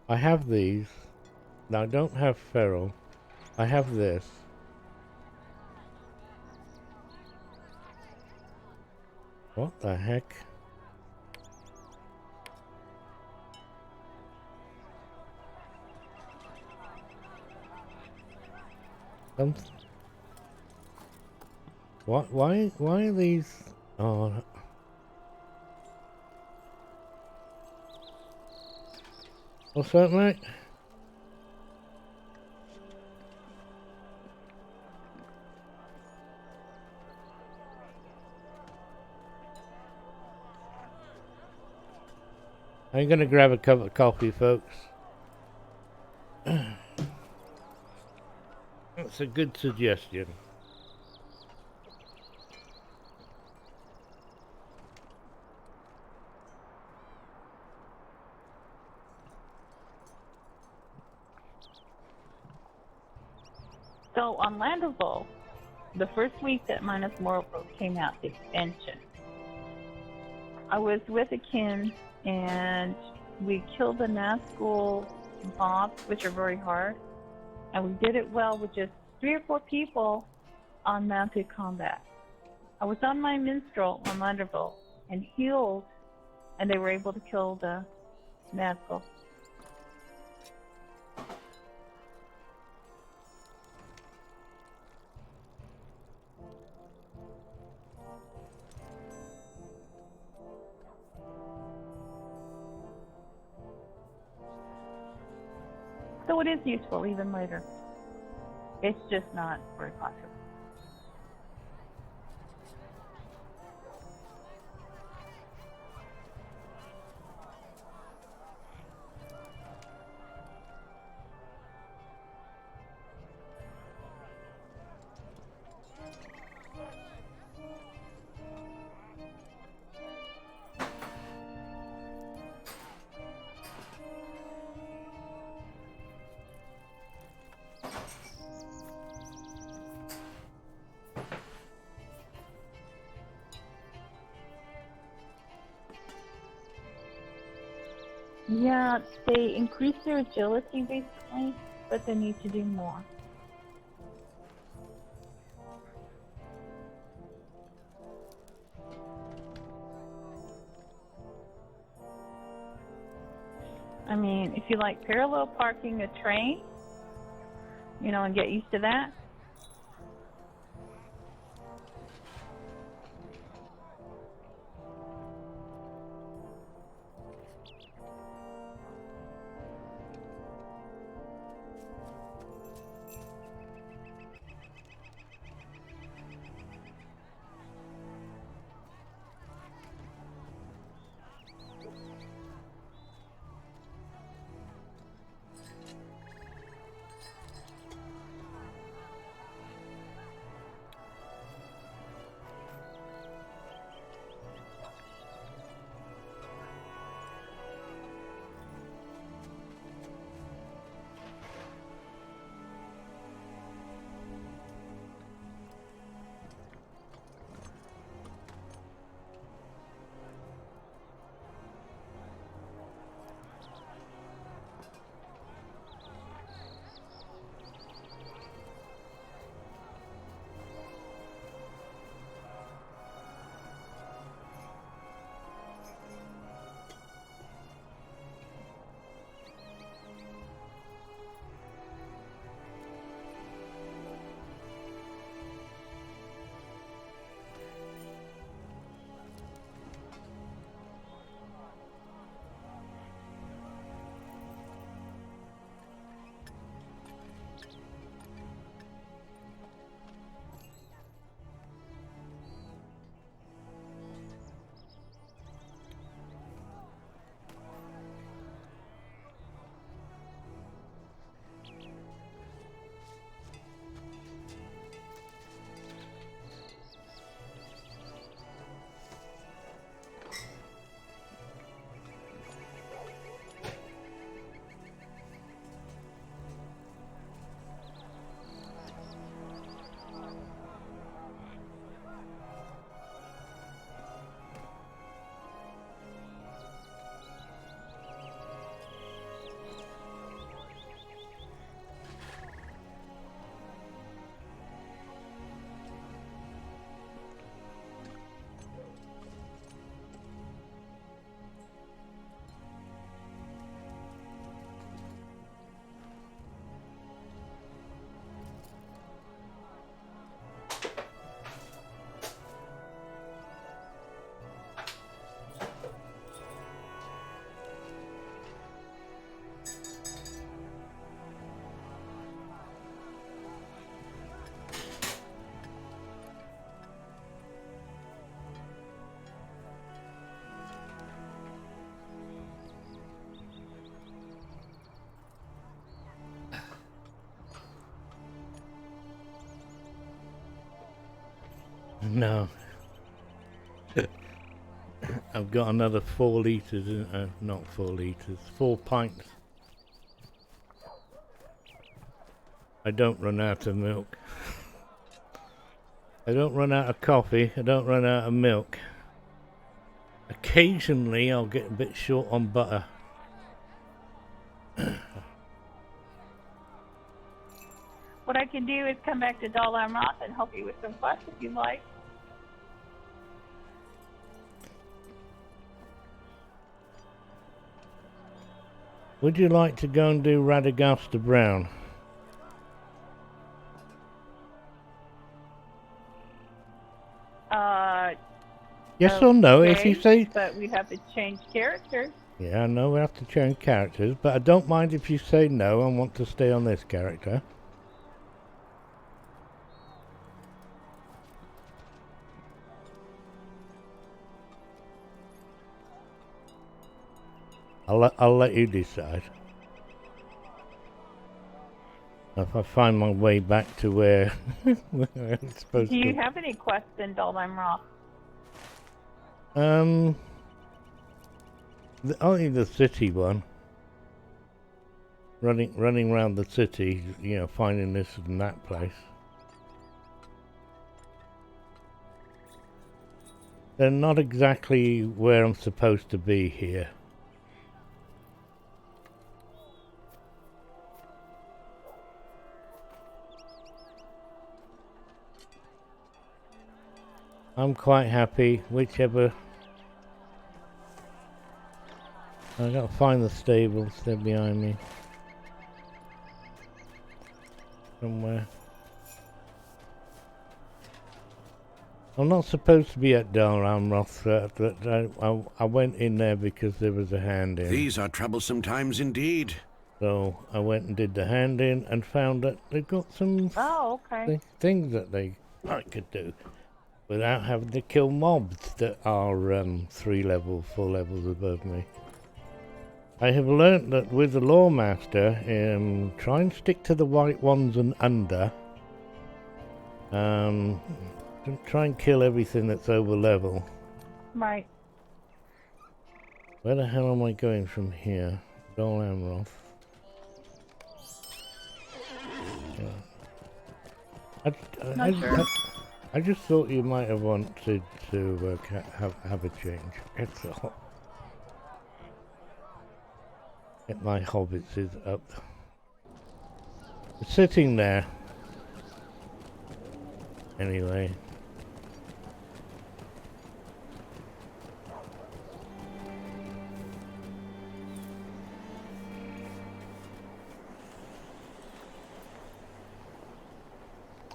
I have these. Now I don't have feral. I have this. What the heck? What? Why are these? Oh. What's that, mate? I'm gonna grab a cup of coffee, folks. That's a good suggestion. So on Landerville, the first week that Minus Mortal came out, the extension, I was with a kin and we killed the Nazgul mobs, which are very hard, and we did it well with just 3 or 4 people on mounted combat. I was on my minstrel on Landerville and healed, and they were able to kill the Nazgul. So it is useful even later. It's just not very popular. Yeah, they increased their agility recently, but they need to do more. I mean, if you like parallel parking a train, you know, and get used to that. No. I've got another 4 litres, not 4 litres, 4 pints. I don't run out of milk. I don't run out of coffee, I don't run out of milk. Occasionally I'll get a bit short on butter. What I can do is come back to Dollar Roth and help you with some quests if you like. Would you like to go and do Radagasta Brown? Yes or no? If you say... But we'd have to change characters. Yeah, I know we have to change characters, but I don't mind if you say no and want to stay on this character. I'll let you decide. If I find my way back to where, where I'm supposed to. Do you have any quests in Dollar Roth? Only the city one. Running around the city, you know, finding this and that place. They're not exactly where I'm supposed to be here. I'm quite happy, whichever. I gotta find the stables. They're behind me. Somewhere. I'm not supposed to be at Dal Amroth, but I went in there because there was a hand in. These are troublesome times indeed. So I went and did the hand in and found that they've got some things that I could do without having to kill mobs that are 3 levels, 4 levels above me. I have learnt that with the Lawmaster, try and stick to the white ones and under. Try and kill everything that's over level. Right. Where the hell am I going from here? Dol Amroth. I just thought you might have wanted to have a change. That's all. Get my hobbits up. It's sitting there. Anyway.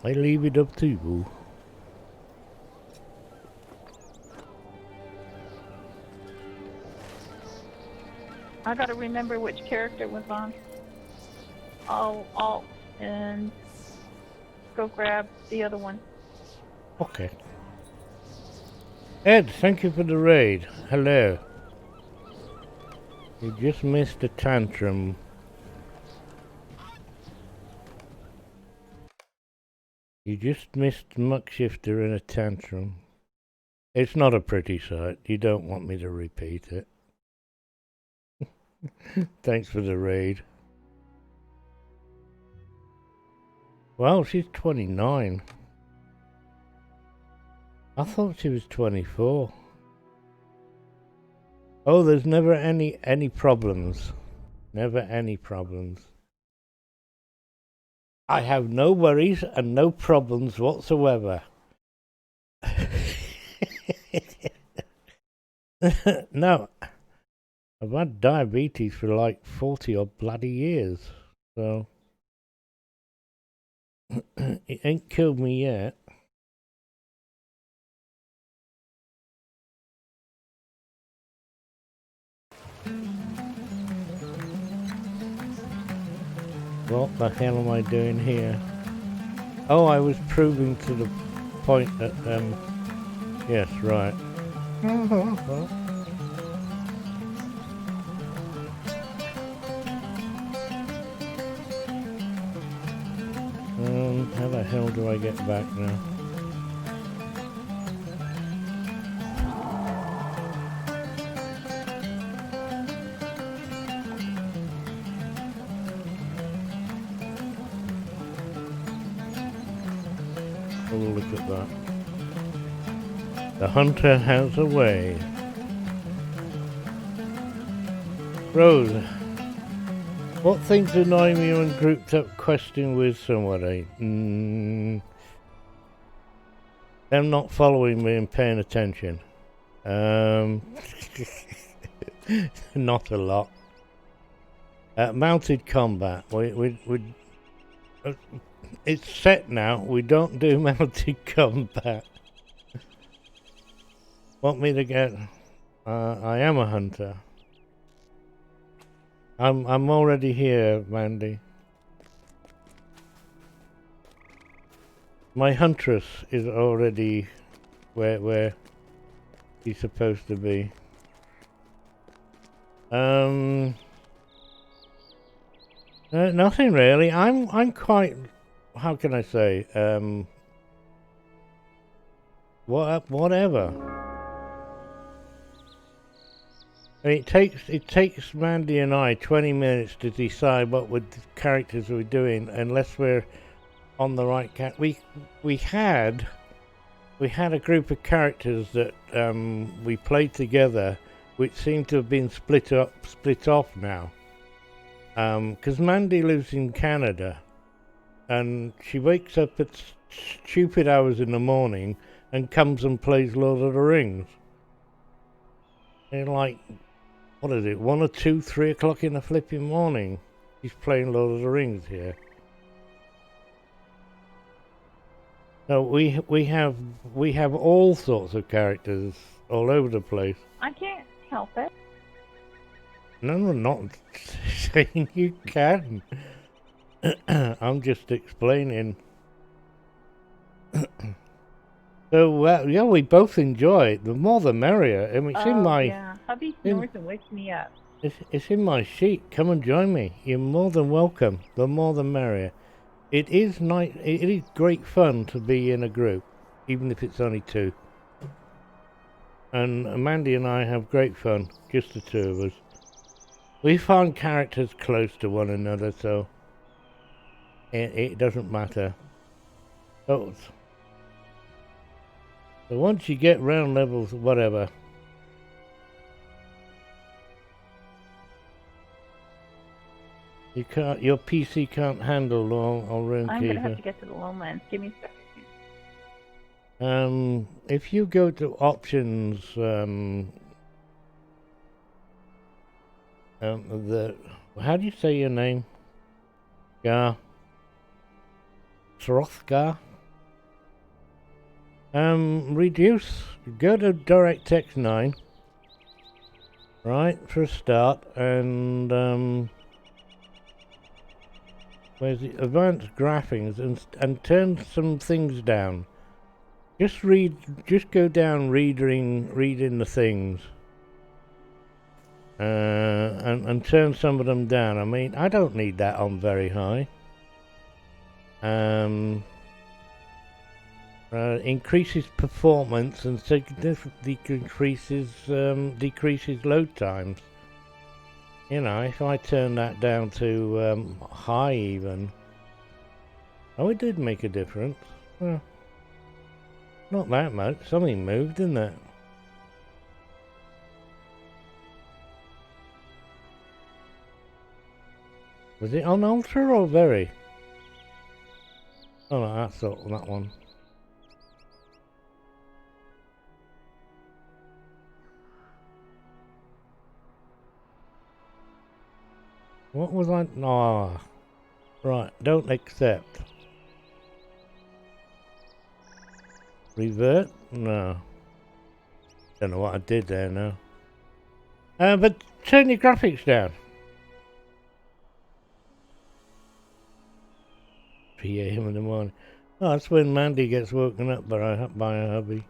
I leave it up to you. I gotta remember which character was on. I'll alt and go grab the other one. Okay. Ed, thank you for the raid. Hello. You just missed a tantrum. You just missed Muckshifter in a tantrum. It's not a pretty sight. You don't want me to repeat it. Thanks for the raid. Well, she's 29. I thought she was 24. Oh, there's never any problems. Never any problems. I have no worries and no problems whatsoever. No. I've had diabetes for like 40 odd bloody years, so it ain't killed me yet. What the hell am I doing here? Oh, I was proving to the point that, yes, right. How the hell do I get back now? Oh, look at that. The hunter has a way. Rose, what things annoy me when grouped up questing with somebody? Them not following me and paying attention. Not a lot. Mounted combat. It's set now. We don't do mounted combat. Want me to get? I am a hunter. I'm already here, Mandy. My huntress is already where he's supposed to be. Nothing really. I'm quite. How can I say? Whatever. I mean, it takes Mandy and I 20 minutes to decide what characters we're doing, unless we're on the right we had a group of characters that we played together, which seem to have been split off now. Because Mandy lives in Canada, and she wakes up at stupid hours in the morning and comes and plays Lord of the Rings. And like, what is it, 1 or 2, 3 o'clock in the flipping morning. He's playing Lord of the Rings here. So we have all sorts of characters all over the place. I can't help it. No, I'm not saying you can. I'm just explaining. So yeah, we both enjoy it. The more the merrier. I mean, it's in my. Yeah. Hubby snores and wakes me up. It's in my sheet. Come and join me. You're more than welcome. The more the merrier. It is nice. It is great fun to be in a group, even if it's only 2. And Mandy and I have great fun, just the 2 of us. We find characters close to one another, so it doesn't matter. So once you get round levels, whatever. You can't. Your PC can't handle all RuneKeeper. I'm gonna have to get to the lowlands. Give me a second. If you go to options, how do you say your name? Gar. Throthgar. Reduce. Go to DirectX 9. Right, for a start, and where's the advanced graphics and turn some things down. Just go down reading the things. And turn some of them down. I mean, I don't need that on very high. Increases performance and significantly decreases load times. You know, if I turn that down to high even. Oh, it did make a difference. Well, not that much. Something moved, didn't it? Was it on ultra or very? Oh no, that's that one. What was I? Oh, right. Don't accept. Revert? No. Don't know what I did there now. But turn your graphics down. 3 a.m. in the morning. Oh, that's when Mandy gets woken up by her hubby.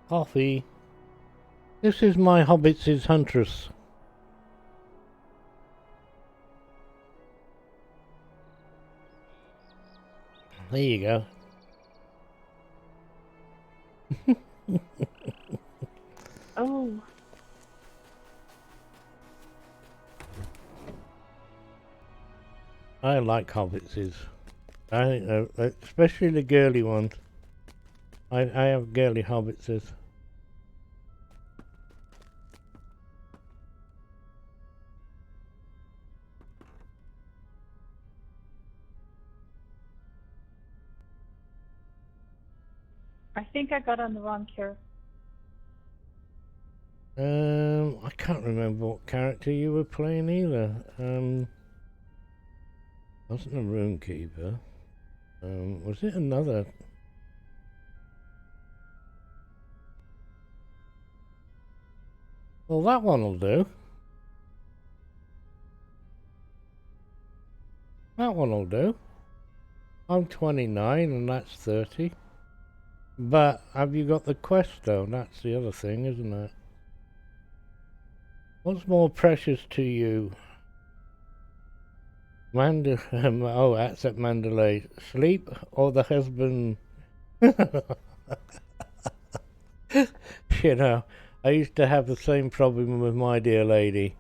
Coffee. This is my Hobbits' Huntress. There you go. Oh. I like Hobbitses. Especially the girly ones. I have girly Hobbitses. I think I got on the wrong character. I can't remember what character you were playing either. Wasn't a RuneKeeper. Was it another? Well, that one will do. That one will do. I'm 29 and that's 30. But have you got the quest though? That's the other thing, isn't it? What's more precious to you? Oh, that's at Mandalay. Sleep or the husband? You know, I used to have the same problem with my dear lady.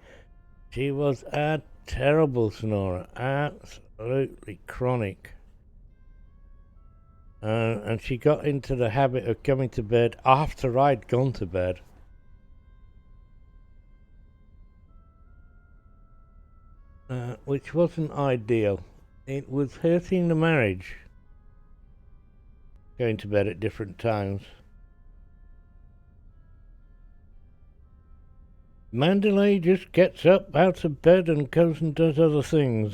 She was a terrible snorer. Absolutely chronic. And she got into the habit of coming to bed after I'd gone to bed. Which wasn't ideal. It was hurting the marriage. going to bed at different times. Mandalay just gets up out of bed and goes and does other things.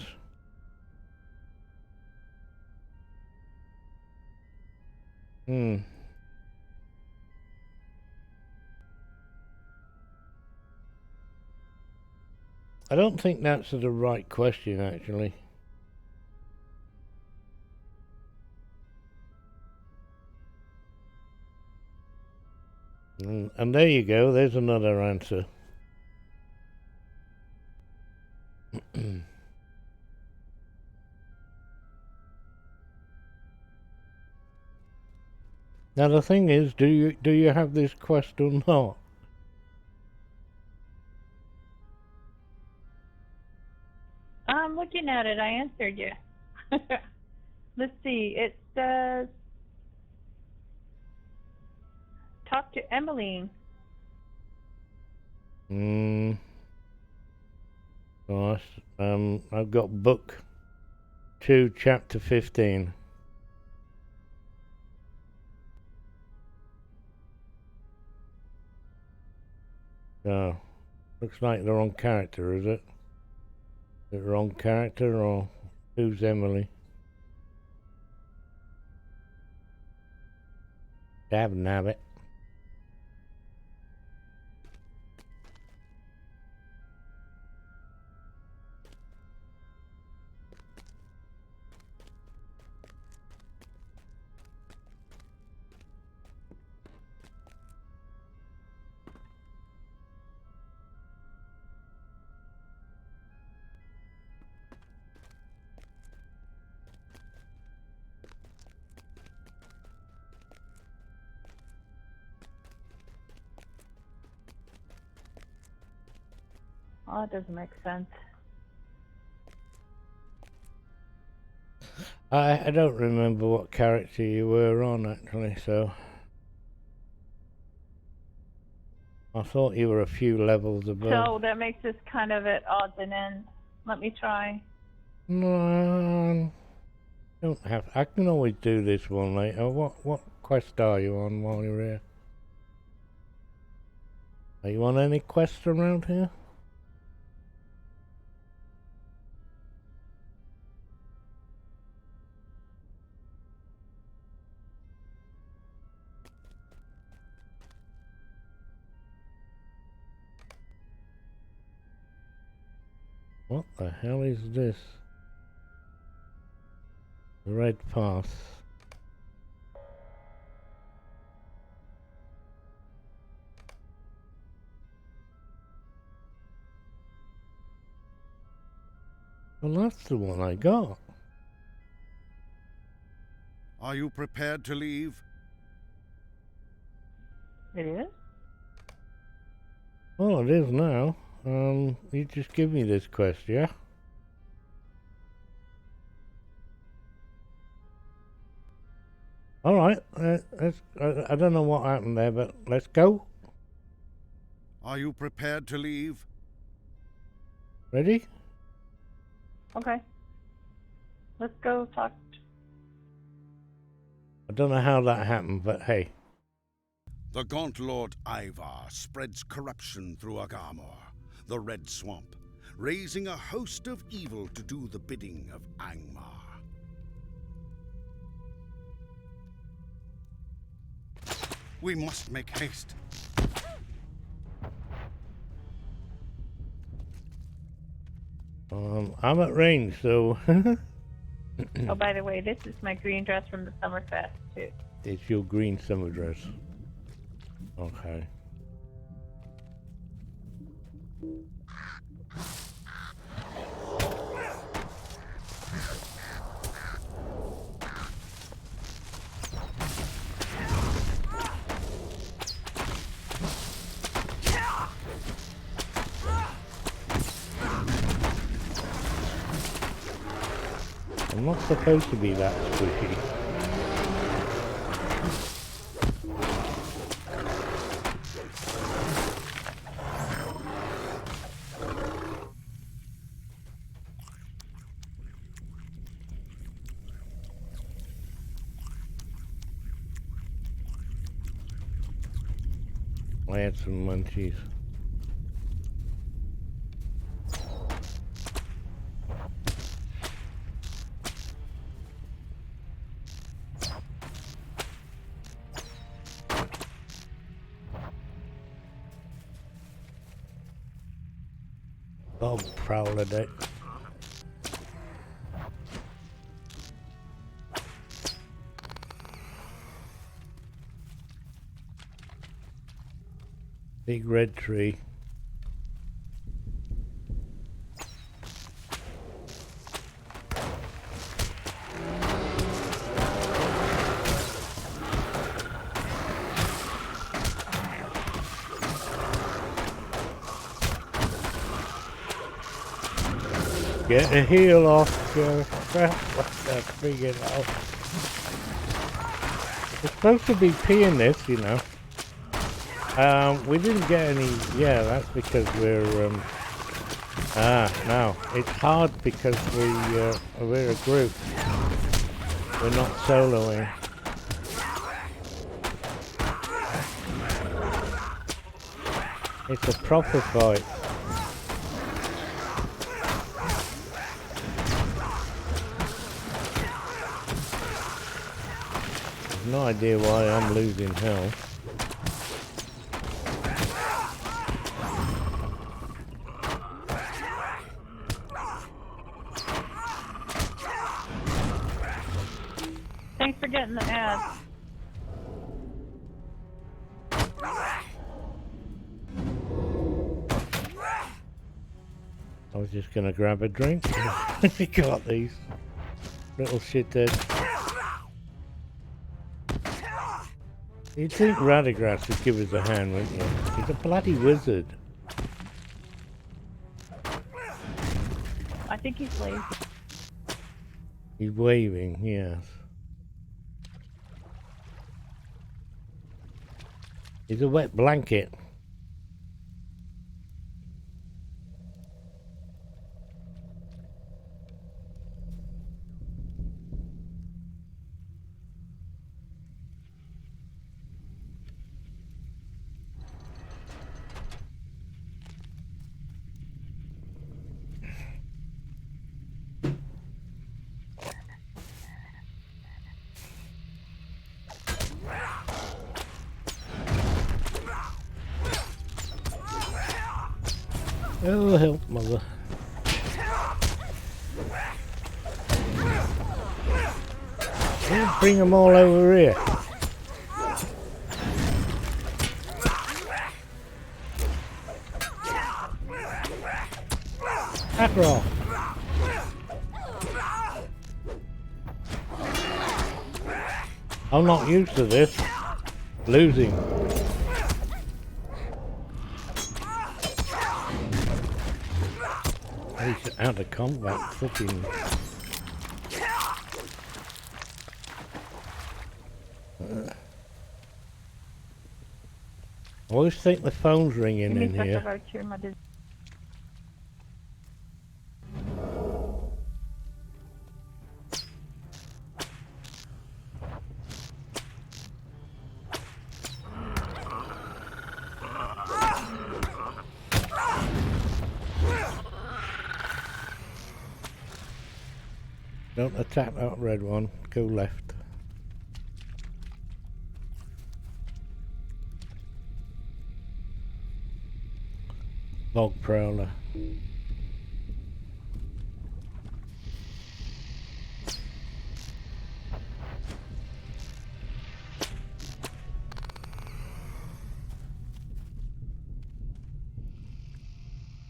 I don't think that's the right question, actually. And there you go, there's another answer. Now the thing is, do you have this quest or not? I'm looking at it. I answered you. Let's see. It says, talk to Emmeline. Nice. I've got book 2, chapter 15. Oh, looks like the wrong character, is it? The wrong character, or who's Emily? Dab nabbit. Oh, it doesn't make sense. I don't remember what character you were on, actually, so... I thought you were a few levels above. So that makes this kind of at odds and ends. Let me try. No, don't have... I can always do this one later. What quest are you on while you're here? Are you on any quests around here? What the hell is this? Red path. Well, that's the one I got. Are you prepared to leave? It is? Oh, it is now. You just give me this quest, yeah? Alright, I don't know what happened there, but let's go. Are you prepared to leave? Ready? Okay. Let's go talk. I don't know how that happened, but hey. The Gaunt Lord Ivar spreads corruption through Agamor, the Red Swamp, raising a host of evil to do the bidding of Angmar. We must make haste. I'm at range, so... Oh, by the way, this is my green dress from the Summerfest, too. It's your green summer dress. Okay. I'm not supposed to be that squishy. I had some munchies. Bog prowler deck. Big red tree. Get the heel off, that friggin' hell. We're supposed to be peeing this, you know. We didn't get any, yeah, that's because we're, no. It's hard because we're a group. We're not soloing. It's a proper fight. No idea why I'm losing health. Thanks for getting the ad. I was just gonna grab a drink. We got these little shitheads. You'd think Radagras would give us a hand, wouldn't you? He's a bloody wizard. I think he's lazy. He's waving, yes. He's a wet blanket. Oh, help, mother. Yeah, bring them all over here. Back her off. I'm not used to this. Losing. He's out of combat, fucking. I always think the phone's ringing in here. Don't attack that red one, go left. Bog prowler.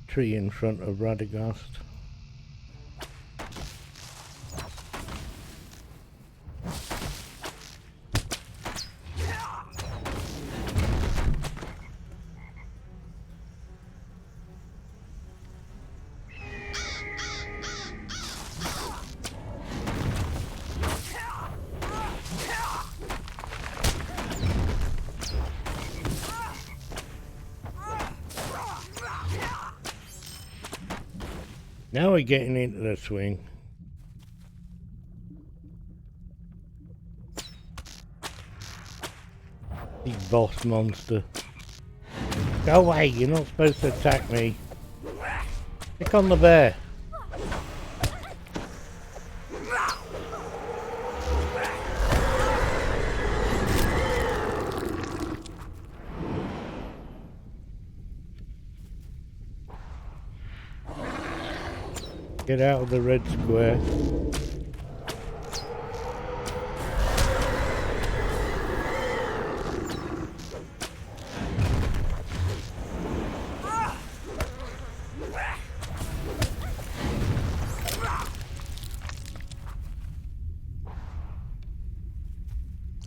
Tree in front of Radagast. Now we're getting into the swing. Big boss monster. Go away, you're not supposed to attack me. Pick on the bear. Get out of the red square.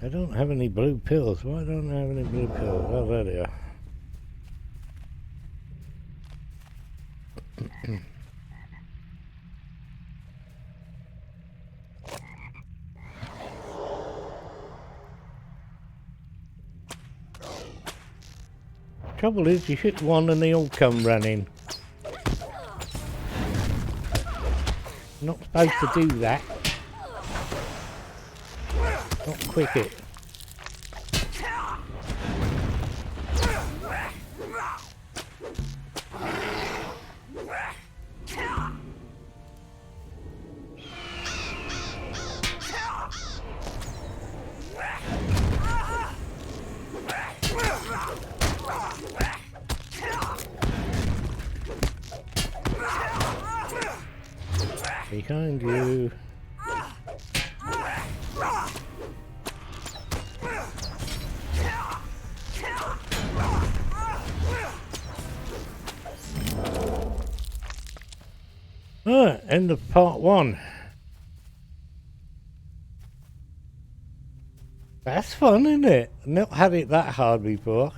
I don't have any blue pills. Why don't I have any blue pills? Oh, there they are. Trouble is, you hit one and they all come running. You're not supposed to do that. Not quick it. Behind you. End of part 1. That's fun, isn't it? I've not had it that hard before.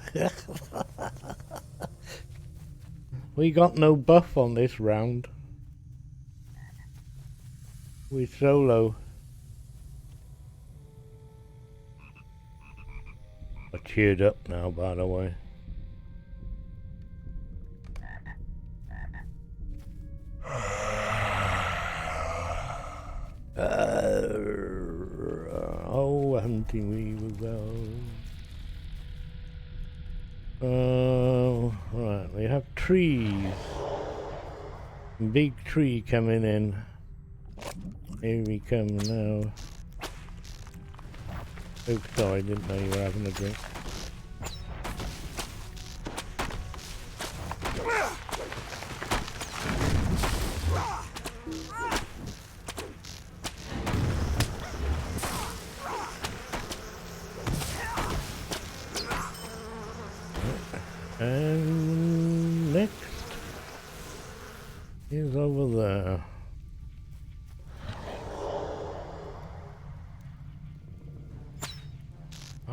We got no buff on this round. We solo. I cheered up now, by the way. Oh, hunting we will go. Right, we have trees. Big tree coming in. Here we come now. Oh, sorry, I didn't know you were having a drink. And next is over there.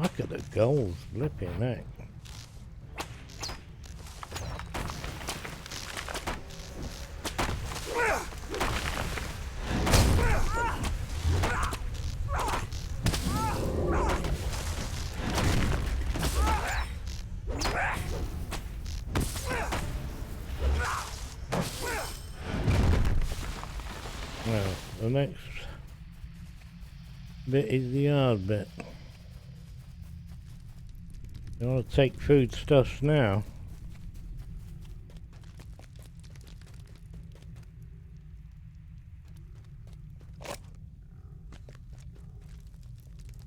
Look at the goals, flipping heck. Well, the next bit is the hard bit. You want to take foodstuffs now?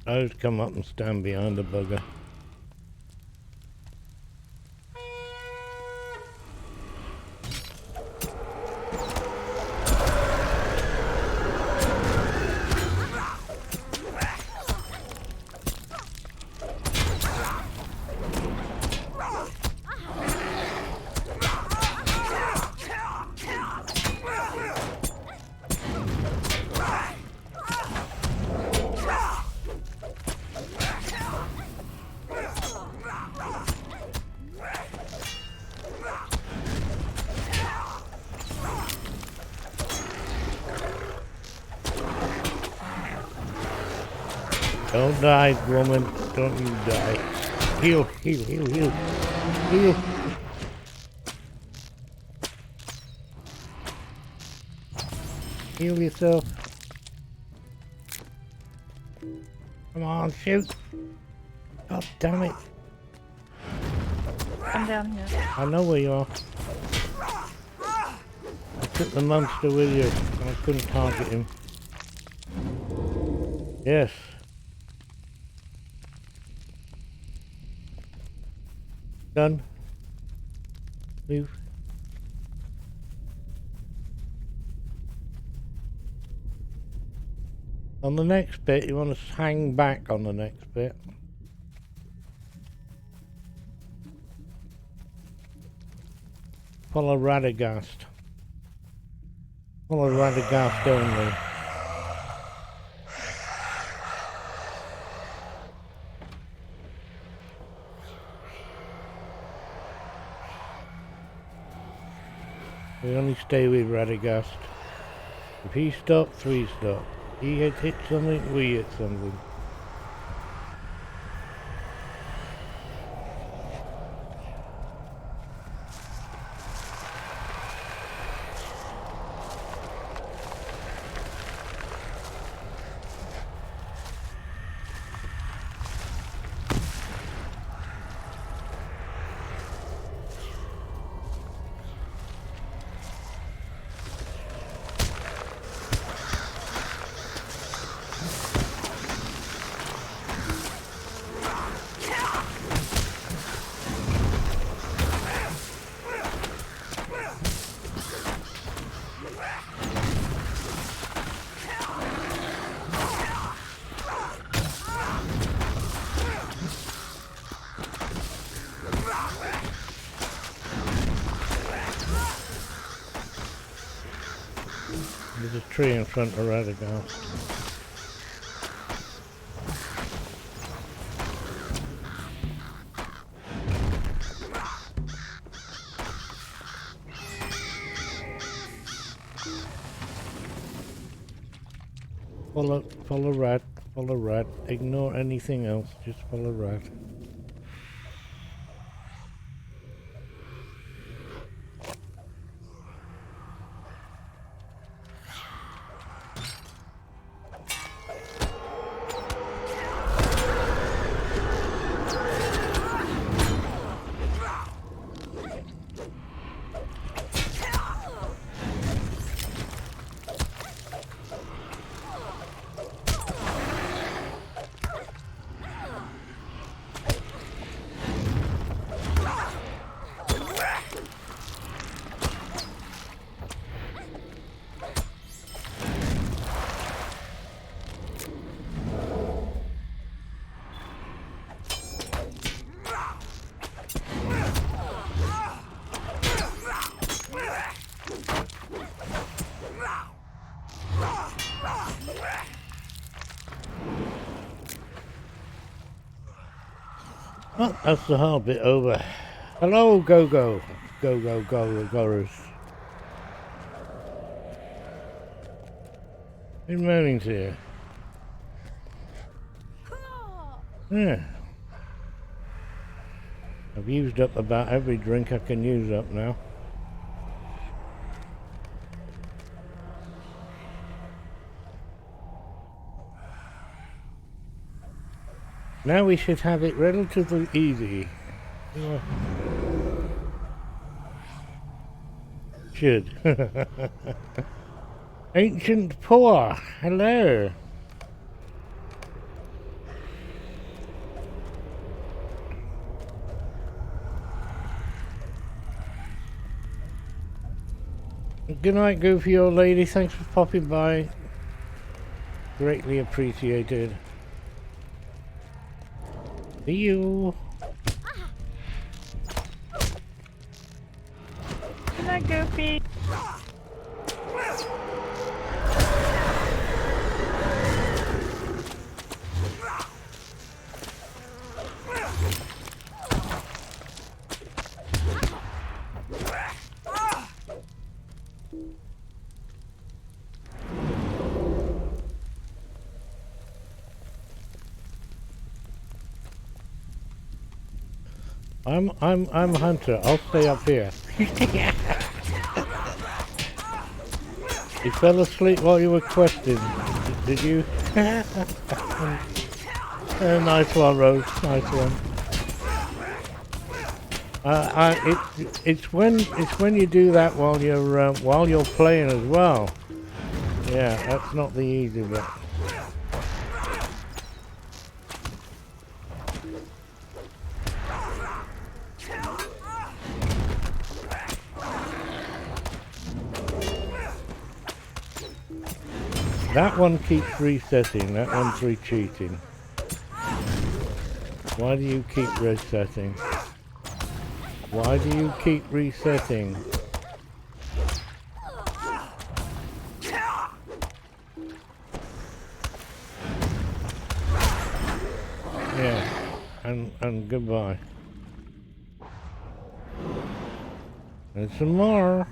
I'll just come up and stand behind the bugger. Don't die, woman. Don't you die. Heal, heal, heal, heal. Heal. Heal yourself. Come on, shoot. God damn it. I'm down here. I know where you are. I took the monster with you and I couldn't target him. Yes. Done. Move. On the next bit, you want to hang back on the next bit. Follow Radagast. Follow Radagast only. We only stay with Radagast. If he stops, we stop. He hit something, we hit something. There's a tree in front of Radagast. Follow Rad. Ignore anything else, just follow Rad. Oh, that's the hard bit over. Hello, Go-Go. Go-Go-Go-Goers. Good morning to you. Yeah. I've used up about every drink I can use up now. Now we should have it relatively easy. Should. Ancient Poor, hello. Good night, goofy old lady. Thanks for popping by. Greatly appreciated. See you. Good night, Goofy. I'm Hunter. I'll stay up here. You fell asleep while you were questing, did you? Nice one, Rose. Nice one. It's when you do that while you're playing as well. Yeah, that's not the easy bit. That one keeps resetting. That one's retreating. Why do you keep resetting? Why do you keep resetting? Yeah, and goodbye. And some more.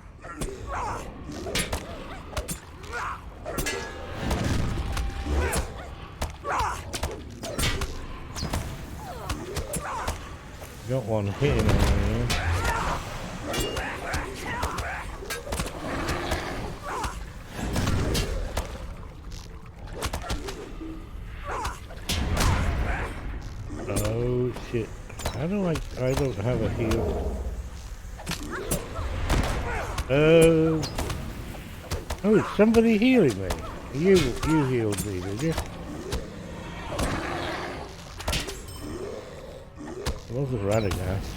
Got one hitting on here. Oh shit. How do I don't have a heal. Oh, it's somebody healing me. You healed me, did you? It wasn't Radagast.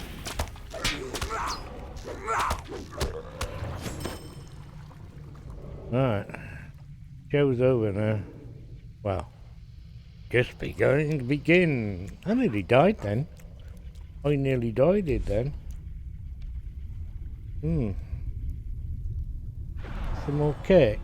Alright. Show's over now. Well, just beginning to begin. I nearly died then. I nearly died it then. Some more cake.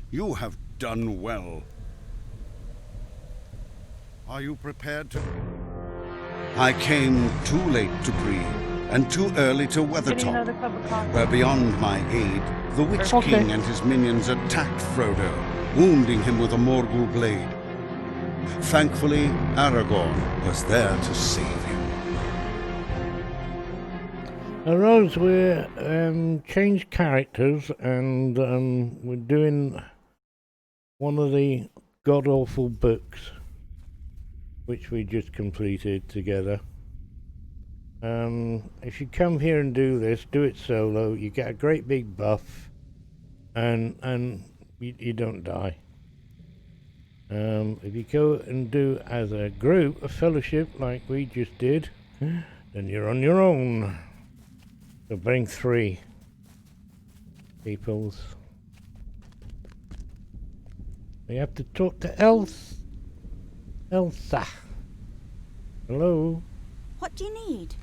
You have done well. Are you prepared to... I came too late to Bree, and too early to Getting another Weathertop, cup of coffee. where beyond my aid, the Witch Okay. King and his minions attacked Frodo, wounding him with a Morgul blade. Thankfully, Aragorn was there to save him. Rose, we're changed characters and we're doing one of the god-awful books which we just completed together. If you come here and do this, do it solo, you get a great big buff and you don't die. If you go and do as a group, a fellowship like we just did, then you're on your own. So bring 3 peoples. We have to talk to Elsa. Hello? What do you need?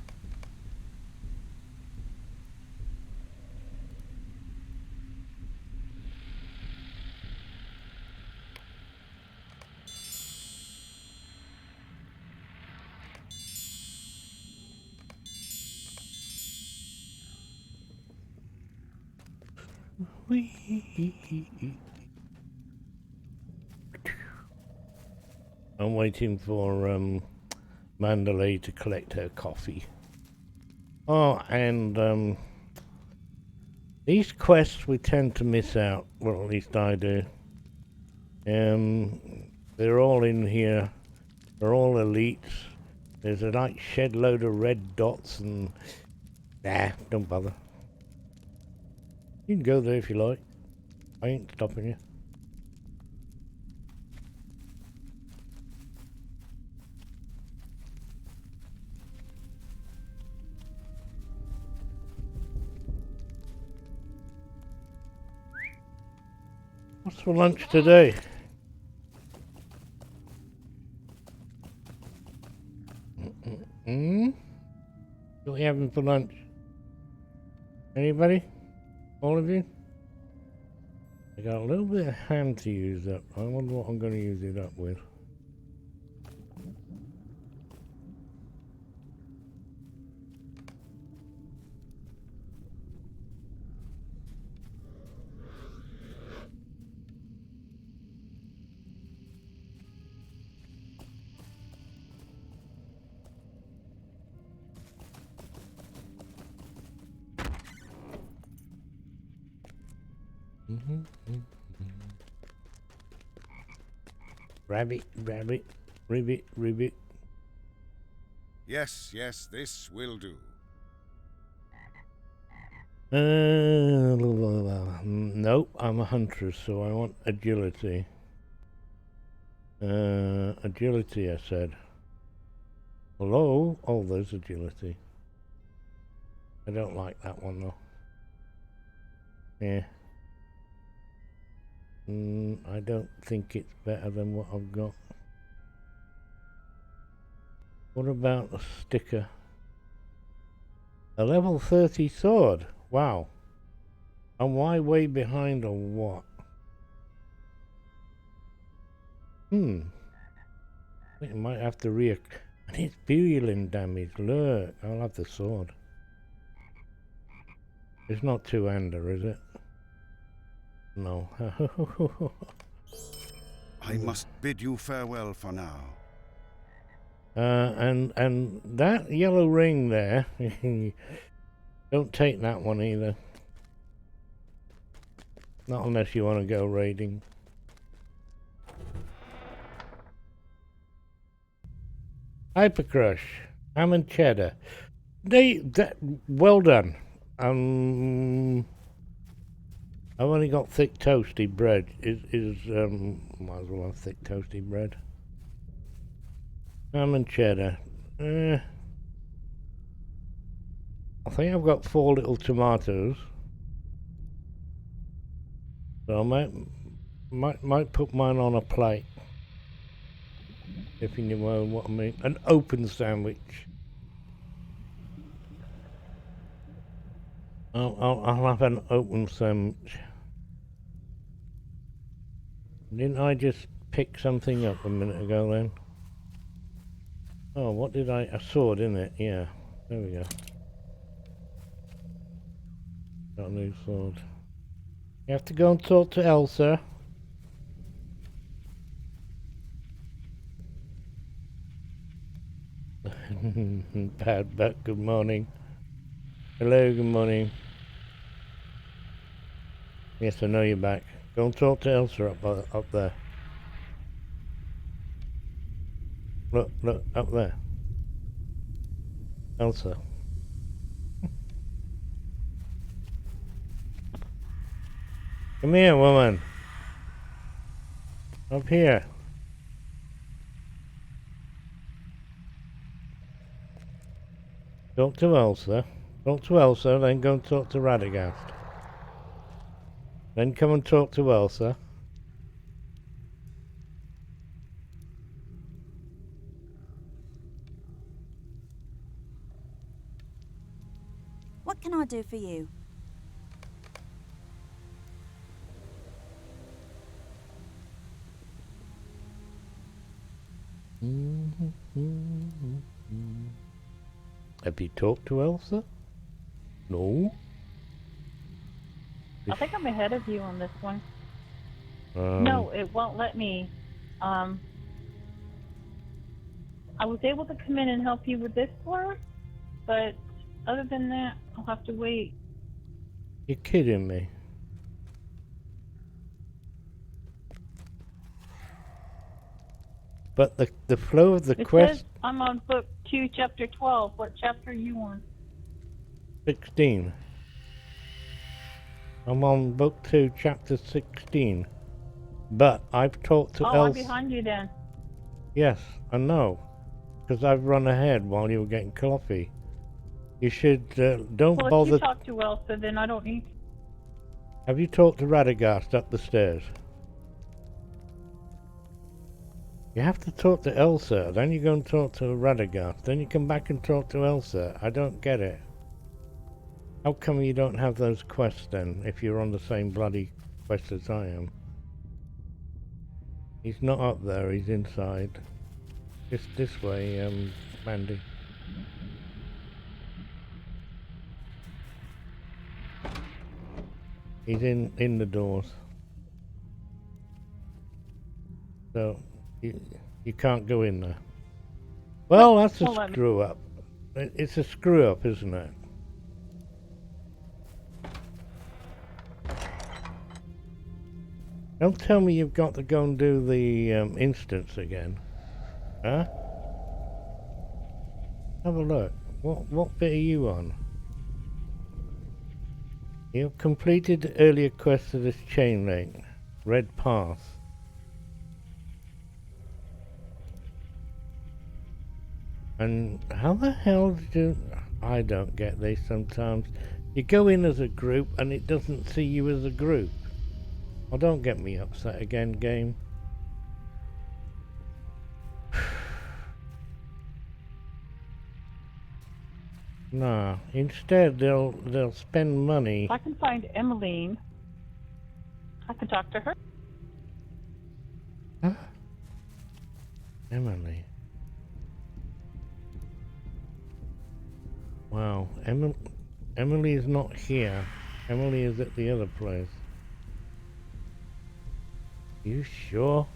I'm waiting for Mandalay to collect her coffee. Oh, and these quests we tend to miss out. Well, at least I do. They're all in here. They're all elites. There's a like shed load of red dots and nah, don't bother. You can go there if you like. I ain't stopping you. What's for lunch today? What are you having for lunch? Anybody? All of you? I got a little bit of ham to use up. I wonder what I'm going to use it up with. Rabbit, rabbit, ribbit, ribbit. Yes, yes, this will do. Nope, I'm a huntress, so I want agility. Agility, I said. Hello? Oh, there's agility. I don't like that one, though. Yeah. I don't think it's better than what I've got. What about a sticker? A level 30 sword? Wow. And why way behind on what? I might have to and it's virulent damage. Look, I'll have the sword. It's not two-hander, is it? No. I must bid you farewell for now. And that yellow ring there, don't take that one either. Not unless you want to go raiding. Hypercrush, ham and cheddar. Well done. I've only got thick toasty bread. Might as well have thick toasty bread. Ham and cheddar. I think I've got 4 little tomatoes. So I might put mine on a plate. If you know what I mean. An open sandwich. I'll have an open sandwich. Didn't I just pick something up a minute ago then? Oh, what did a sword, isn't it? Yeah, there we go. Got a new sword. You have to go and talk to Elsa. Bad, but good morning. Hello, good morning. Yes, I know you're back. Go and talk to Elsa up there. Look, up there. Elsa. Come here, woman. Up here. Talk to Elsa. Talk to Elsa, then go and talk to Radagast. Then come and talk to Elsa. What can I do for you? Have you talked to Elsa? No? I think I'm ahead of you on this one. No, it won't let me. I was able to come in and help you with this floor, but other than that, I'll have to wait. You're kidding me. But the flow of the quest... Says I'm on book 2, chapter 12. What chapter are you on? 16. I'm on book 2, chapter 16. But I've talked to Elsa. I'm behind you then. Yes, I know. Because I've run ahead while you were getting coffee. You should, don't well, bother... if you talk to Elsa, then I don't need to. Have you talked to Radagast up the stairs? You have to talk to Elsa, then you go and talk to Radagast, then you come back and talk to Elsa. I don't get it. How come you don't have those quests then, if you're on the same bloody quest as I am? He's not up there, he's inside. Just this way, Mandy. He's in the doors. So, you can't go in there. Well, that's a screw up. It's a screw up, isn't it? Don't tell me you've got to go and do the instance again. Huh? Have a look. What bit are you on? You've completed earlier quests of this chain link. Red path. And how the hell do... I don't get this sometimes. You go in as a group and it doesn't see you as a group. Oh, don't get me upset again, game. Nah, instead they'll spend money. If I can find Emmeline, I can talk to her. Huh? Emily. Wow, Emily is not here. Emily is at the other place. You sure?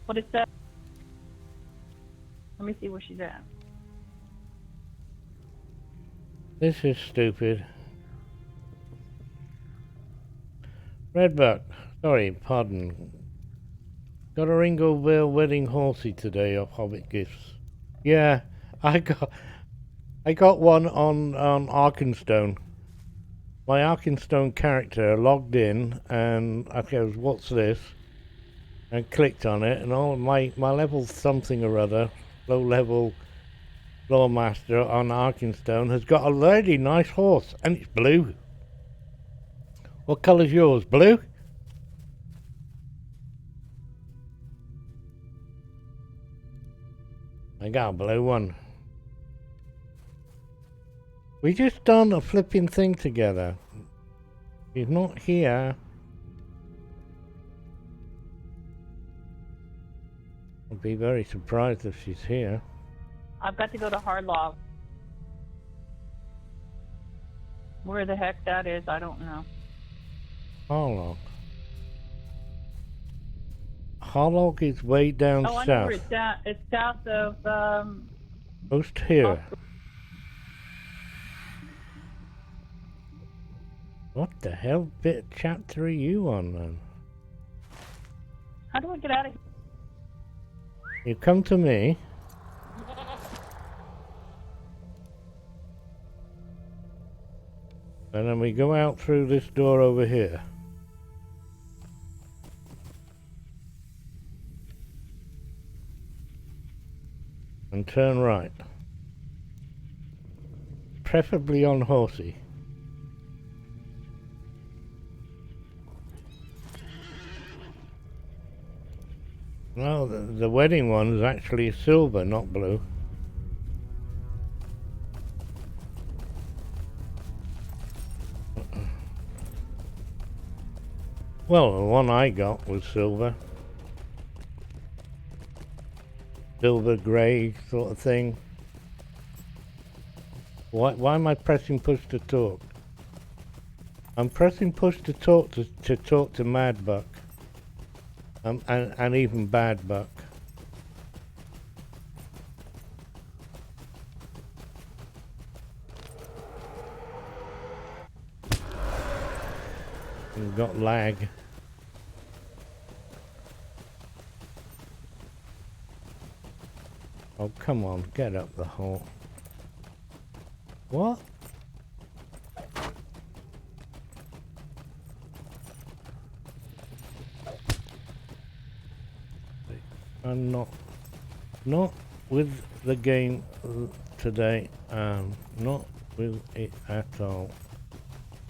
What is that? Let me see where she's at. This is stupid. Redbuck, sorry, pardon. Got a Ringlevale wedding horsey today of Hobbit gifts. Yeah, I got one on Arkenstone. My Arkenstone character logged in and I goes, what's this? And clicked on it, and all my level something or other, low level lore master on Arkenstone has got a really nice horse, and it's blue. What colour's yours? Blue? I got a blue one. We just done a flipping thing together. She's not here. I'd be very surprised if she's here. I've got to go to Harlaw. Where the heck that is, I don't know. Harlock. Harlock is way down Oh, I south. know where it's at. It's south of, Most here. What the hell bit of chapter are you on then? How do I get out of here? You come to me. And then we go out through this door over here. And turn right. Preferably on horsey. Well, the wedding one is actually silver, not blue. Well, the one I got was silver. Silver grey sort of thing. Why am I pressing push to talk? I'm pressing push to talk to talk to Mad Buck. And even Bad Buck. We've got lag. Oh, come on, get up the hole. What? I'm not with the game today. Not with it at all.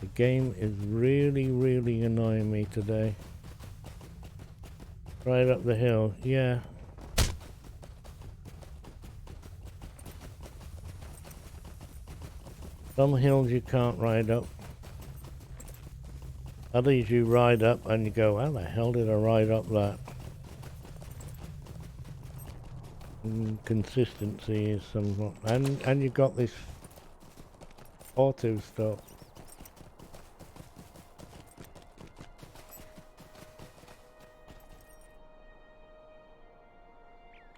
The game is really annoying me today. Right up the hill, yeah. Some hills you can't ride up. Others you ride up and you go, how the hell did I ride up that? Consistency is somewhat, and you got this auto stuff.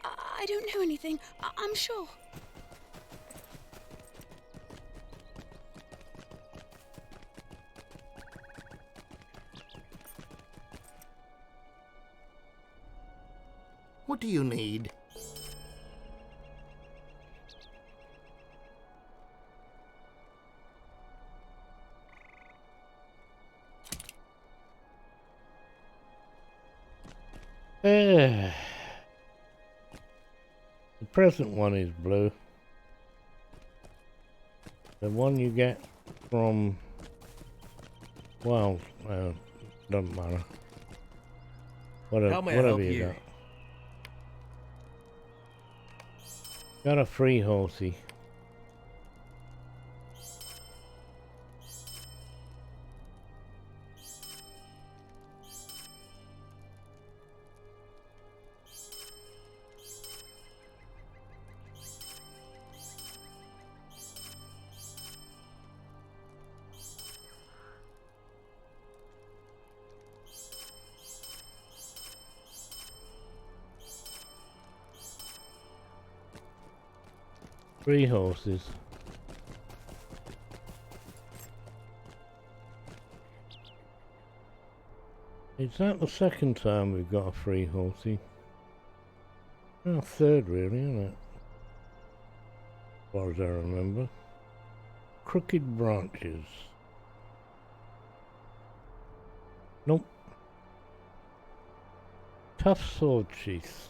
I don't know anything. I'm sure. do you need? The present one is blue. The one you get from, well, doesn't matter. Whatever you got. Got a free horsey. Three horses. Is that the second time we've got a free horsey? Oh, third really, isn't it? As far as I remember. Crooked branches. Nope. Tough sword sheath.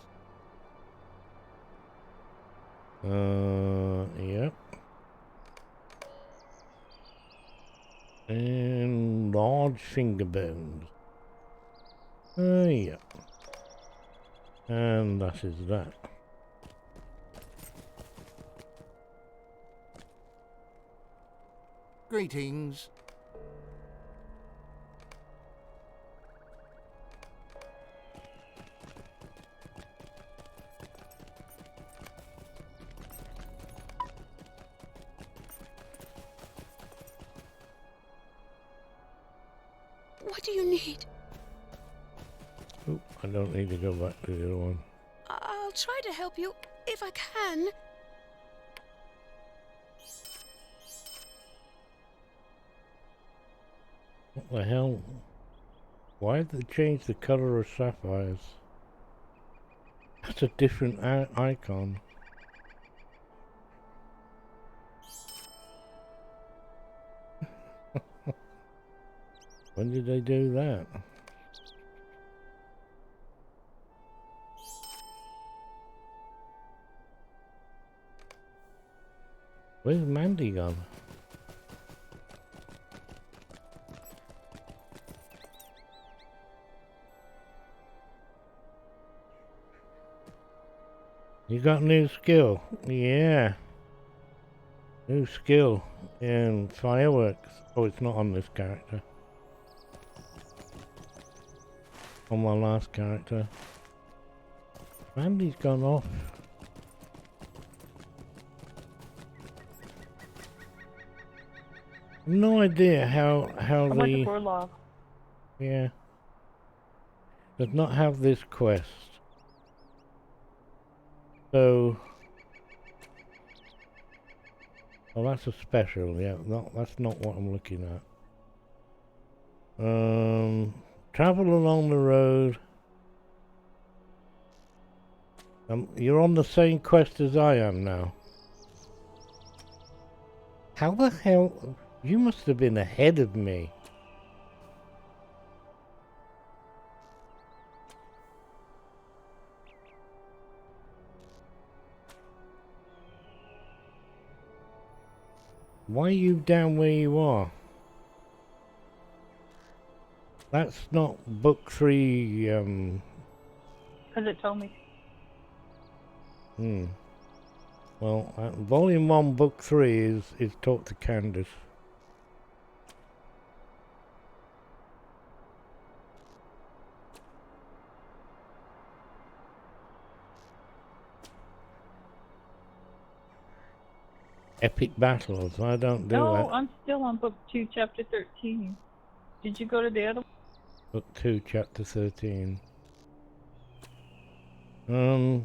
Yep. And large finger bones. Yep. And that is that. Greetings. What do you need? Oh, I don't need to go back to the other one. I'll try to help you if I can. What the hell? Why did they change the color of sapphires? That's a different icon. When did they do that? Where's Mandy gone? You got new skill? Yeah. New skill in fireworks. Oh, it's not on this character. On my last character. Mandy's gone off. No idea how I went to the Borlaug. yeah does not have this quest. So oh, that's a special. Yeah, that's not what I'm looking at. Travel along the road. You're on the same quest as I am now. How the hell? You must have been ahead of me. Why are you down where you are? That's not book 3, Because it told me. Well, volume 1, book 3 is Talk to Candace. Epic battles. I don't do No, that. I'm still on book 2, chapter 13. Did you go to the other one? Book 2, chapter 13. Well,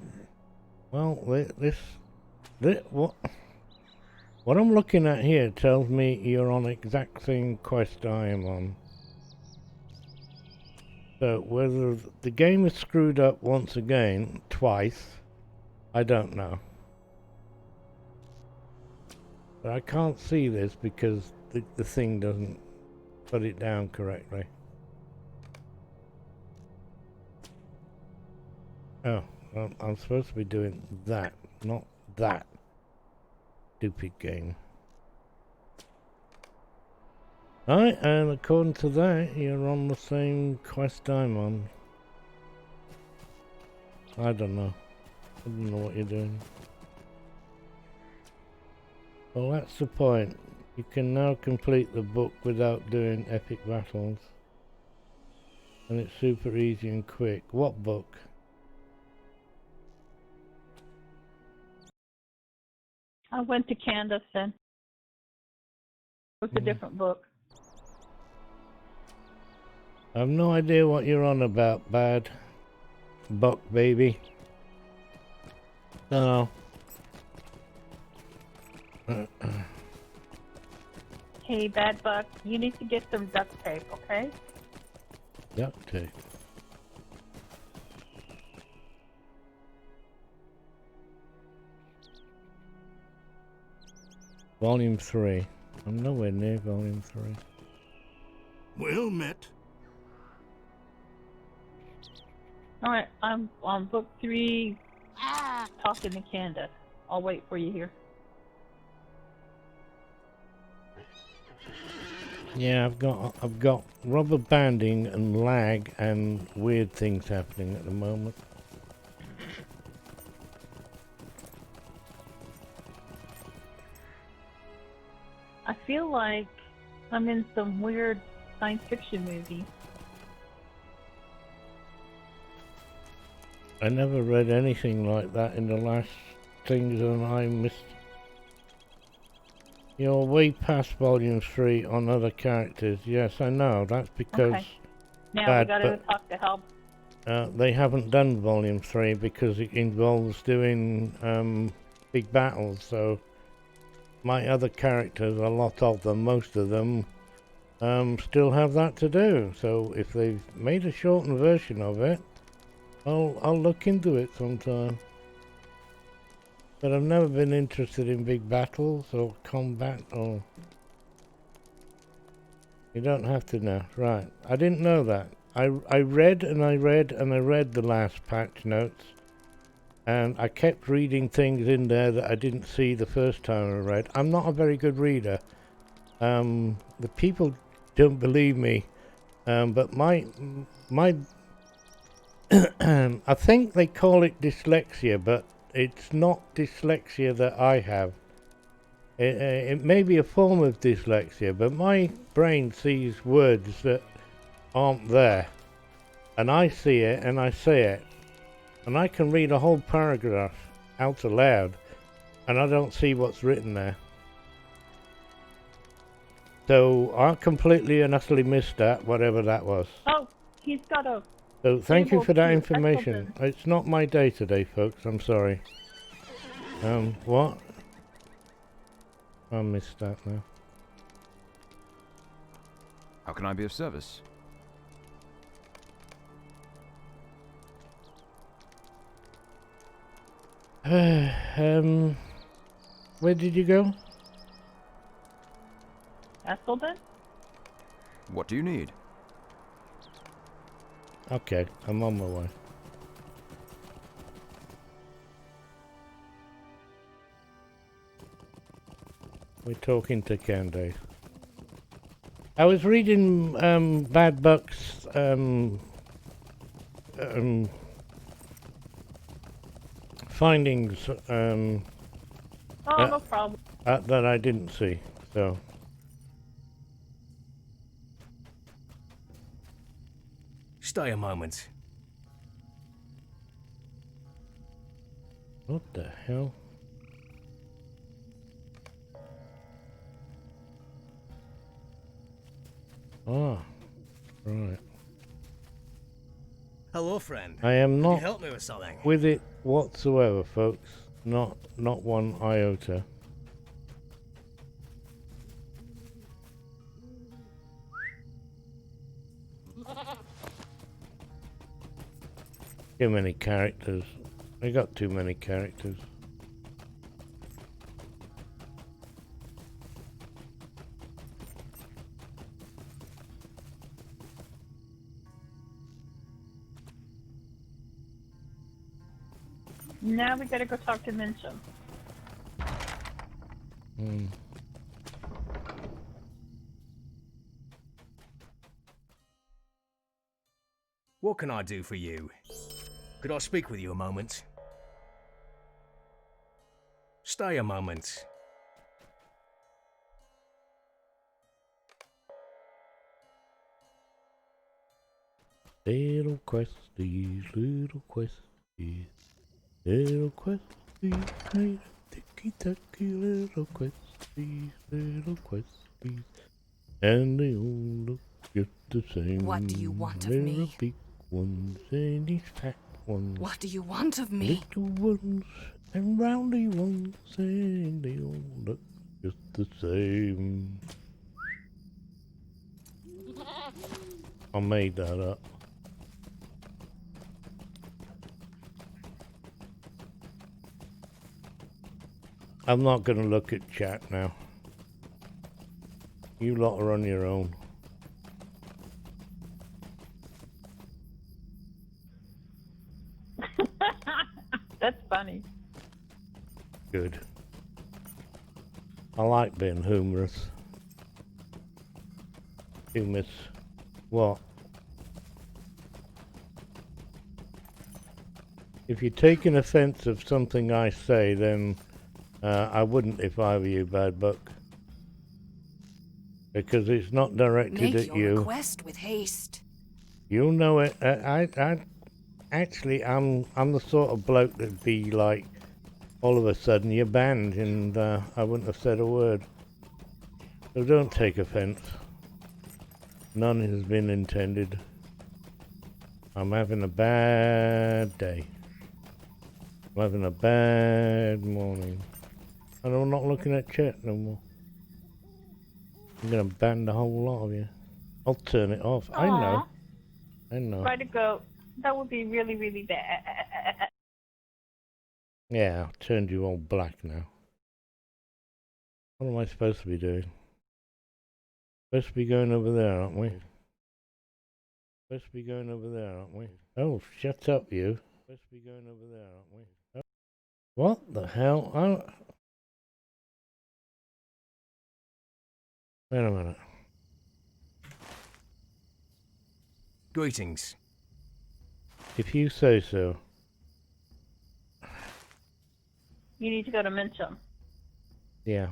what I'm looking at here tells me you're on the exact same quest I am on. So whether the game is screwed up once again, twice, I don't know. But I can't see this because the thing doesn't put it down correctly. Oh, well, I'm supposed to be doing that, not that. Stupid game. Alright, and according to that, you're on the same quest I'm on. I don't know. I don't know what you're doing. Well, that's the point. You can now complete the book without doing epic battles. And it's super easy and quick. What book? I went to Candace then. It was a different book. I have no idea what you're on about, bad buck baby. No. Hey, Bad Buck, you need to get some duct tape, okay? Duct tape. Volume 3. I'm nowhere near Volume 3. Well met. All right, I'm on book 3, talking to Candace. I'll wait for you here. Yeah, I've got rubber banding and lag and weird things happening at the moment. I feel like I'm in some weird science fiction movie. I never read anything like that in the last things, and I missed. You're way past volume 3 on other characters. Yes, I know. That's because Okay. Now Bad, we gotta but talk to Help. they haven't done volume 3 because it involves doing big battles. So my other characters, a lot of them, most of them, still have that to do. So if they've made a shortened version of it, I'll look into it sometime. But I've never been interested in big battles or combat or... You don't have to know. Right. I didn't know that. I read and I read and I read the last patch notes. And I kept reading things in there that I didn't see the first time I read. I'm not a very good reader. The people don't believe me. But my I think they call it dyslexia, but it's not dyslexia that I have. It may be a form of dyslexia, but my brain sees words that aren't there. And I see it and I say it. And I can read a whole paragraph out aloud and I don't see what's written there. So I completely and utterly missed that, whatever that was. Oh, he's got a... So thank you for that Able to information. It's not my day today, folks. I'm sorry. What? I missed that now. How can I be of service? Where did you go? Esselden? What do you need? Okay, I'm on my way. We're talking to Candace. I was reading Bad Buck's findings Oh, no problem. that I didn't see. So Stay a moment. what the hell? Ah, right. Hello, friend. I am Can you not help me with something? with it whatsoever, folks. Not one iota. Too many characters. I got too many characters. Now we gotta go talk to Mincham. What can I do for you? Could I speak with you a moment? Stay a moment. Little questies, little questies, little questies, ticky-tacky little questies, and they all look just the same. What do you want of There me? are big ones and these fat ones. What do you want of me? Little ones and roundy ones, and they all look just the same. I made that up. I'm not going to look at chat now. You lot are on your own. That's funny. Good. I like being humorous. Humorous. What? If you're taking offense of something I say, then I wouldn't if I were you, Bad Buck. Because it's not directed at Make you. your request with haste. You'll know it. Actually, I'm the sort of bloke that'd be like, all of a sudden you're banned, and I wouldn't have said a word. So don't take offense. None has been intended. I'm having a bad day. I'm having a bad morning. And I'm not looking at chat no more. I'm gonna ban the whole lot of you. I'll turn it off. Aww. I know. Try to go. That would be really, really bad. Yeah, I've turned you all black now. What am I supposed to be doing? Supposed to be going over there, aren't we? Supposed to be going over there, aren't we? Oh, shut up, you. Supposed to be going over there, aren't we? Oh. What the hell? Wait a minute. Greetings. If you say so. You need to go to Mincham. Yeah.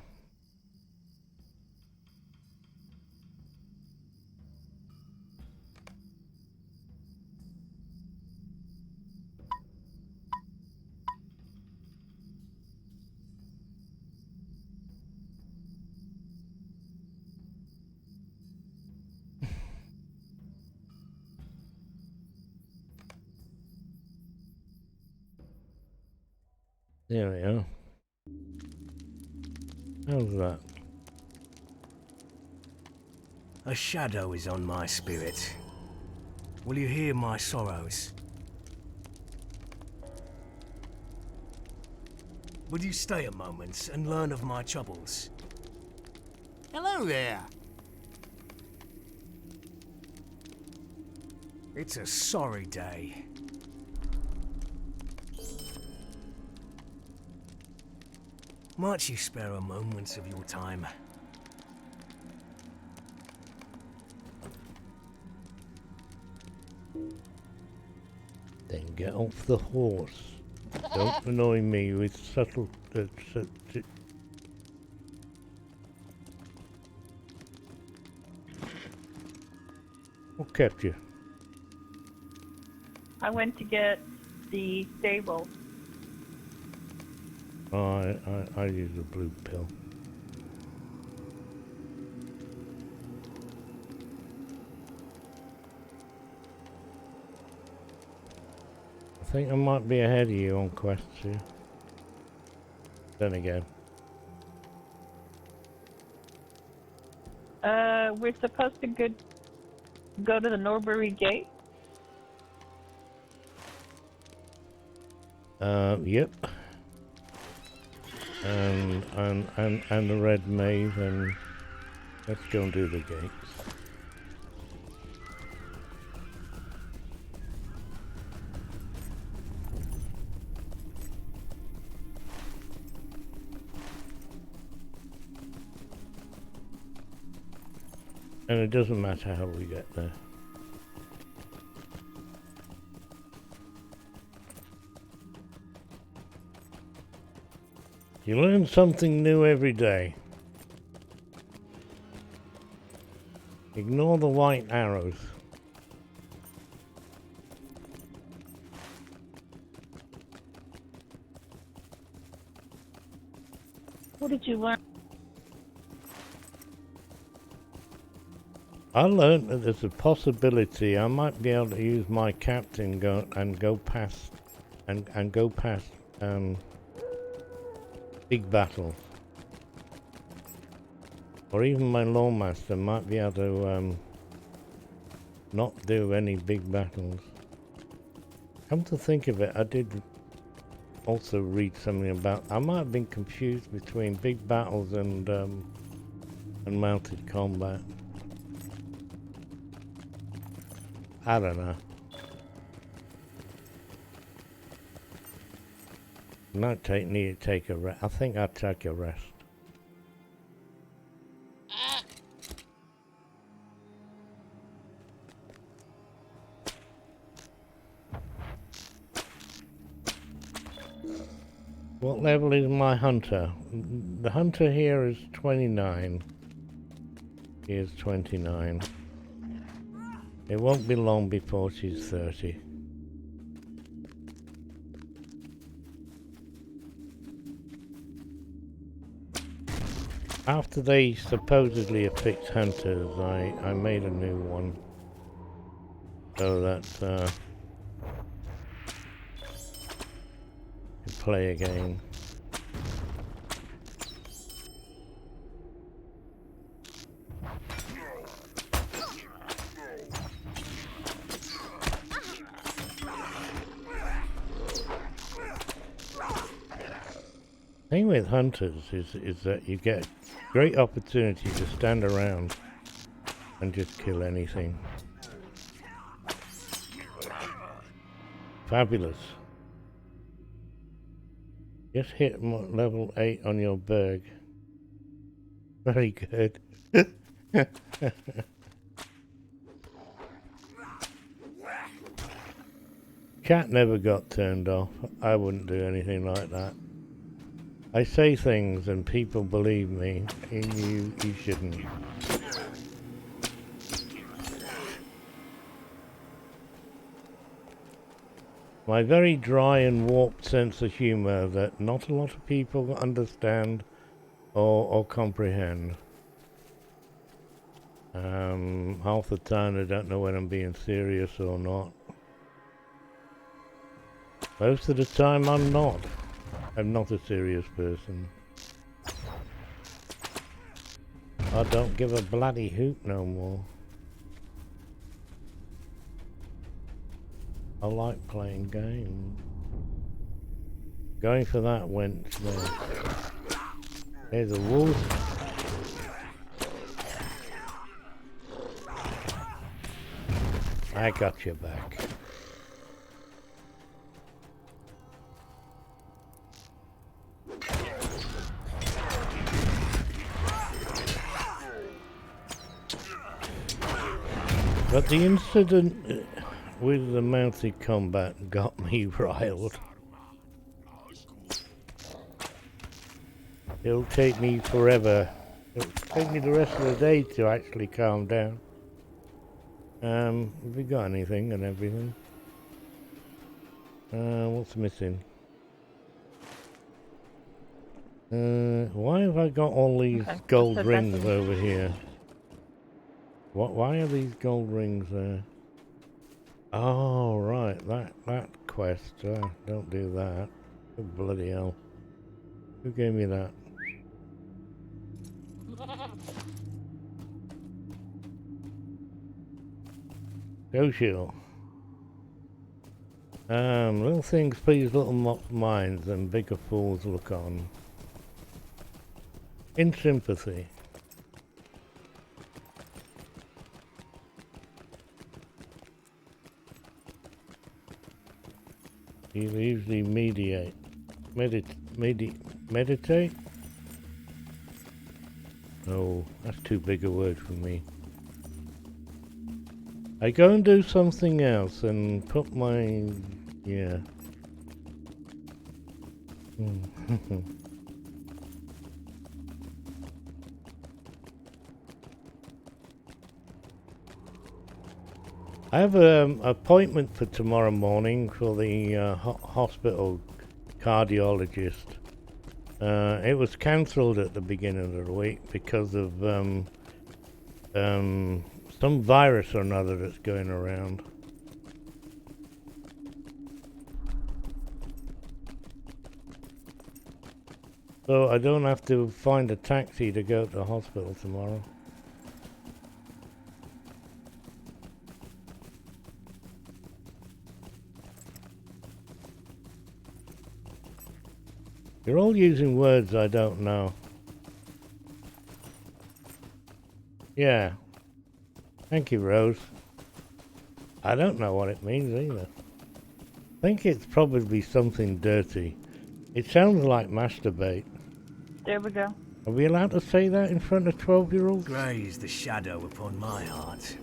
There we are. How's that? A shadow is on my spirit. Will you hear my sorrows? Would you stay a moment and learn of my troubles? Hello there. It's a sorry day. Might you spare a moment of your time? Then get off the horse. Don't annoy me with subtle... What kept you? I went to get the stable. Oh, I use a blue pill. I think I might be ahead of you on quests here. Then again. We're supposed to go to the Norbury Gate. Yep. And the red maze, and let's go and do the gates. And it doesn't matter how we get there. You learn something new every day. Ignore the white arrows. What did you learn? I learned that there's a possibility I might be able to use my captain go past big battles. Or even my lawmaster might be able to not do any big battles. Come to think of it, I did also read something about, I might have been confused between big battles and mounted combat. I don't know. Might need to take a rest. I think I'll take a rest. What level is my hunter? The hunter here is 29. He is 29. It won't be long before she's 30. After they supposedly affixed hunters, I made a new one. So that you play again. The thing with hunters is that you get great opportunity to stand around and just kill anything. Fabulous. Just hit level 8 on your berg. Very good. Chat never got turned off. I wouldn't do anything like that. I say things and people believe me. You shouldn't. My very dry and warped sense of humor that not a lot of people understand or comprehend. Half the time I don't know when I'm being serious or not. Most of the time I'm not. I'm not a serious person. I don't give a bloody hoot no more. I like playing games. Going for that went there. There's a wolf. I got your back. But the incident with the mounted combat got me riled. It'll take me forever. It'll take me the rest of the day to actually calm down. Have we got anything and everything? What's missing? Why have I got all these gold rings over here? Why are these gold rings there? Oh, right, that quest. Don't do that. Oh, bloody hell. Who gave me that? Social. Little things please little minds, and bigger fools look on. In sympathy. You usually meditate? No, that's too big a word for me. I go and do something else and put my... yeah. I have an appointment for tomorrow morning for the hospital cardiologist. It was cancelled at the beginning of the week because of some virus or another that's going around. So I don't have to find a taxi to go to the hospital tomorrow. You're all using words I don't know. Yeah. Thank you, Rose. I don't know what it means either. I think it's probably something dirty. It sounds like masturbate. There we go. Are we allowed to say that in front of 12-year-olds? Graze the shadow upon my heart.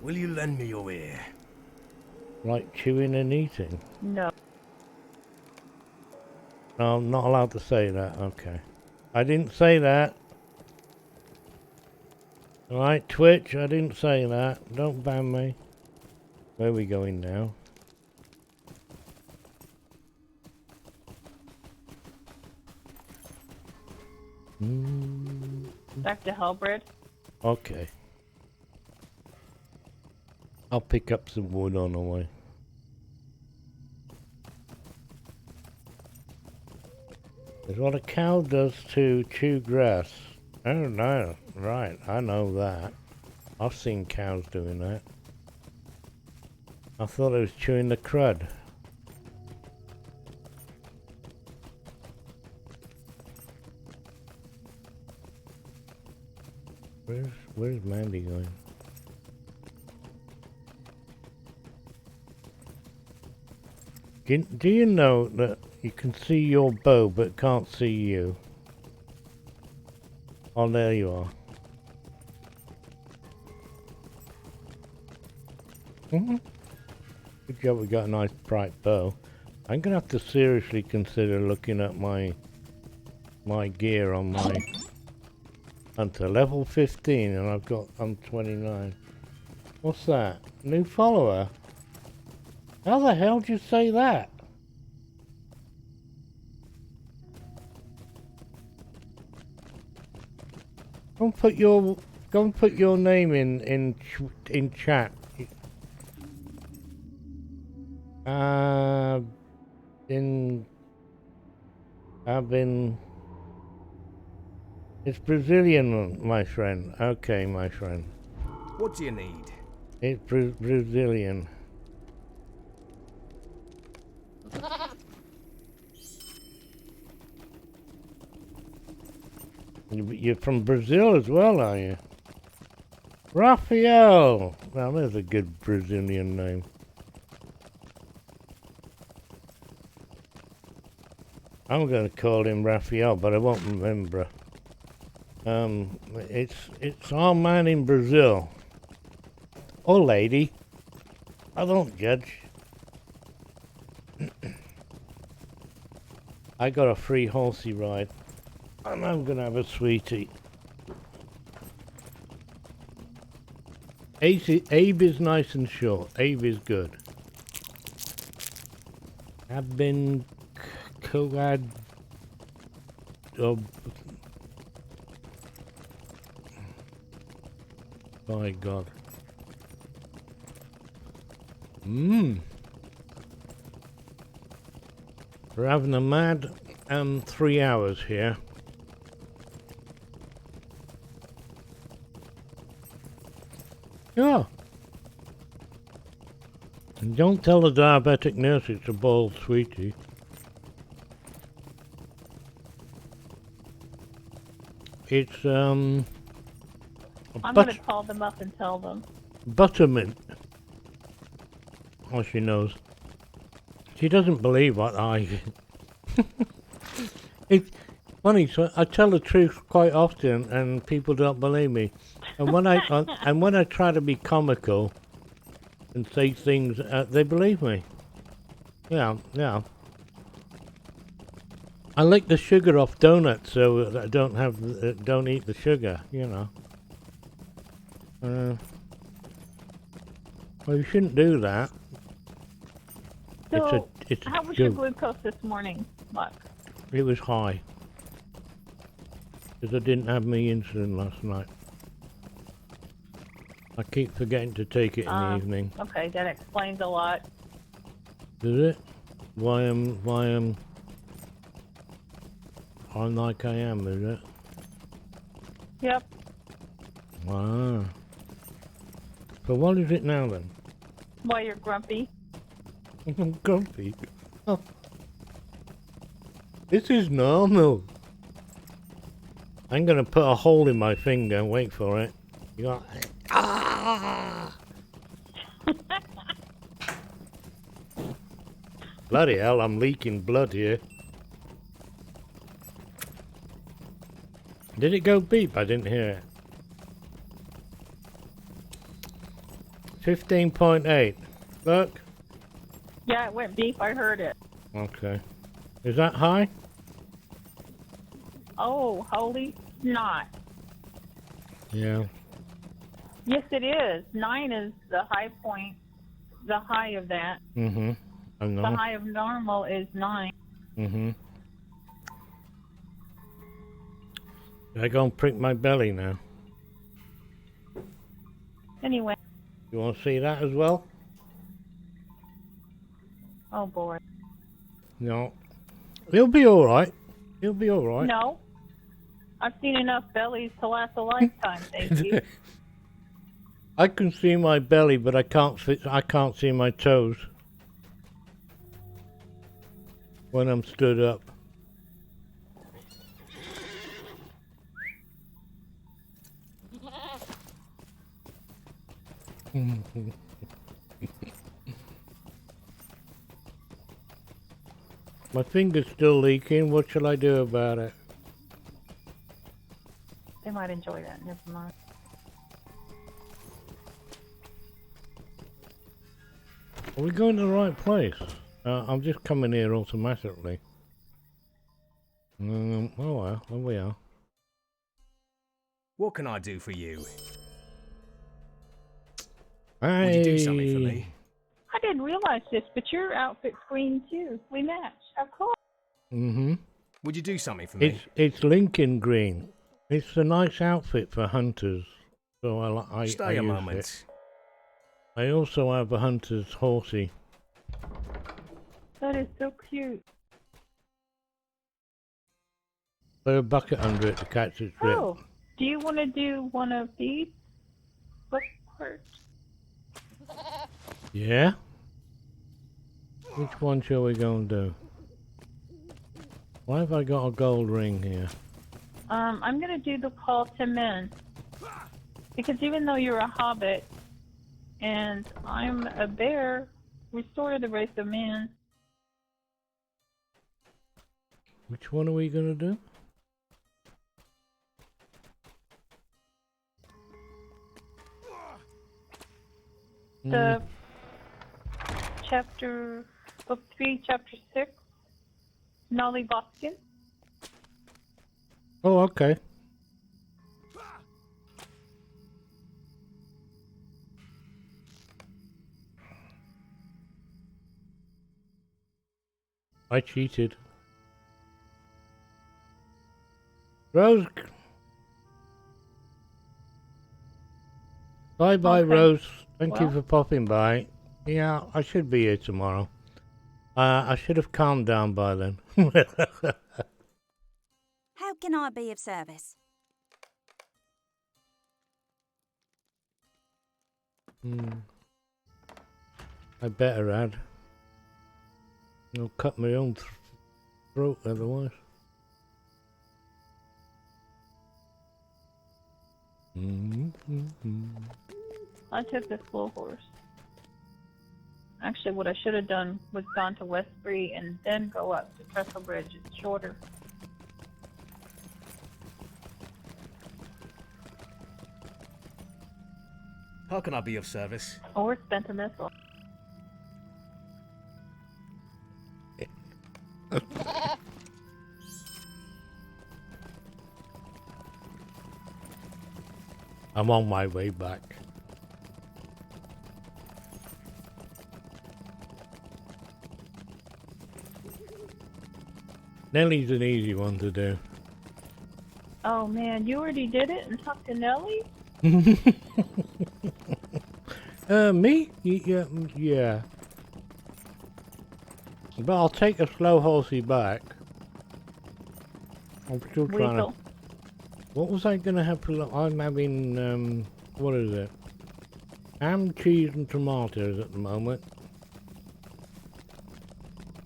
Will you lend me your ear? Like chewing and eating? No. No, I'm not allowed to say that. Okay. I didn't say that. Alright, Twitch, I didn't say that. Don't ban me. Where are we going now? Back to Hellbred. Okay. I'll pick up some wood on the way. That's what a cow does to chew grass. Oh no, right, I know that. I've seen cows doing that. I thought it was chewing the crud. Where's Mandy going? Do you know that you can see your bow but can't see you? Oh, there you are. Good job, we got a nice bright bow. I'm gonna have to seriously consider looking at my gear on my hunter. Level 15 and I'm 29. What's that? New follower? How the hell did you say that? Go and put your name in chat. It's Brazilian, my friend. Okay, my friend. What do you need? It's Brazilian. You're from Brazil as well, are you? Rafael! Well, there's a good Brazilian name. I'm going to call him Rafael, but I won't remember. It's our man in Brazil. Or lady. I don't judge. I got a free horsey ride. And I'm gonna have a sweetie. Abe is nice and short. Abe is good. I've been coad. My God. We're having a mad 3 hours here. Yeah. And don't tell the diabetic nurse it's a boiled sweetie. It's I'm gonna call them up and tell them. Buttermint. Oh, she knows. She doesn't believe what I... It's funny, so I tell the truth quite often and people don't believe me. And when I try to be comical and say things, they believe me. Yeah. I lick the sugar off donuts so that I don't eat the sugar, you know. Well, you shouldn't do that. So, it's a how was your joke. glucose this morning, Buck? It was high. Because I didn't have my insulin last night. I keep forgetting to take it in the evening. Okay, that explains a lot. Does it? Why I'm like I am, is it? Yep. Wow. So what is it now then? Why you're grumpy? I'm grumpy. Oh. This is normal. I'm gonna put a hole in my finger and wait for it. You got... Ah! Bloody hell, I'm leaking blood here. Did it go beep? I didn't hear it. 15.8. Look. Yeah, it went beep. I heard it. Okay. Is that high? Oh, holy snot. Yeah. Yes, it is. 9 is the high point, the high of that. Mm-hmm. I know. The high of normal is 9. Mm-hmm. I go and prick my belly now. Anyway. You want to see that as well? Oh, boy. No. He'll be alright. He'll be alright. No. I've seen enough bellies to last a lifetime, thank you. I can see my belly, but I can't see my toes when I'm stood up. My finger's still leaking. What shall I do about it? They might enjoy that. Never mind. Are we going to the right place? I'm just coming here automatically. Oh well, there we are. What can I do for you? Hey. Would you do something for me? I didn't realize this, but your outfit's green too. We match. How cool. Mm-hmm. Would you do something for me? It's Lincoln green. It's a nice outfit for hunters. So I Stay a use moment. it. I also have a hunter's horsey. That is so cute. Put a bucket under it to catch its grip. Oh, do you want to do one of these? What part? Yeah? Which one shall we go and do? Why have I got a gold ring here? I'm going to do the call to men. Because even though you're a hobbit and I'm a bear, we're sort of the race of man. Which one are we going to do? The book 3, chapter 6, Nolly Boskin. Oh, okay. I cheated. Rose. Bye-bye, Okay. Rose. Thank you Well. for popping by. Yeah, I should be here tomorrow. I should have calmed down by then. How can I be of service? I better add. I'll cut my own throat otherwise. I took the slow horse. Actually, what I should have done was gone to Westbury and then go up to Trestle Bridge. It's shorter. How can I be of service? Or spent a missile. I'm on my way back. Nellie's an easy one to do. Oh man, you already did it and talked to Nellie? Me? Yeah. But I'll take a slow horsey back. I'm still trying to... What was I gonna have for lunch? I'm having, what is it? Ham, cheese and tomatoes at the moment.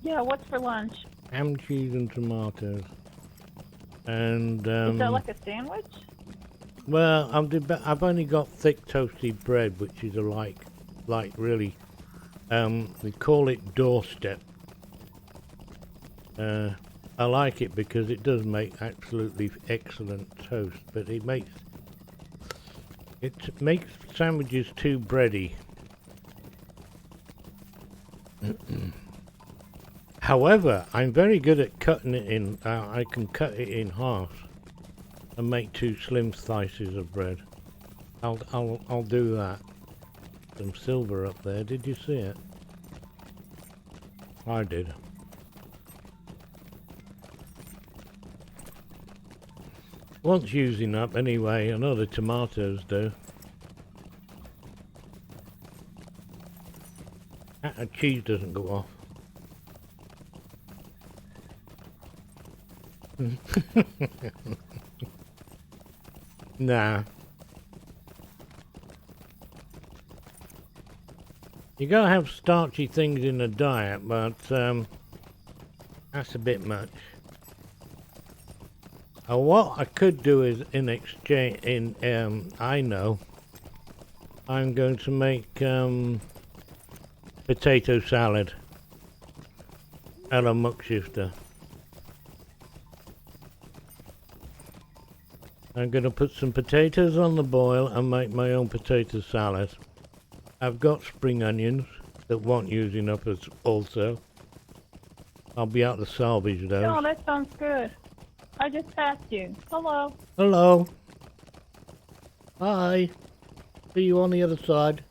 Yeah, what's for lunch? Ham, cheese and tomatoes. And, Is that like a sandwich? well, I've only got thick toasty bread, which is like really, we call it doorstep. I like it because it does make absolutely excellent toast, but it makes sandwiches too bready. However, I'm very good at cutting it in. I can cut it in half and make 2 slim slices of bread. I'll do that. Some silver up there. Did you see it? I did. One's using up anyway. I know the tomatoes do. That cheese doesn't go off. Nah. You gotta have starchy things in the diet, but that's a bit much. What I could do is in exchange, I know, I'm going to make potato salad and a muckshifter. I'm going to put some potatoes on the boil and make my own potato salad. I've got spring onions that want using up as also. I'll be out to salvage those. Oh, that sounds good. I just passed you. Hello. Hello. Hi. See you on the other side.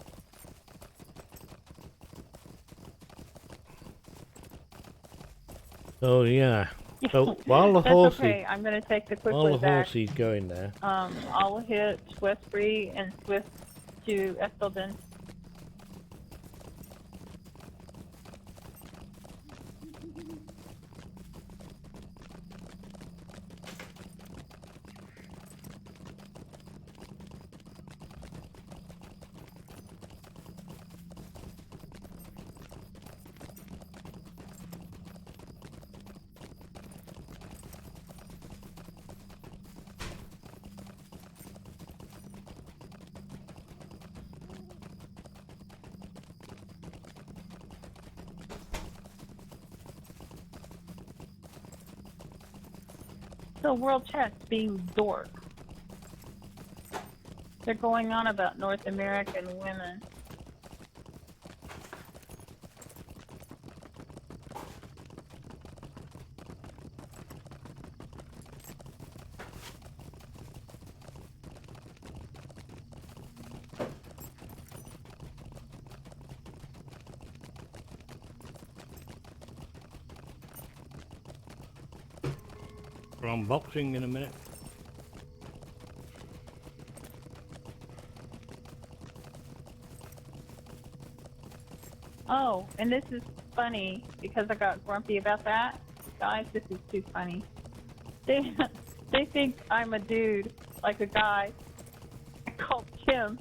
So yeah. So while the horsey, okay. I'm gonna take the quick while way the back. horsey's going there. I'll hit Westbury and Swift to Esselden. So World Chat's being dork. They're going on about North American women. For unboxing in a minute. Oh, and this is funny because I got grumpy about that. Guys, this is too funny. They think I'm a dude, like a guy called Kim.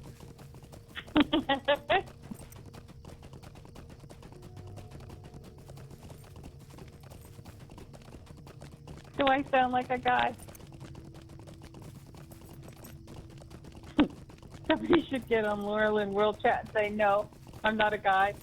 Do I sound like a guy? Somebody should get on Laurelin World Chat and say, no, I'm not a guy.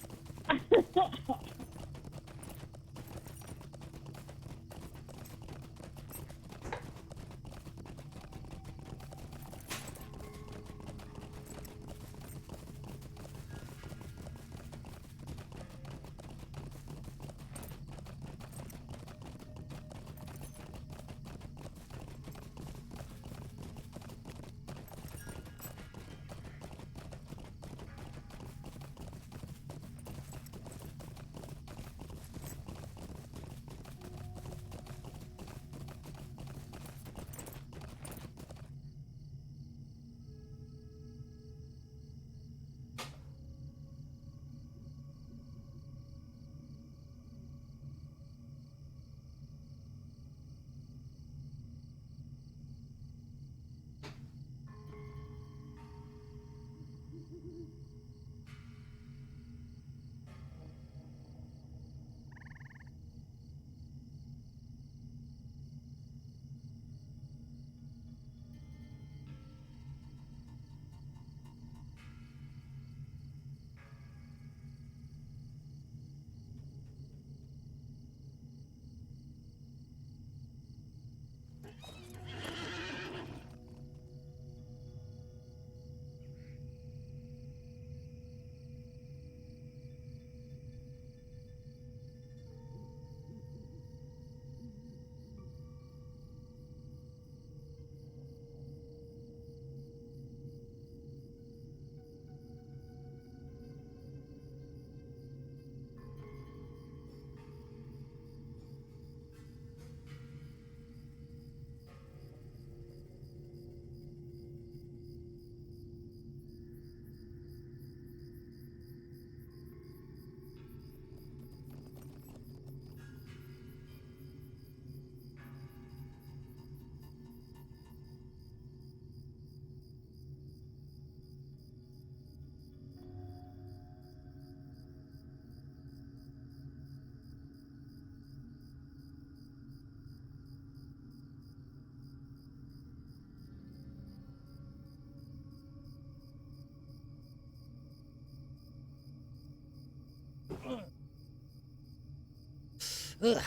Ugh.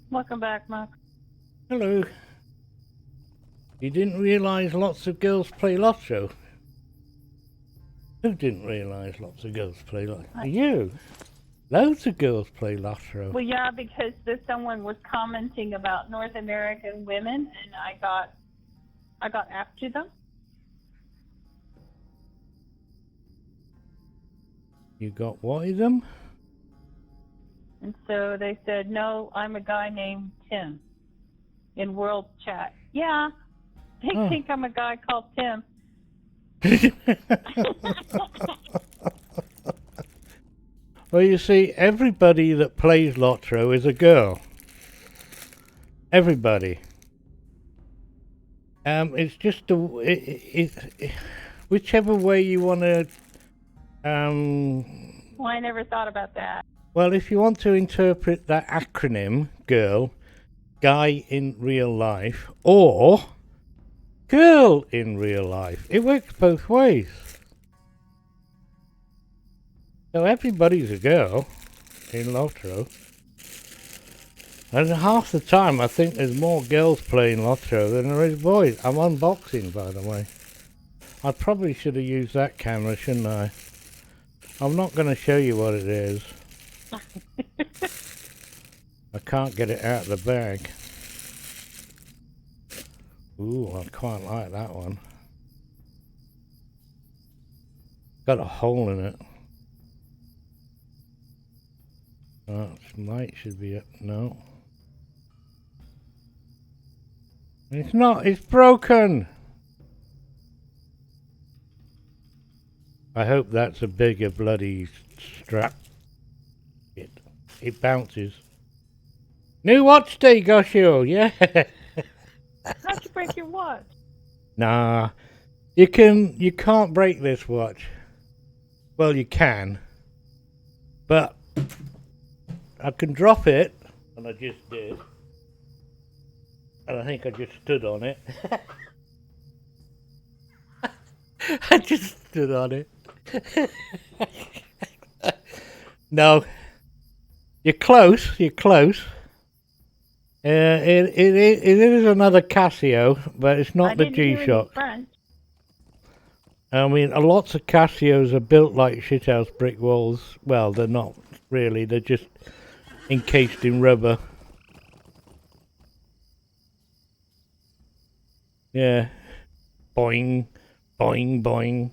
Welcome back, Mark. Hello. You didn't realise lots of girls play Lotro? Who didn't realise lots of girls play Lotro? You. Loads of girls play Lotro. Well, yeah, because someone was commenting about North American women, and I got after them. You got what of them? And so they said, no, I'm a guy named Tim in World Chat. Yeah, they think I'm a guy called Tim. Well, you see, everybody that plays Lotro is a girl. Everybody. It's just whichever way you want to. Well, I never thought about that. Well, if you want to interpret that acronym, girl, guy in real life, or girl in real life, it works both ways. So everybody's a girl in Lotro. And half the time I think there's more girls playing Lotro than there is boys. I'm unboxing, by the way. I probably should have used that camera, shouldn't I? I'm not going to show you what it is. I can't get it out of the bag. Ooh, I quite like that one. Got a hole in it. Light should be up. No. It's not. It's broken. I hope that's a bigger bloody strap. It bounces. New watch day, Goshio. Yeah. How'd you break your watch? Nah. You can't break this watch. Well, you can. But I can drop it, and I just did. And I think I just stood on it. I just stood on it. No. You're close, you're close. It is another Casio, but it's not the G-Shock. I mean, lots of Casios are built like shithouse brick walls. Well, they're not really, they're just encased in rubber. Yeah. Boing, boing, boing.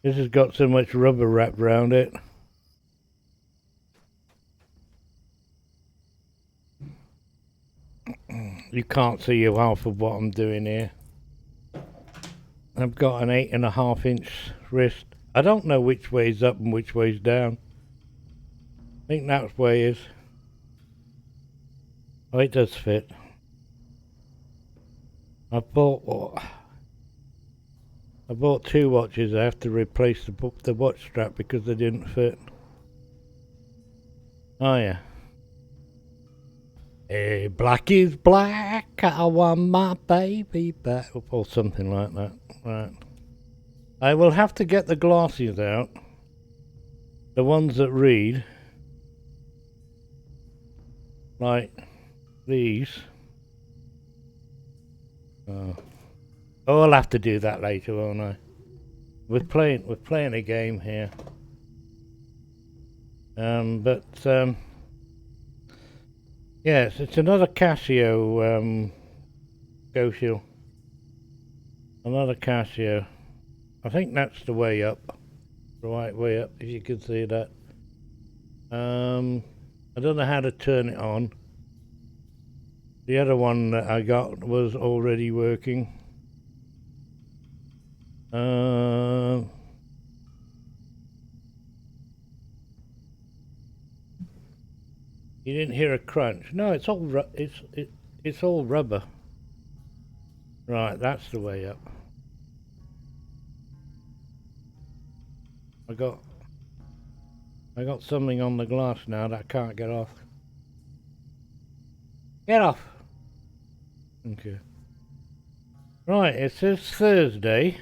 This has got so much rubber wrapped around it. You can't see half of what I'm doing here. I've got an 8.5 inch wrist. I don't know which way's up and which way's down. I think that's way is. Oh, it does fit. I bought 2 watches. I have to replace the watch strap because they didn't fit. Oh yeah. Hey, black is black, I want my baby back, or something like that. Right. I will have to get the glasses out. The ones that read. Like these. Oh, I'll have to do that later, won't I? We're playing a game here. Yes, it's another Casio, Goshil. Another Casio. I think that's the way up. The right way up, if you can see that. I don't know how to turn it on. The other one that I got was already working. You didn't hear a crunch. No, it's all rubber. Right, that's the way up. I got something on the glass now that I can't get off. Get off. Okay. Right, it says Thursday.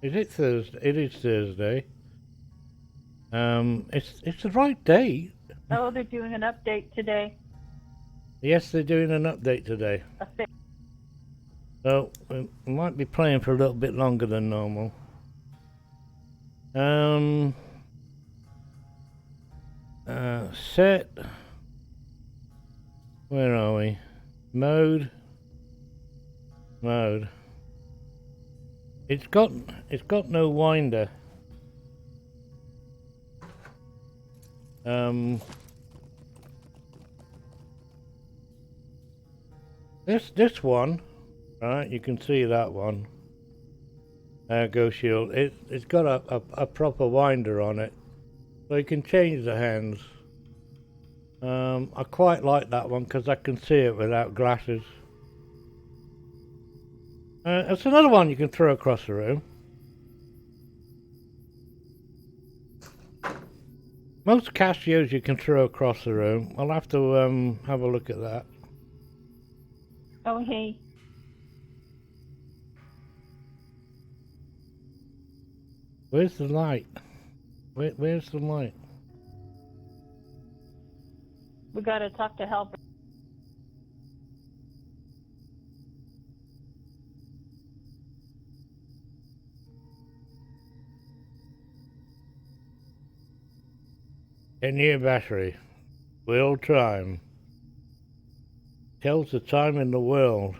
Is it Thursday? It is Thursday. It's the right date. Oh, they're doing an update today. Yes, they're doing an update today. So we might be playing for a little bit longer than normal. Set. Where are we? Mode. It's got no winder. This one, right? You can see that one. Go Shield. It's got a proper winder on it, so you can change the hands. I quite like that one because I can see it without glasses. It's another one you can throw across the room. Most Casios you can throw across the room. I'll have to have a look at that. Oh, hey. Where's the light? Where's the light? We gotta talk to help. In-ear battery. Wheel time. Tells the time in the world.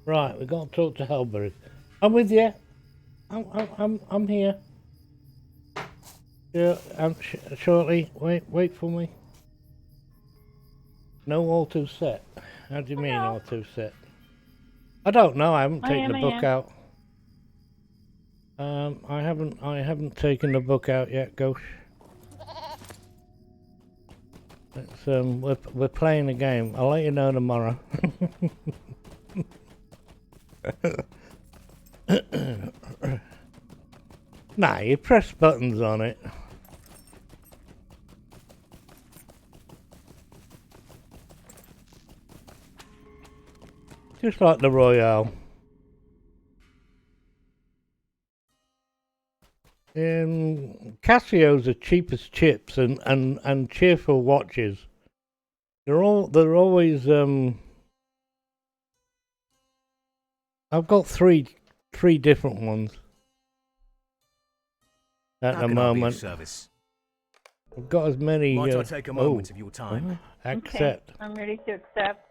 Right, we've got to talk to Helberry. I'm with you. I'm here. Yeah, shortly. Wait for me. No auto set. How do you mean auto set? I don't know. I haven't taken the book out. I haven't taken the book out yet, Ghosh. It's, we're playing a game. I'll let you know tomorrow. Nah, you press buttons on it. Just like the Royale. Casio's are cheap as chips and cheerful watches. They're always I've got three different ones at the moment. Service? I've got as many. Might I take a moment of your time? Accept. Okay, I'm ready to accept.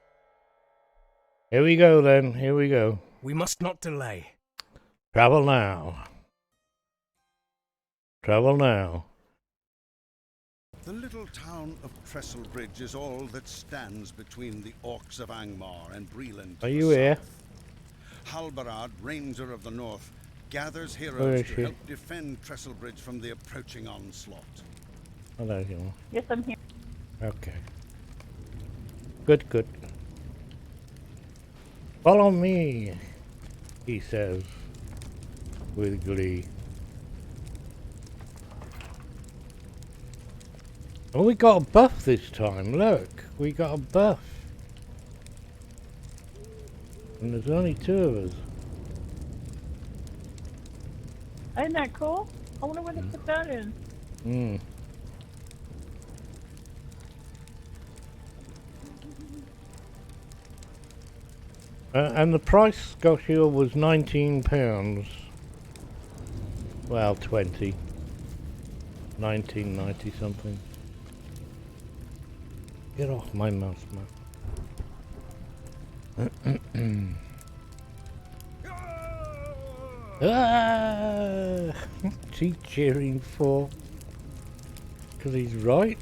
Here we go then. Here we go. We must not delay. Travel now. Travel now. The little town of Trestlebridge is all that stands between the Orcs of Angmar and Breland. Are you here? Halbarad, Ranger of the North, gathers Where heroes is to she? help defend Trestlebridge from the approaching onslaught. Oh, there you are. Yes, I'm here. Okay. Good, good. Follow me, he says with glee. Oh, we got a buff this time, look. We got a buff. And there's only 2 of us. Isn't that cool? I wonder where they put that in. Hmm. And the price, Scotia, was £19. Well, 20. 19.90 something. Get off my mouse, man. Ah! What's he cheering for? Because he's right?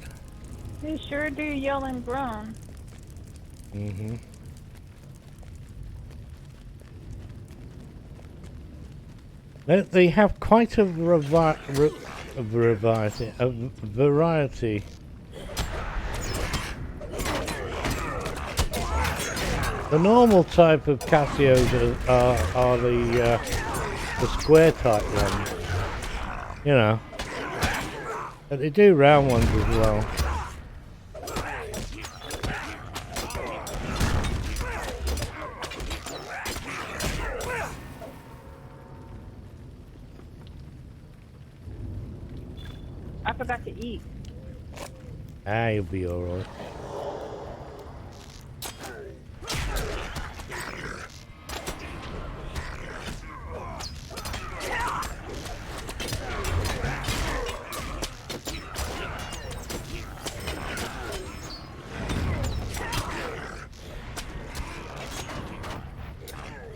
They sure do yell and groan. Mm-hmm. They have quite a variety. The normal type of Casios are the square type ones, you know. But they do round ones as well. I forgot to eat. Ah, you'll be alright.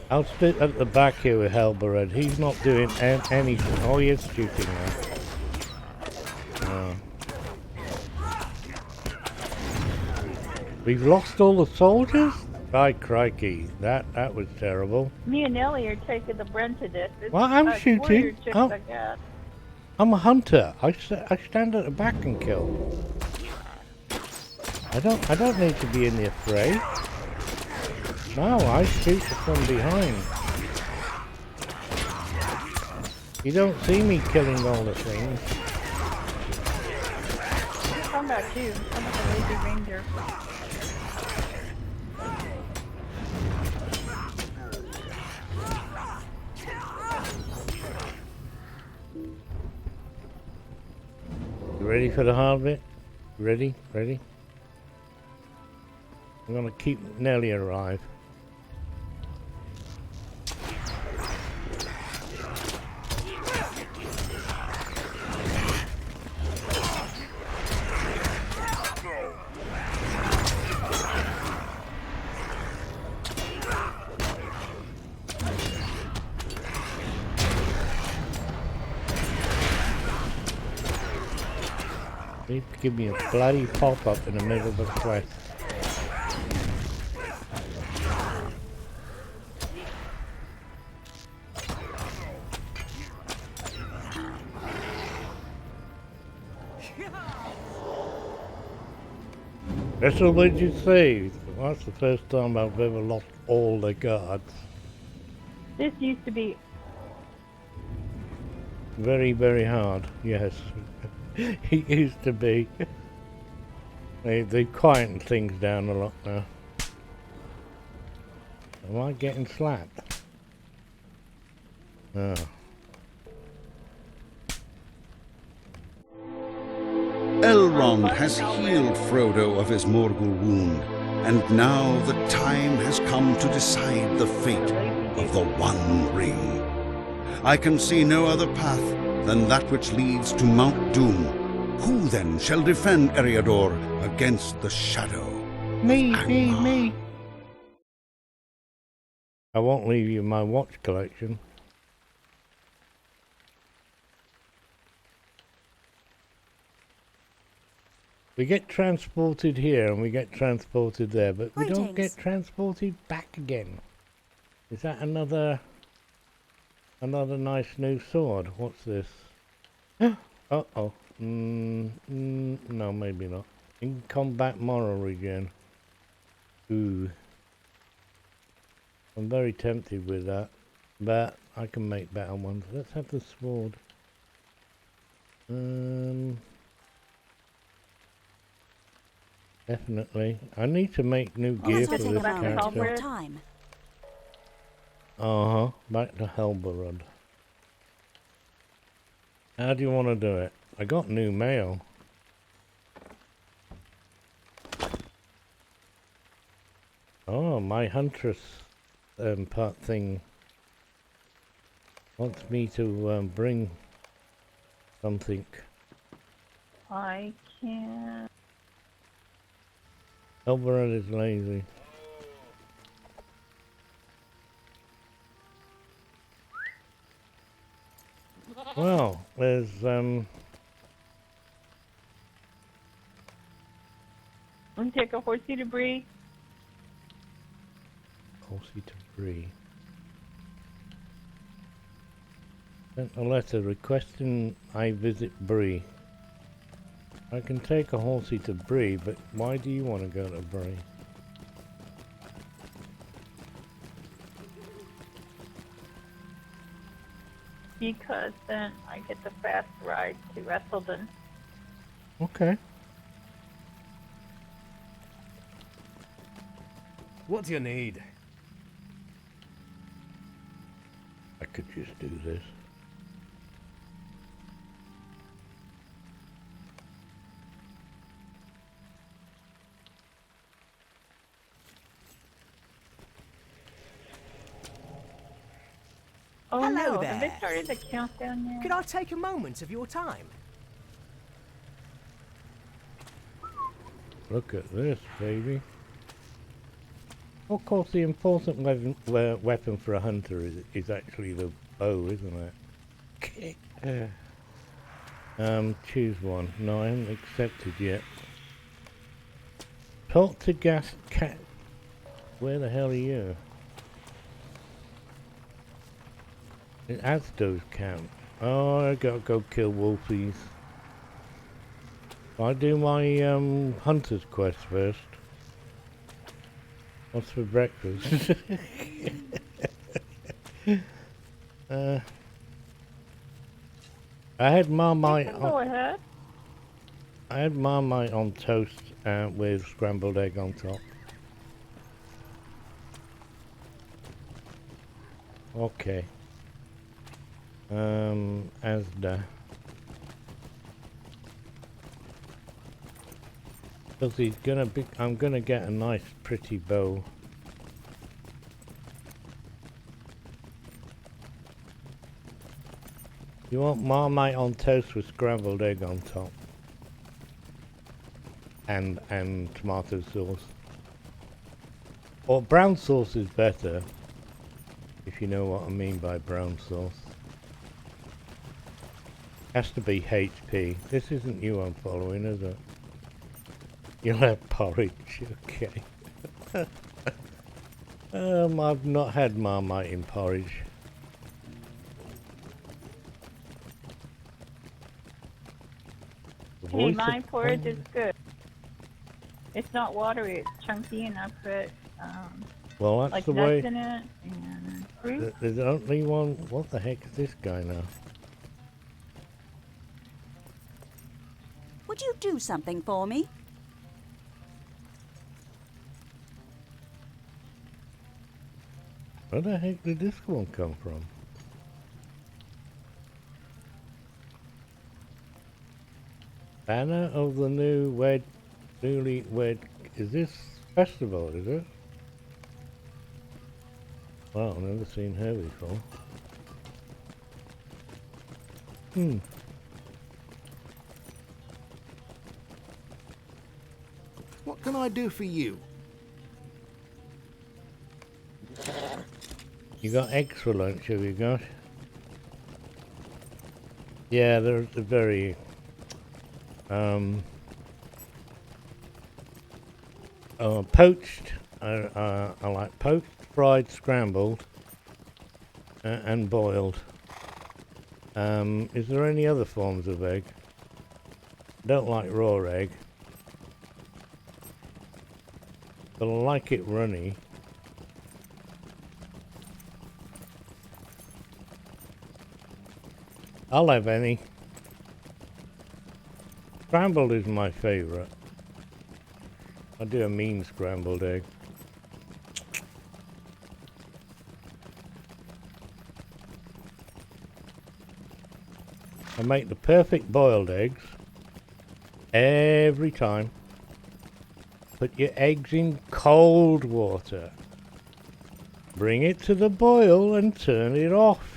I'll sit at the back here with Halbarad. He's not doing anything. Oh, he is shooting now. We've lost all the soldiers? By crikey, that was terrible. Me and Ellie are taking the brunt of this. It's Well, I'm us shooting. warrior chicks, Oh. I guess. I'm a hunter. I stand at the back and kill. I don't need to be in the fray. No, I shoot from behind. You don't see me killing all the things. I'm talking about you. I'm like a lazy ranger. You ready for the hard bit? Ready? Ready? I'm gonna keep Nelly alive. They give me a bloody pop-up in the middle of the quest. Vessel, what did you say? Well, that's the first time I've ever lost all the guards. This used to be. Very, very hard, yes. It used to be. They've quietened things down a lot now. Am I getting slapped? Oh. Elrond has healed Frodo of his Morgul wound, and now the time has come to decide the fate of the One Ring. I can see no other path than that which leads to Mount Doom. Who then shall defend Eriador against the shadow? Me. I won't leave you my watch collection. We get transported here and we get transported there, but we don't get transported back again. Is that another nice new sword? What's this? Uh-oh. No, maybe not. In combat moral regen. Ooh. I'm very tempted with that, but I can make better ones. Let's have the sword. Definitely. I need to make new gear for this character. Back to Helberud. How do you want to do it? I got new mail. Oh, my huntress part thing wants me to bring something. I can't. Helberud is lazy. Well, there's Let me take a horsey to Bree. Horsey to Bree. Sent a letter requesting I visit Bree. I can take a horsey to Bree, but why do you want to go to Bree? Because then I get the fast ride to Wresselden. Okay. What do you need? I could just do this. Oh Hello no, there. have they started the countdown yet? Could I take a moment of your time? Look at this, baby. Of course, the important weapon for a hunter is actually the bow, isn't it? Choose one. No, I haven't accepted yet. Talk to Cat. Where the hell are you? It adds those count. Oh, I gotta go kill wolfies. I do my hunter's quest first. What's for breakfast? I had Marmite. Go ahead. I had Marmite on toast with scrambled egg on top. Okay. Asda. Because he's gonna be, I'm gonna get a nice pretty bow. You want Marmite on toast with scrambled egg on top. And tomato sauce. Or brown sauce is better. If you know what I mean by brown sauce. Has to be HP. This isn't you I'm following, is it? You'll have porridge, okay. I've not had Marmite in porridge. Hey, my porridge is good. It's not watery. It's chunky, and I put Well, that's like the nuts way. in it and fruit. There's only one. What the heck is this guy now? Would you do something for me? Where the heck did this one come from? Banner of the newly wed. Is this festival? Is it? Well, I've never seen her before. What can I do for you? You got eggs for lunch, have you got? Yeah, they're very poached. I like poached, fried, scrambled, and boiled. Is there any other forms of egg? Don't like raw egg, but I like it runny. I'll have any. Scrambled is my favourite. I do a mean scrambled egg. I make the perfect boiled eggs every time. Put your eggs in cold water. Bring it to the boil and turn it off.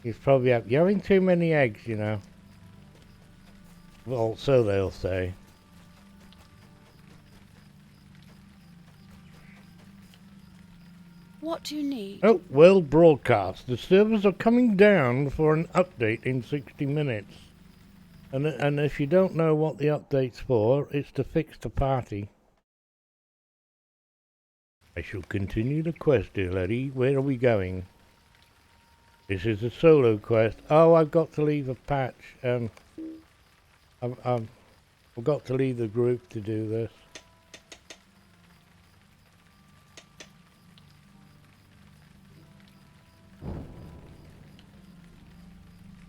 You're having too many eggs, you know. Well, so they'll say. What do you need? Oh, well broadcast. The servers are coming down for an update in 60 minutes. And if you don't know what the update's for, it's to fix the party. I shall continue the quest, dear lady. Where are we going? This is a solo quest. Oh, I've got to leave a patch. I've got to leave the group to do this.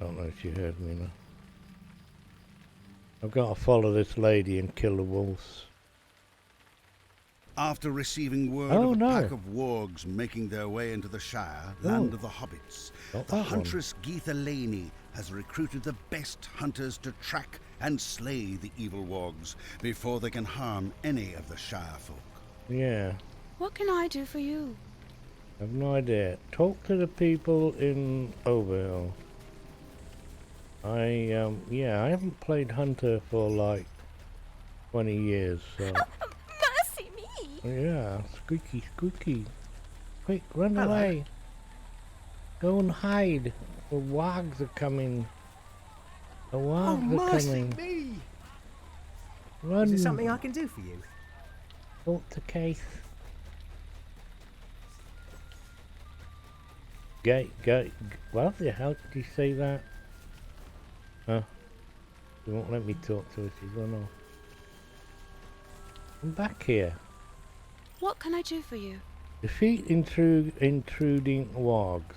Don't know if you heard me now. I've got to follow this lady and kill the wolves. After receiving word Oh, of a no. pack of wargs making their way into the Shire, land of the Hobbits, Not the that one. huntress Geetha Laney has recruited the best hunters to track and slay the evil wargs before they can harm any of the Shire folk. Yeah, What can I do for you? I've no idea. Talk to the people in Overhill. I haven't played Hunter for like 20 years, so... Mercy me! Yeah, squeaky, squeaky. Quick, run Hello. away. Go and hide. The wargs are coming. The Oh, wargs are mercy coming. me! Run. Is there something I can do for you? Talk to Keith. What the hell did you say that? Huh? You won't let me talk to her, she's run off. Come back here. What can I do for you? Defeat intruding wargs.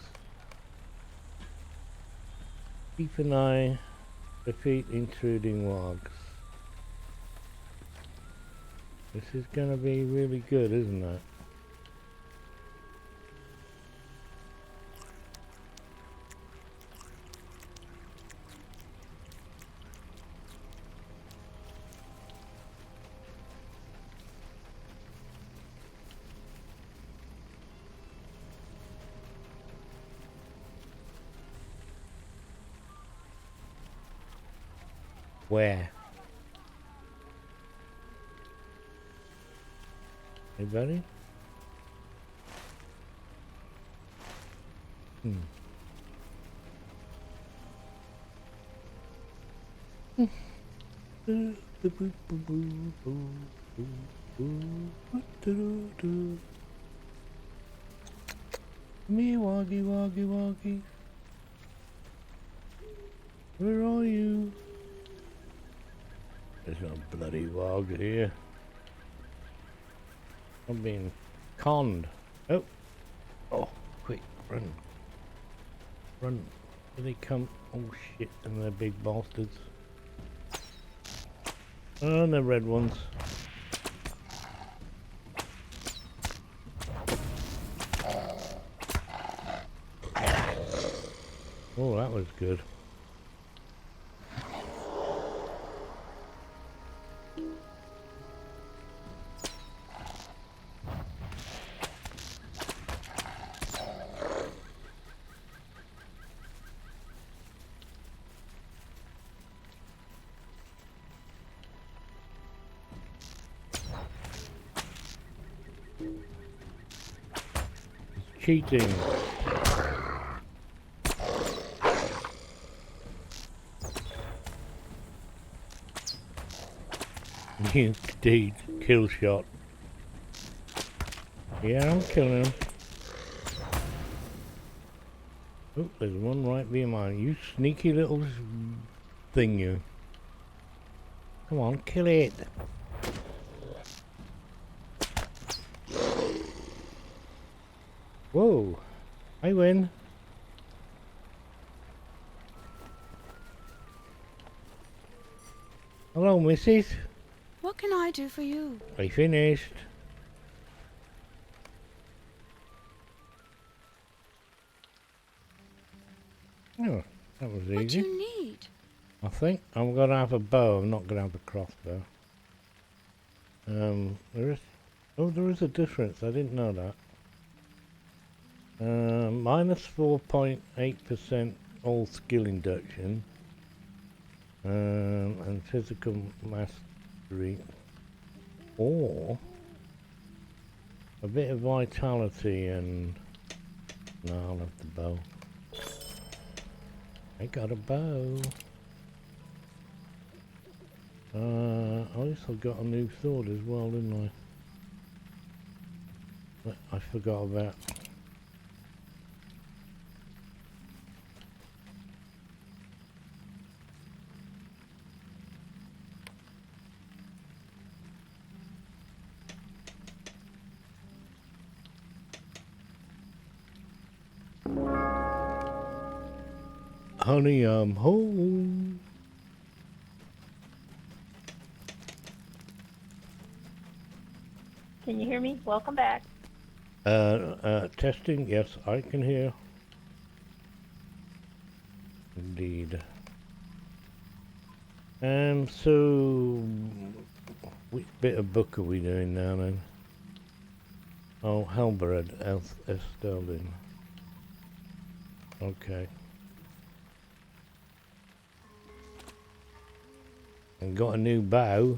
Keep an eye. Defeat intruding wargs. This is gonna be really good, isn't it? Where? Anybody? Me woggy woggy woggy. Where are you? There's no bloody warg here. I'm being conned. Oh. Oh, quick, run. Run. Here they come. Oh shit, and they're big bastards. Oh, and they're red ones. Oh, that was good. Cheating. Indeed, kill shot. Yeah, I'm killing him. Oh, there's one right behind you, sneaky little thing, you. Come on, kill it. Whoa, I win. Hello, missus. What can I do for you? I finished. Oh, that was easy. What do you need? I think I'm gonna have a bow. I'm not gonna have a crossbow. There is. Oh, there is a difference. I didn't know that. Minus 4.8% all skill induction. And physical mastery. Or a bit of vitality and... No, I'll have the bow. I got a bow. I also got a new sword as well, didn't I? But I forgot about. Honey, I'm home. Can you hear me? Welcome back. Testing. Yes, I can hear. Indeed. So which bit of book are we doing now then? Oh, Halberd, Sterling. Okay. And got a new bow.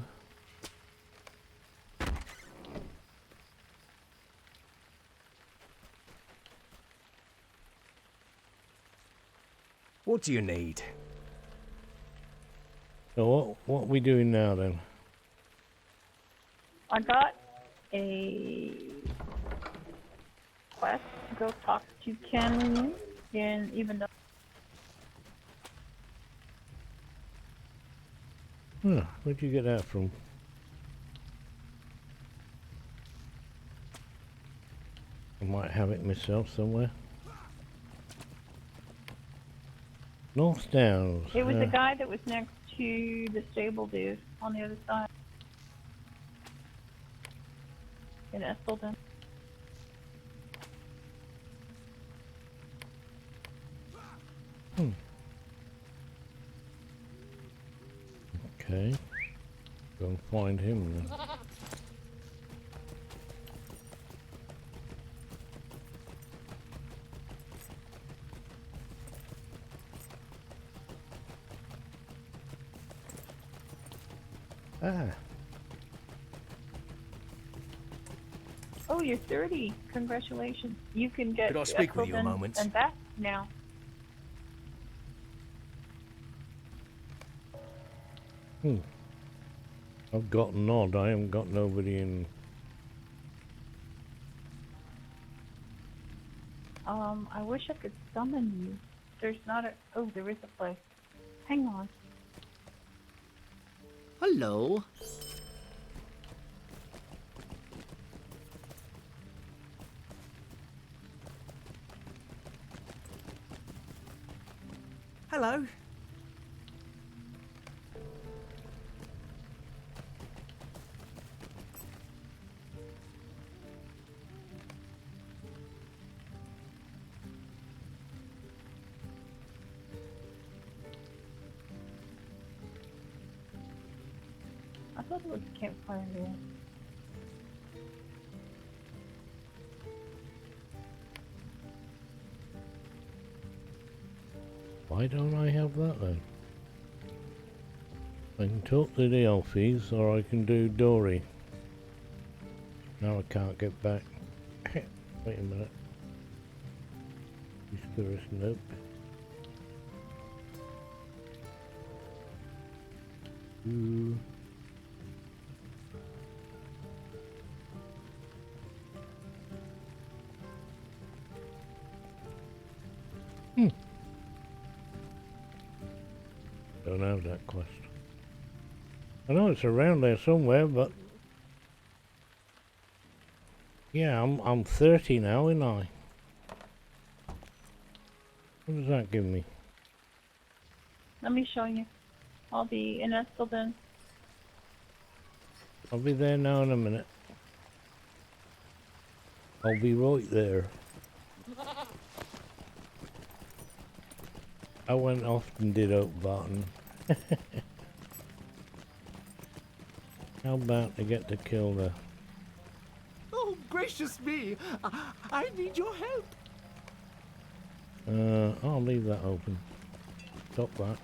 What do you need? So what are we doing now then? I got a quest to go talk to Ken, and even though Huh, where'd you get that from? I might have it myself somewhere. North Downs. it was the guy that was next to the stable dude on the other side in Estleton. Okay. Go and find him then. Ah. Oh, you're 30. Congratulations. You can get Could I speak with you a Estleton moment? and back now. I've got Nod. I haven't got nobody in. I wish I could summon you. There's not a... Oh, there is a place. Hang on. Hello. Hello. I thought it was a campfire there. Why don't I have that then? I can talk to the elfies or I can do Dory. Now I can't get back. Wait a minute. Whisperous, nope. Ooh. Don't have that quest. I know it's around there somewhere, but yeah, I'm 30 now, ain't I? What does that give me? Let me show you. I'll be in Estelden. I'll be there now in a minute. I'll be right there. I went off and did Oak Barton. How about to get to kill the... Oh, gracious me! I need your help. I'll leave that open. Stop that.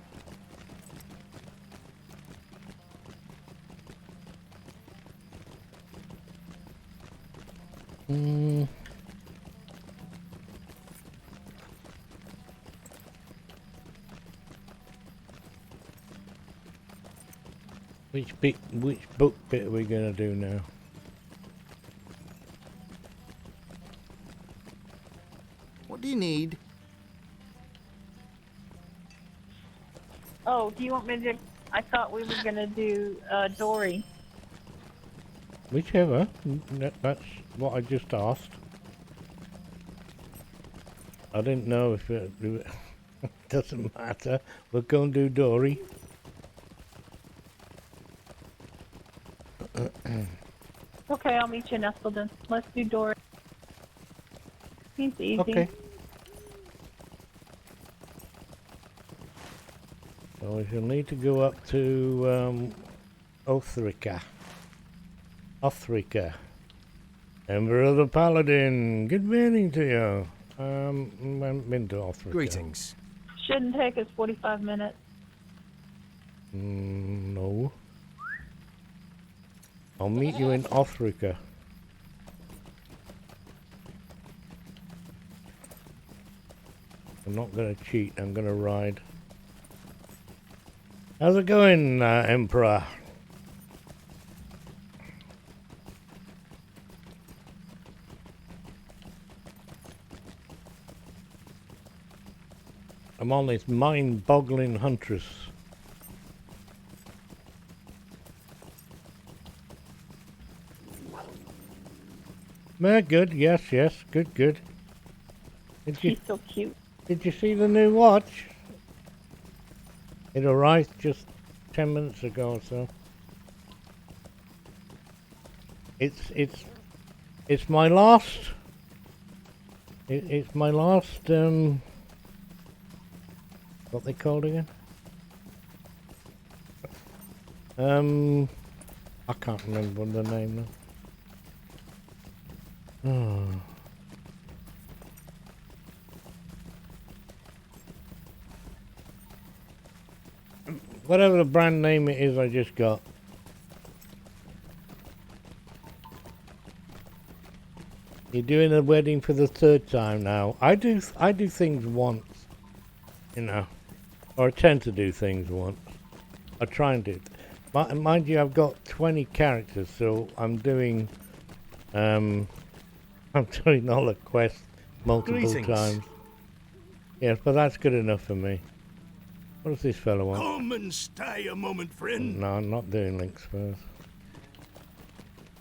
Which book bit are we gonna do now? What do you need? Oh, do you want me to... I thought we were going to do Dory. Whichever. That's what I just asked. I didn't know if it doesn't matter. We're going to do Dory. Okay, I'll meet you in Estelden. Let's do Dory. Seems easy. Okay. So you'll need to go up to Othrika. Emperor of the Paladin. Good morning to you. I've been to Othrika. Greetings. Shouldn't take us 45 minutes. No. I'll meet you in Othrika. I'm not gonna cheat, I'm gonna ride. How's it going, Emperor? I'm on this mind-boggling huntress. Good, yes, good. She's so cute. Did you see the new watch? It arrived just 10 minutes ago or so. It's my last. It's my last. What they called again? I can't remember the name now. Oh. Whatever the brand name it is I just got. You're doing a wedding for the third time now. I do things once, you know, or I tend to do things once. I try and do. Mind you, I've got 20 characters, so I'm doing all the quests multiple times. Yes, but that's good enough for me. What does this fellow want? Come and stay a moment, friend. No, I'm not doing links first.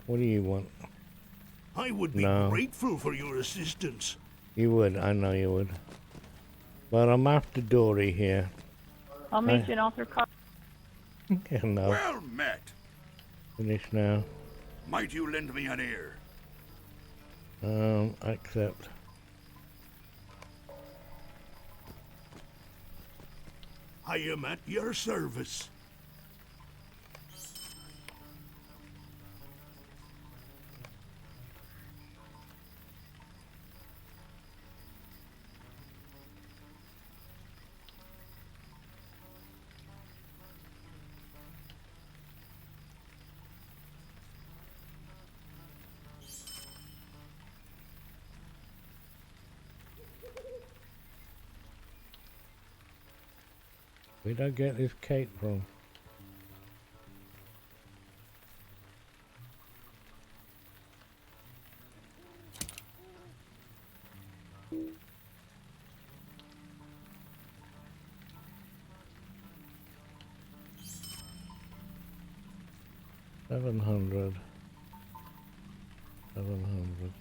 What do you want? I would be grateful for your assistance. You would, I know you would. But I'm after Dory here. I'll make you an altar call. Yeah, no. Well met. Finish now. Might you lend me an ear? Accept. I am at your service. Where'd I get this cake from? $700. $700.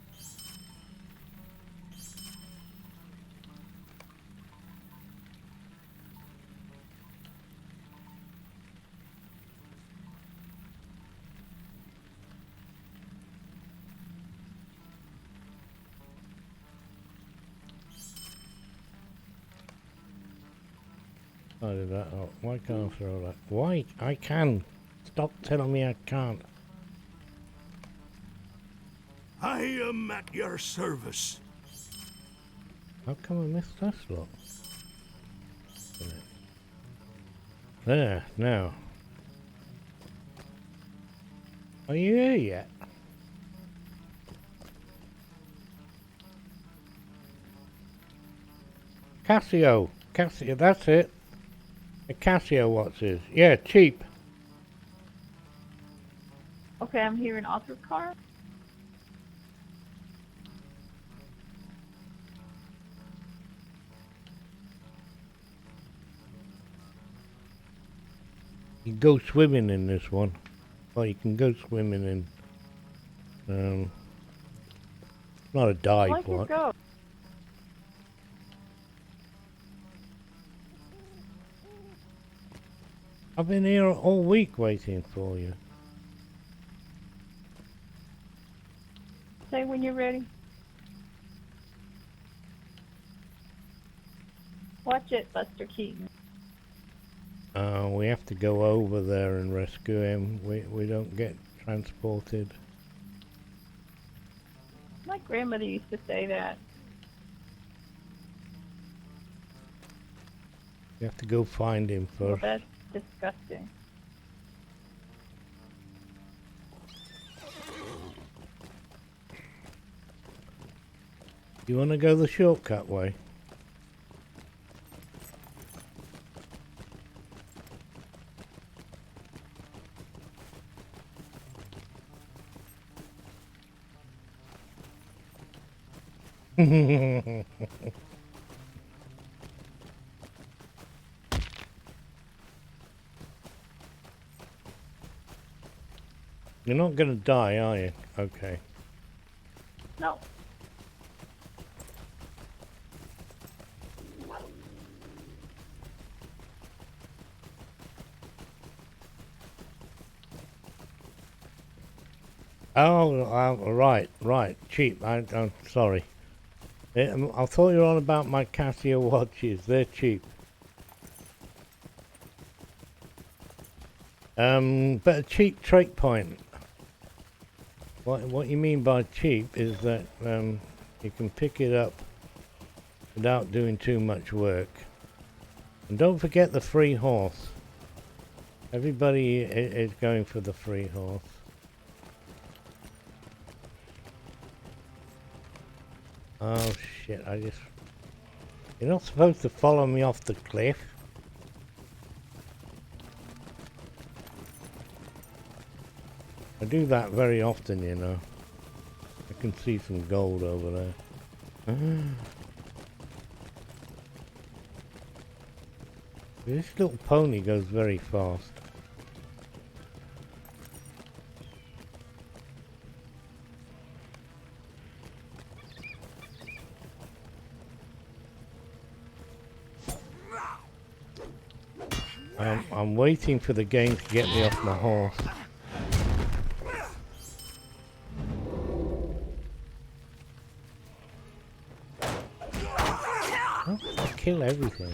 I did that. Oh, why can't I throw that? Why? I can. Stop telling me I can't. I am at your service. How come I missed that slot? There, now. Are you here yet? Casio, that's it. A Casio, what's this? Yeah, cheap. Okay, I'm here in altar car. You can go swimming in this one. Well, you can go swimming in, not a dive one. Go. I've been here all week waiting for you. Say when you're ready. Watch it, Buster Keaton. We have to go over there and rescue him. We don't get transported. My grandmother used to say that. You have to go find him Well, first. that's disgusting. You want to go the shortcut way? You're not gonna die, are you? Okay. No. Oh, right. Cheap. I'm sorry. I thought you were on about my Casio watches. They're cheap. But a cheap trait point. What you mean by cheap is that you can pick it up without doing too much work. And don't forget the free horse. Everybody is going for the free horse. Oh shit, you're not supposed to follow me off the cliff. I do that very often, you know. I can see some gold over there. This little pony goes very fast. I'm waiting for the game to get me off my horse. Oh, I kill everything.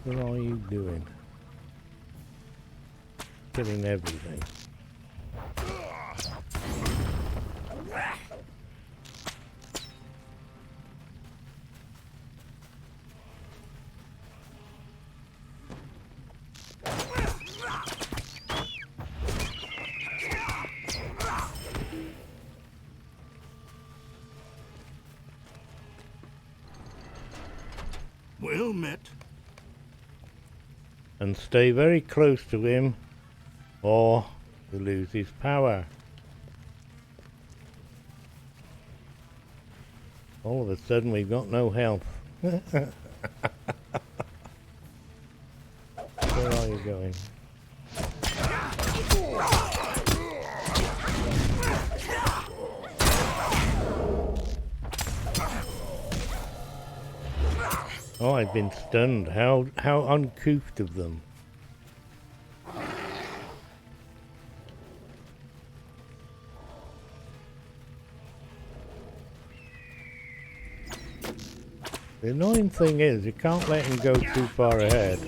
What are you doing? Killing everything. Well met. And stay very close to him, or he'll lose his power. All of a sudden we've got no health. Where are you going? Oh, I've been stunned. How uncouth of them. The annoying thing is, you can't let him go too far ahead,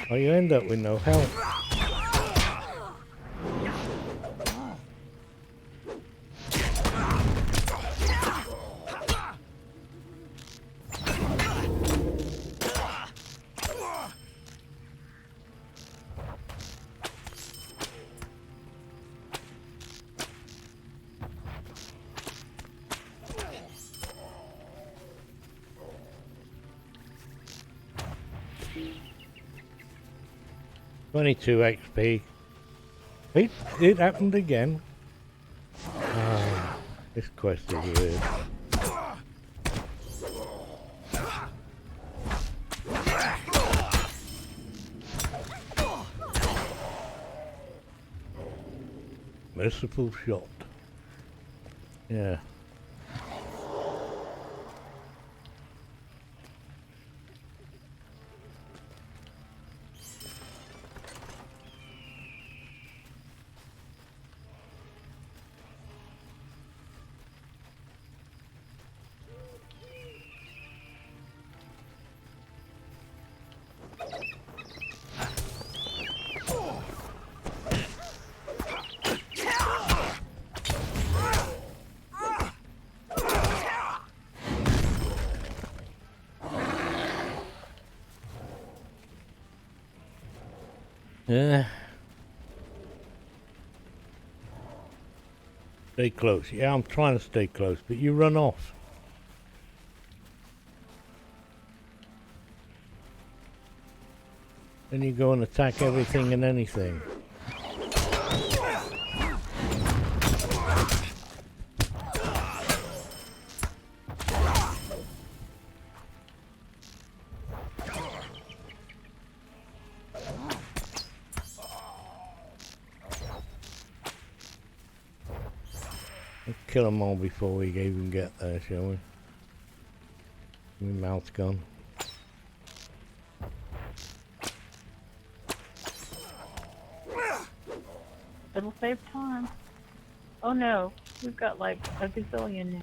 or you end up with no health. $22 XP. It happened again. Ah, this quest is weird. Merciful shot. Yeah. Yeah. Stay close. Yeah, I'm trying to stay close, but you run off. Then you go and attack everything and anything. Let's kill them all before we even get there, shall we? My mouth's gone. It'll save time. Oh no, we've got like a gazillion now.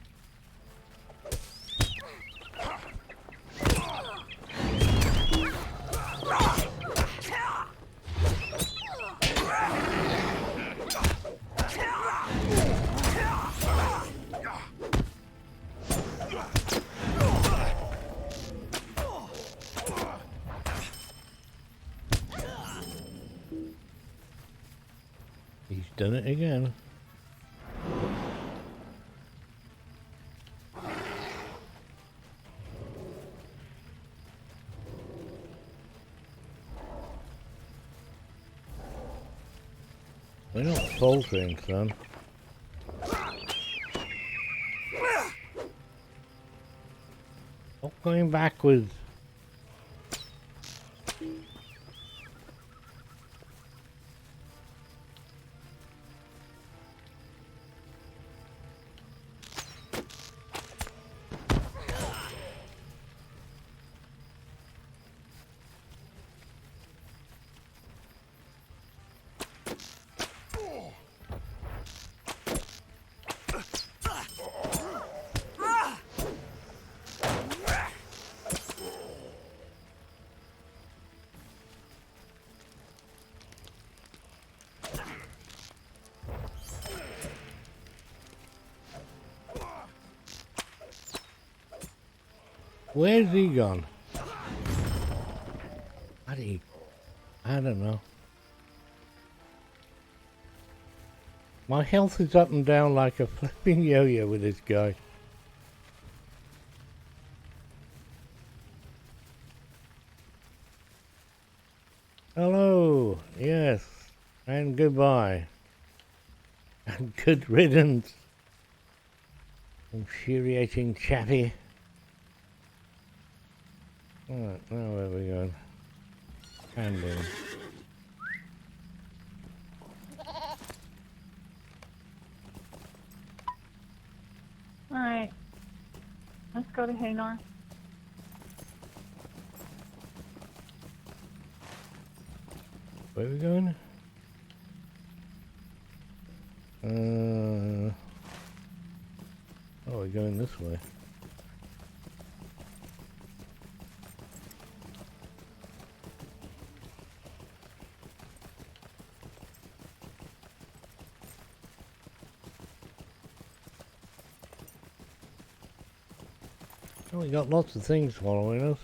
done it again. We're not faltering, son. Stop going backwards. Where's he gone? I don't know. My health is up and down like a flipping yo-yo with this guy. Hello, yes, and goodbye. And good riddance. Infuriating chappy. Alright, now where are we going? Handle. Alright. Let's go to Hanar. Where are we going? Oh, we're going this way. Oh, we got lots of things following us.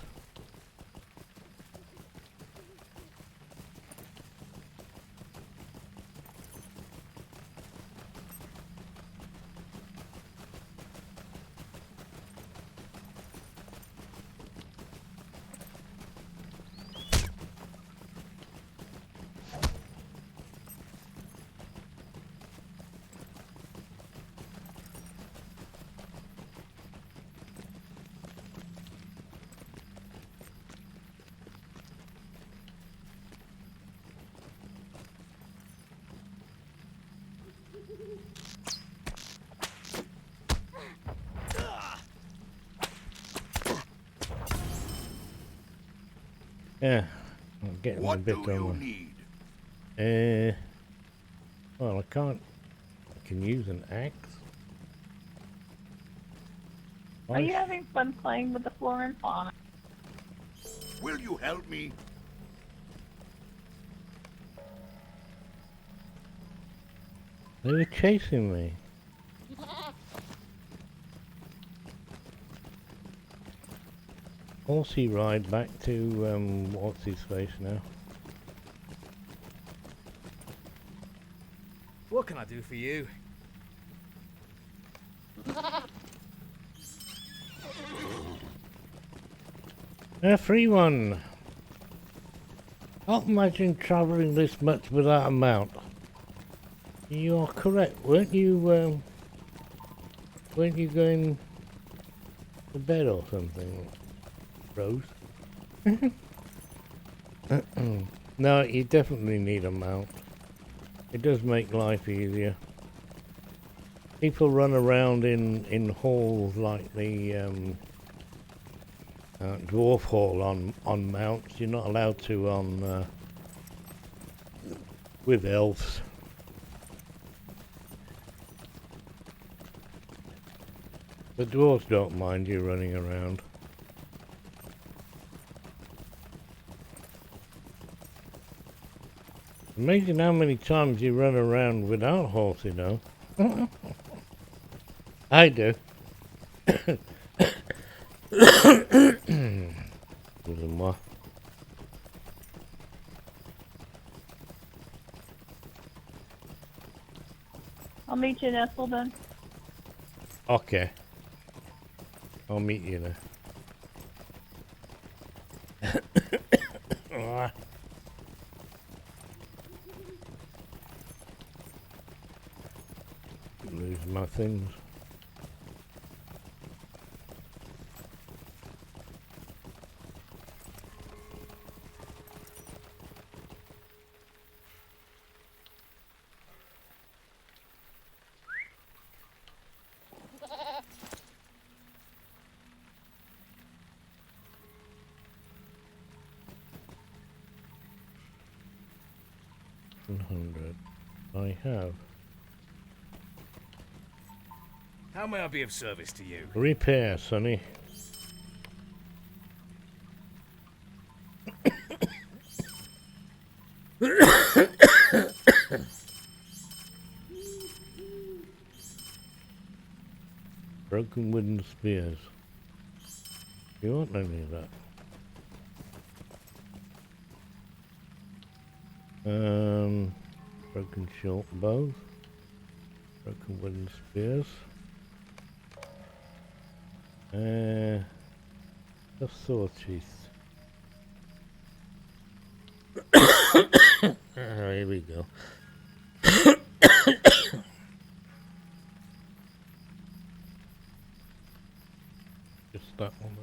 Yeah, I'm getting a bit on. Well, I can't. I can use an axe. Are you having fun playing with the flora and fauna? Will you help me? They were chasing me. Horsey ride back to what's his face now. What can I do for you? A free one. Can't imagine travelling this much without a mount. You are correct, weren't you? Weren't you going to bed or something, Rose? No, you definitely need a mount. It does make life easier. People run around in halls like the dwarf hall on mounts. You're not allowed to on with elves. The dwarves don't mind you running around. Amazing how many times you run around without horse, you know. I do. Excusez-moi. meet you in Esselden. Okay. I'll meet you there. Ah. Lose my things. I have. How may I be of service to you? Repair, Sonny. Broken wooden spears. You want any of that? Broken short bows. Broken wooden spears. The sword teeth. Here we go. Just that one.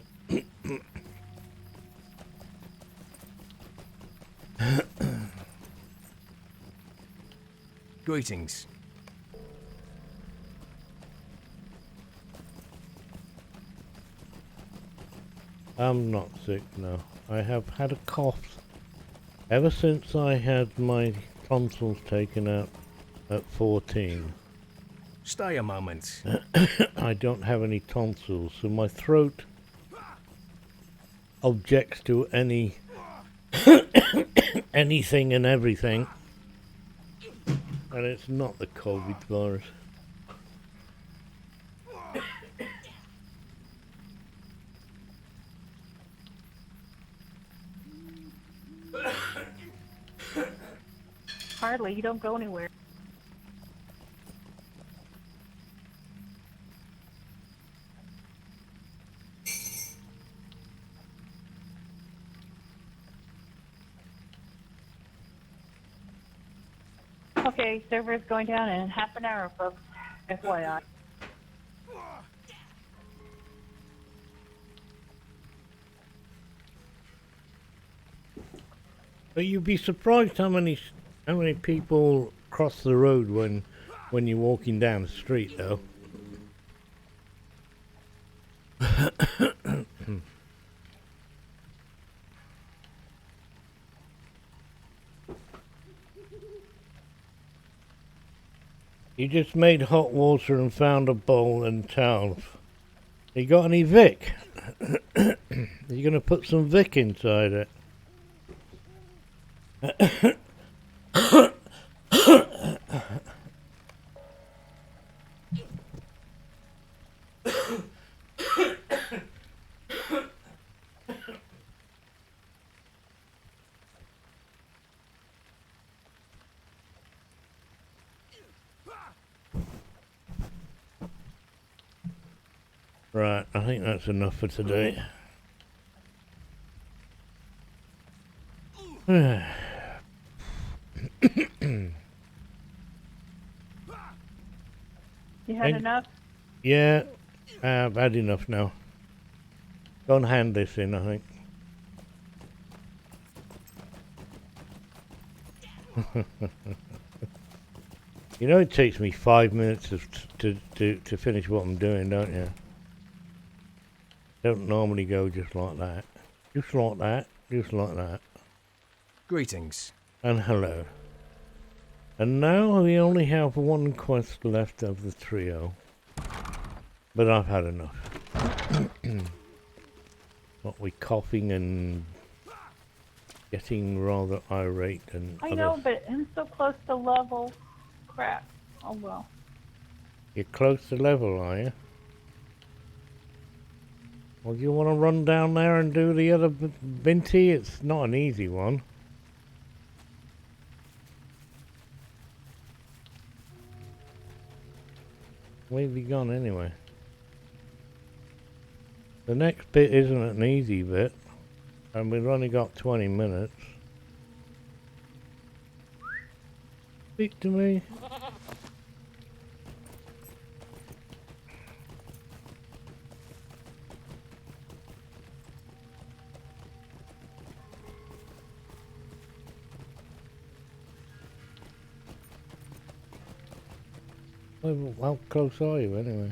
Greetings. I'm not sick now. I have had a cough ever since I had my tonsils taken out at 14. Stay a moment. I don't have any tonsils, so my throat objects to any anything and everything. And it's not the COVID virus. Hardly. You don't go anywhere. Okay, server's going down in half an hour, folks. FYI. But you'd be surprised how many people cross the road when you're walking down the street, though. You just made hot water and found a bowl and towels. You got any Vic? You're gonna put some Vic inside it. Right, I think that's enough for today. You had enough? Yeah, I've had enough now. Go and hand this in, I think. You know it takes me 5 minutes to finish what I'm doing, don't you? Don't normally go just like that. Just like that. Just like that. Greetings. And hello. And now we only have one quest left of the trio. But I've had enough. What we coughing and getting rather irate and I know, but I'm so close to level. Crap. Oh well. You're close to level, are you? Well, you want to run down there and do the other Binty? It's not an easy one. Where's he gone anyway? The next bit isn't an easy bit, and we've only got 20 minutes. Speak to me. How close are you anyway?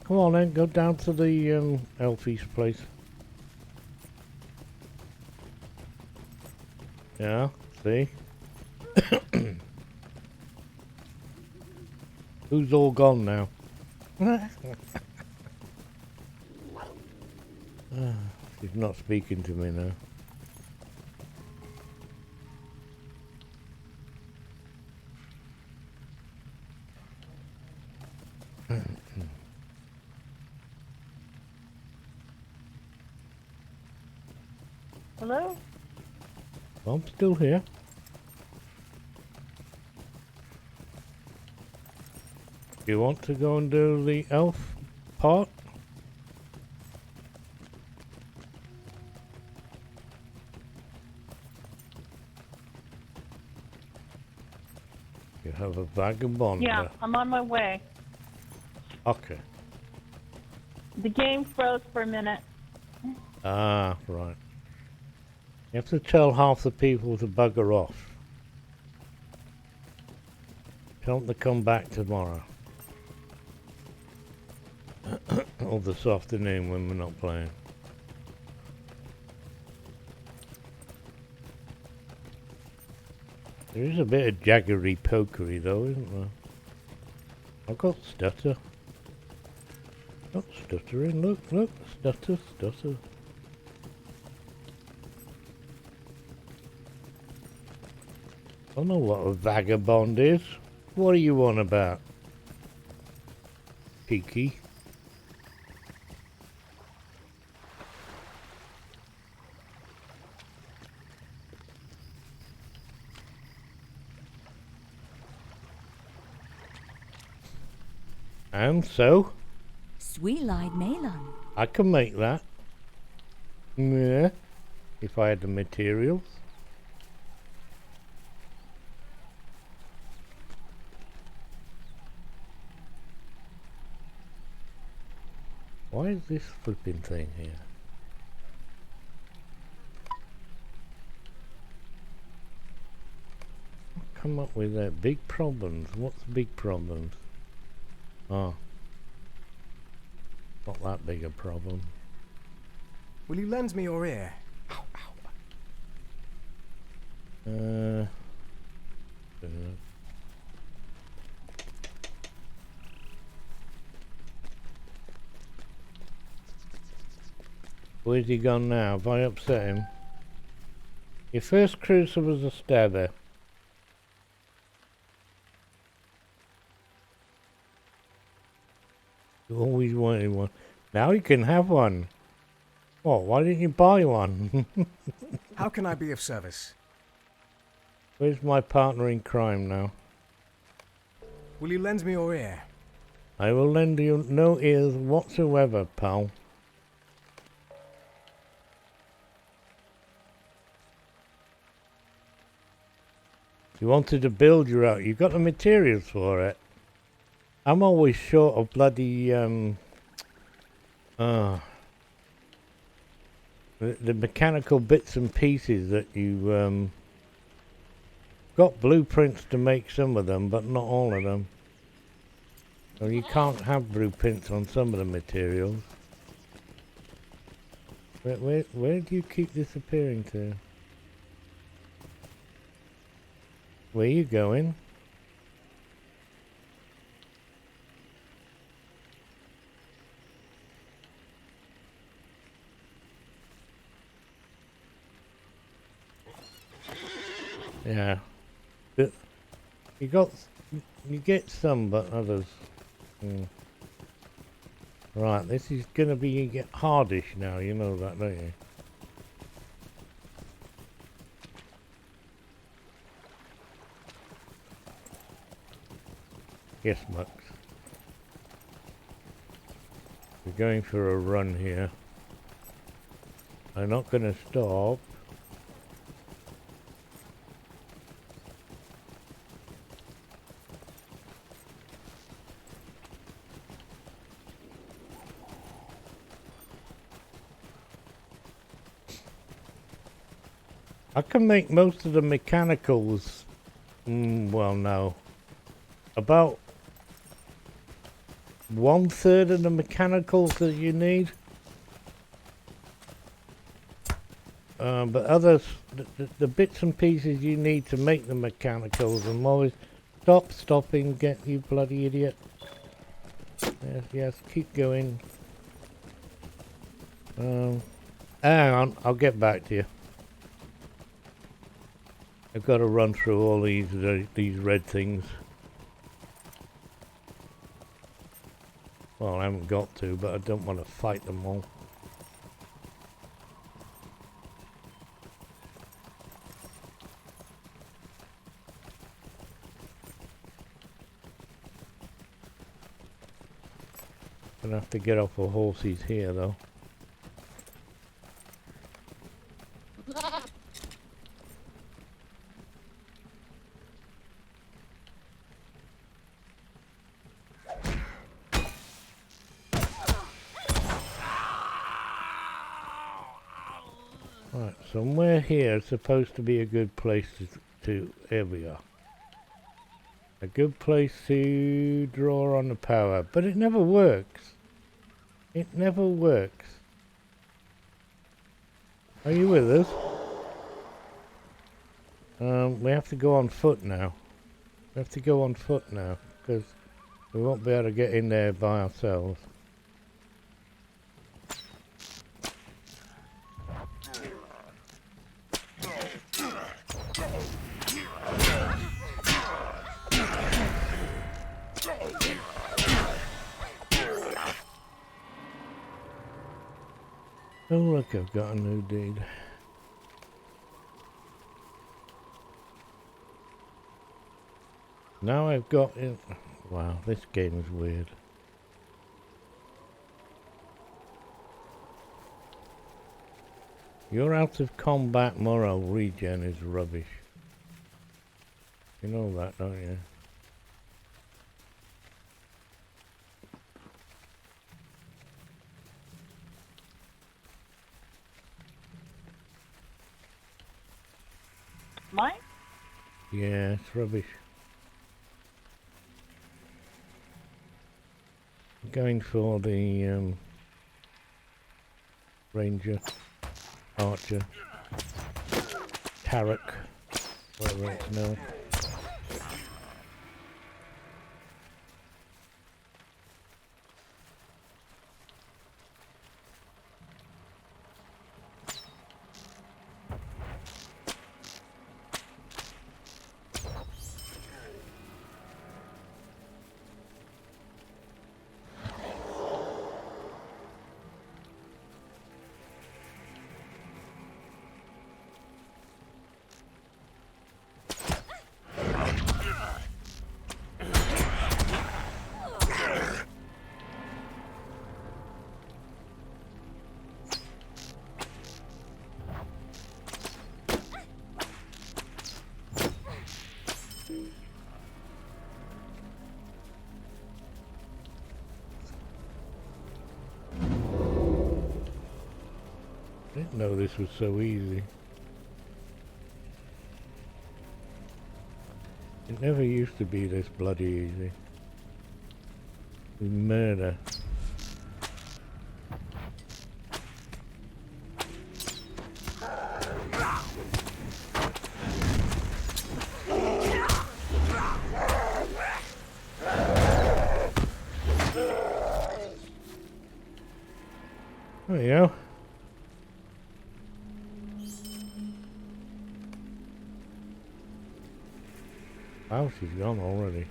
Come on then, go down to the Elfie's place. Yeah, see? Who's all gone now? She's not speaking to me now. Hello? I'm still here. You want to go and do the elf part? You have a vagabond. Yeah, I'm on my way. Okay. The game froze for a minute. Ah, right. You have to tell half the people to bugger off. Tell them to come back tomorrow. Or this afternoon when we're not playing. There is a bit of jaggery pokery though, isn't there? I've got stutter. Not stuttering, look, stutter. I know what a vagabond is. What are you on about? Peaky. And so? Sweet-eyed melon. I can make that. Yeah. If I had the materials. Why is this flipping thing here? Come up with that. Big problems. What's big problems? Oh. Not that big a problem. Will you lend me your ear? Where's he gone now? Have I upset him? Your first cruiser was a stabber. You always wanted one. Now you can have one. What? Why didn't you buy one? How can I be of service? Where's my partner in crime now? Will you lend me your ear? I will lend you no ears whatsoever, pal. You wanted to build your own. You got the materials for it. I'm always short of bloody the mechanical bits and pieces that you got blueprints to make some of them, but not all of them. So you can't have blueprints on some of the materials. Where do you keep disappearing to? Where you going? Yeah. But you get some, but others. Right, this is gonna be hardish now, you know that, don't you? Yes, Max. We're going for a run here. I'm not gonna stop. I can make most of the mechanicals. Well, no. About 1/3 of the mechanicals that you need. But others, the bits and pieces you need to make the mechanicals, and always stopping, get you bloody idiot. Yes, keep going. Hang on, I'll get back to you. I've got to run through all these red things. Well, I haven't got to, but I don't want to fight them all. Gonna have to get off the horses here, though. Right, somewhere here is supposed to be a good place to here we are. A good place to draw on the power, but it never works. It never works. Are you with us? We have to go on foot now. We have to go on foot now, because we won't be able to get in there by ourselves. Oh look, I've got a new deed. Now I've got it. Wow, this game is weird. Your out of combat moral regen is rubbish. You know that, don't you? Mine? Yeah, it's rubbish. I'm going for the ranger, archer, Tarek, whatever it's known. Didn't know this was so easy. It never used to be this bloody easy. Murder. There you go. Oh, she's gone already.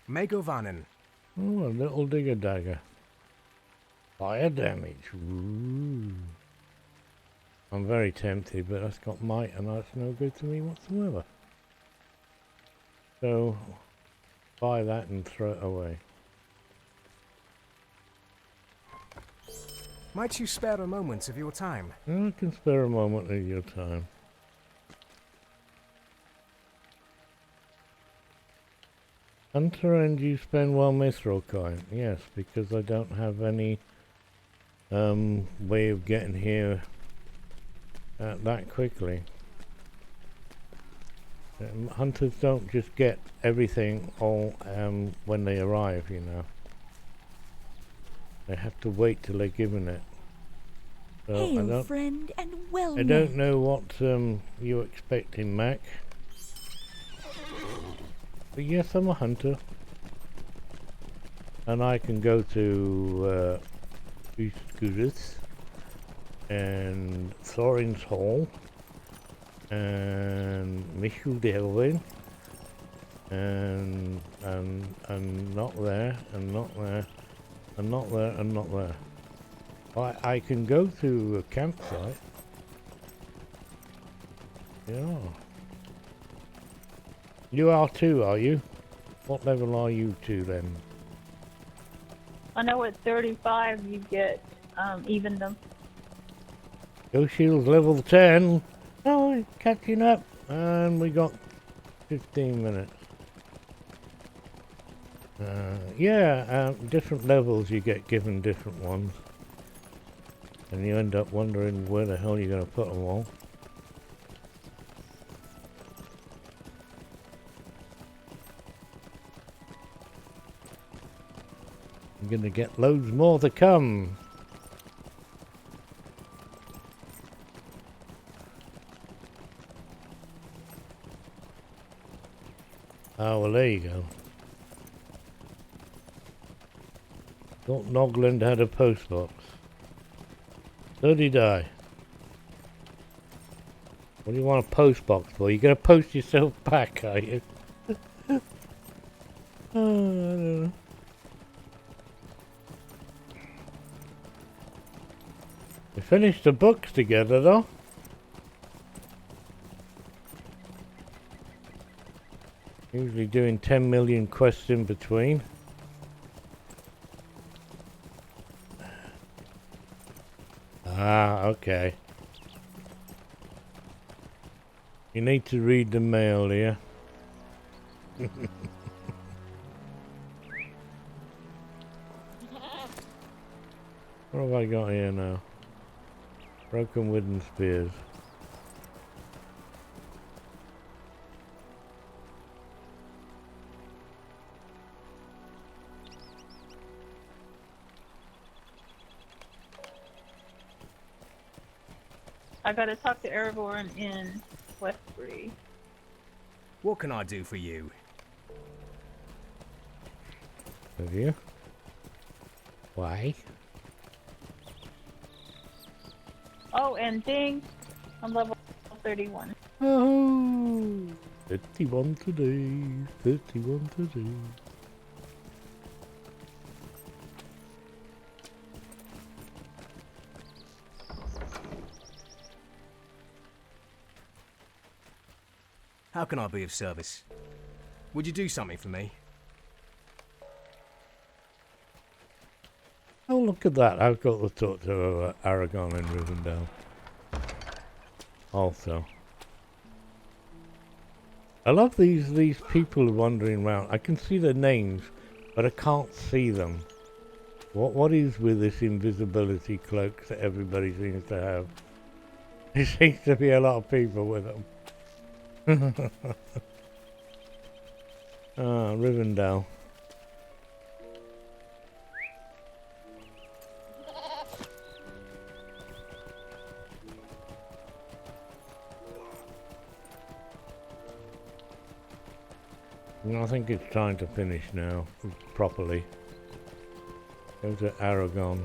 Megovanen. Oh, a little digger dagger. Fire damage. Ooh. I'm very tempted, but that's got might and that's no good to me whatsoever. So, buy that and throw it away. Might you spare a moment of your time? I can spare a moment of your time. Hunter, and you spend one mithril coin. Yes, because I don't have any way of getting here that quickly. Hunters don't just get everything all when they arrive, you know. They have to wait till they're given it. So Hail, friend, and well I don't know what you're expecting, Mac. But yes, I'm a hunter. And I can go to Uskuris and Thorin's Hall and Michel Delvin and not there and not there and not there and not there. I can go to a campsite. Yeah. You are too, are you? What level are you two then? I know at 35 you get even them. Go Shields level 10. Oh, catching up. And we got 15 minutes. Different levels you get given different ones. And you end up wondering where the hell you're going to put them all. I'm going to get loads more to come. Oh, well, there you go. Thought Nogland had a post box. So did I. What do you want a post box for? You're going to post yourself back, are you? Oh, I don't know. We finished the books together, though. Usually doing 10 million quests in between. Ah, okay. You need to read the mail here. What have I got here now? Broken wooden spears. I gotta talk to Aragorn in Westbury. What can I do for you? Have you? Why? Oh, and ding, I'm level 31. Oh, 31 today, 31 today. How can I be of service? Would you do something for me? Oh, look at that. I've got to talk to Aragon and Rivendell. Also. I love these people wandering around. I can see their names, but I can't see them. What is with this invisibility cloak that everybody seems to have? There seems to be a lot of people with them. Ah, Rivendell. I think it's time to finish now, properly. Go to Aragon.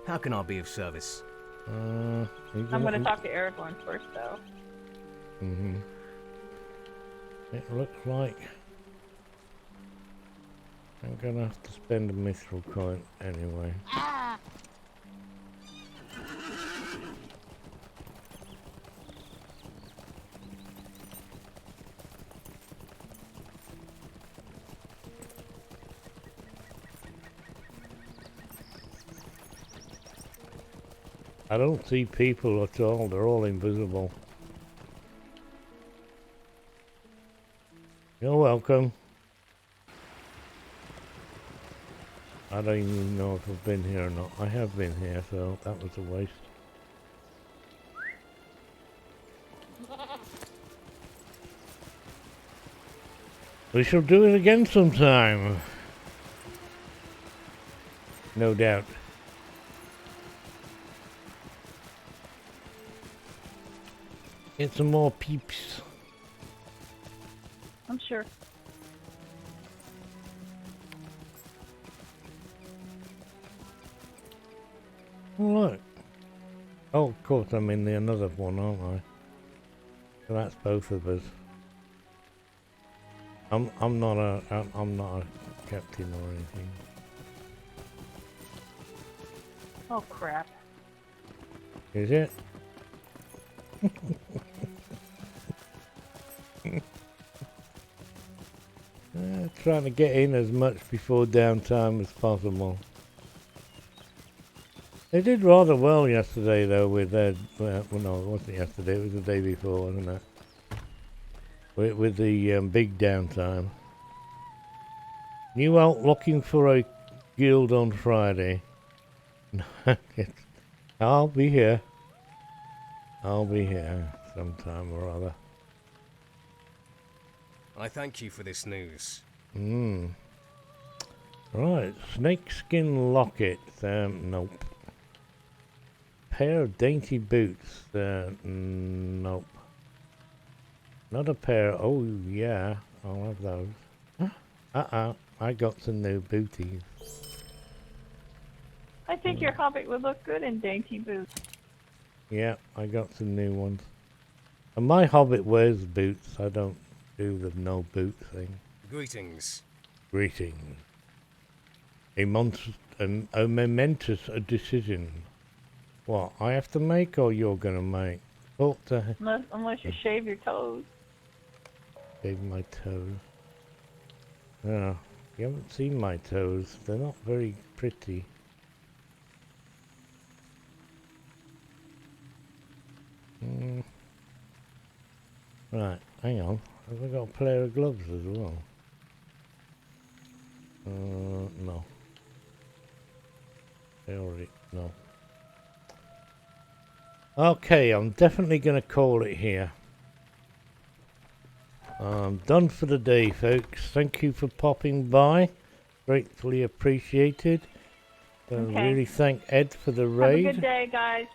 How can I be of service? I'm gonna talk to Aragorn first, though. It looks like I'm gonna have to spend a mithril coin anyway. I don't see people at all, they're all invisible. You're welcome. I don't even know if I've been here or not. I have been here, so that was a waste. We shall do it again sometime. No doubt. Get some more peeps. I'm sure. Look. Oh, of course I'm in the another one, aren't I? So that's both of us. I'm not a captain or anything. Oh crap. Is it? Trying to get in as much before downtime as possible. They did rather well yesterday though with their, well no it wasn't yesterday, it was the day before, wasn't it? With the big downtime. You out looking for a guild on Friday? I'll be here. I'll be here sometime or other. I thank you for this news. Right, snakeskin locket. Nope. Pair of dainty boots. Nope. Not a pair. Oh yeah, I'll have those. I got some new booties. I think your hobbit would look good in dainty boots. Yeah, I got some new ones. And my hobbit wears boots. I don't do the no boot thing. Greetings. Greetings. A momentous decision. What, I have to make or you're gonna make? Talk to Unless you shave your toes. Shave my toes. No, you haven't seen my toes. They're not very pretty. Right, hang on. Have I got a pair of gloves as well? No. No. Okay, I'm definitely going to call it here. I'm done for the day, folks. Thank you for popping by. Gratefully appreciated. Really thank Ed for the raid. Have a good day, guys.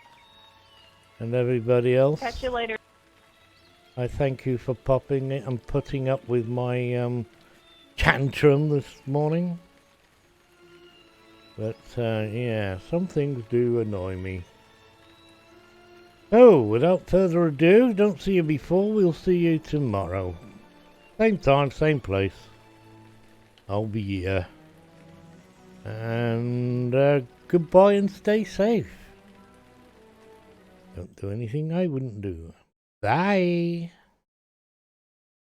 And everybody else. Catch you later. I thank you for popping it and putting up with my tantrum this morning. But yeah, some things do annoy me. So, without further ado, don't see you before, we'll see you tomorrow. Same time, same place. I'll be here. And goodbye and stay safe. Don't do anything I wouldn't do. Bye.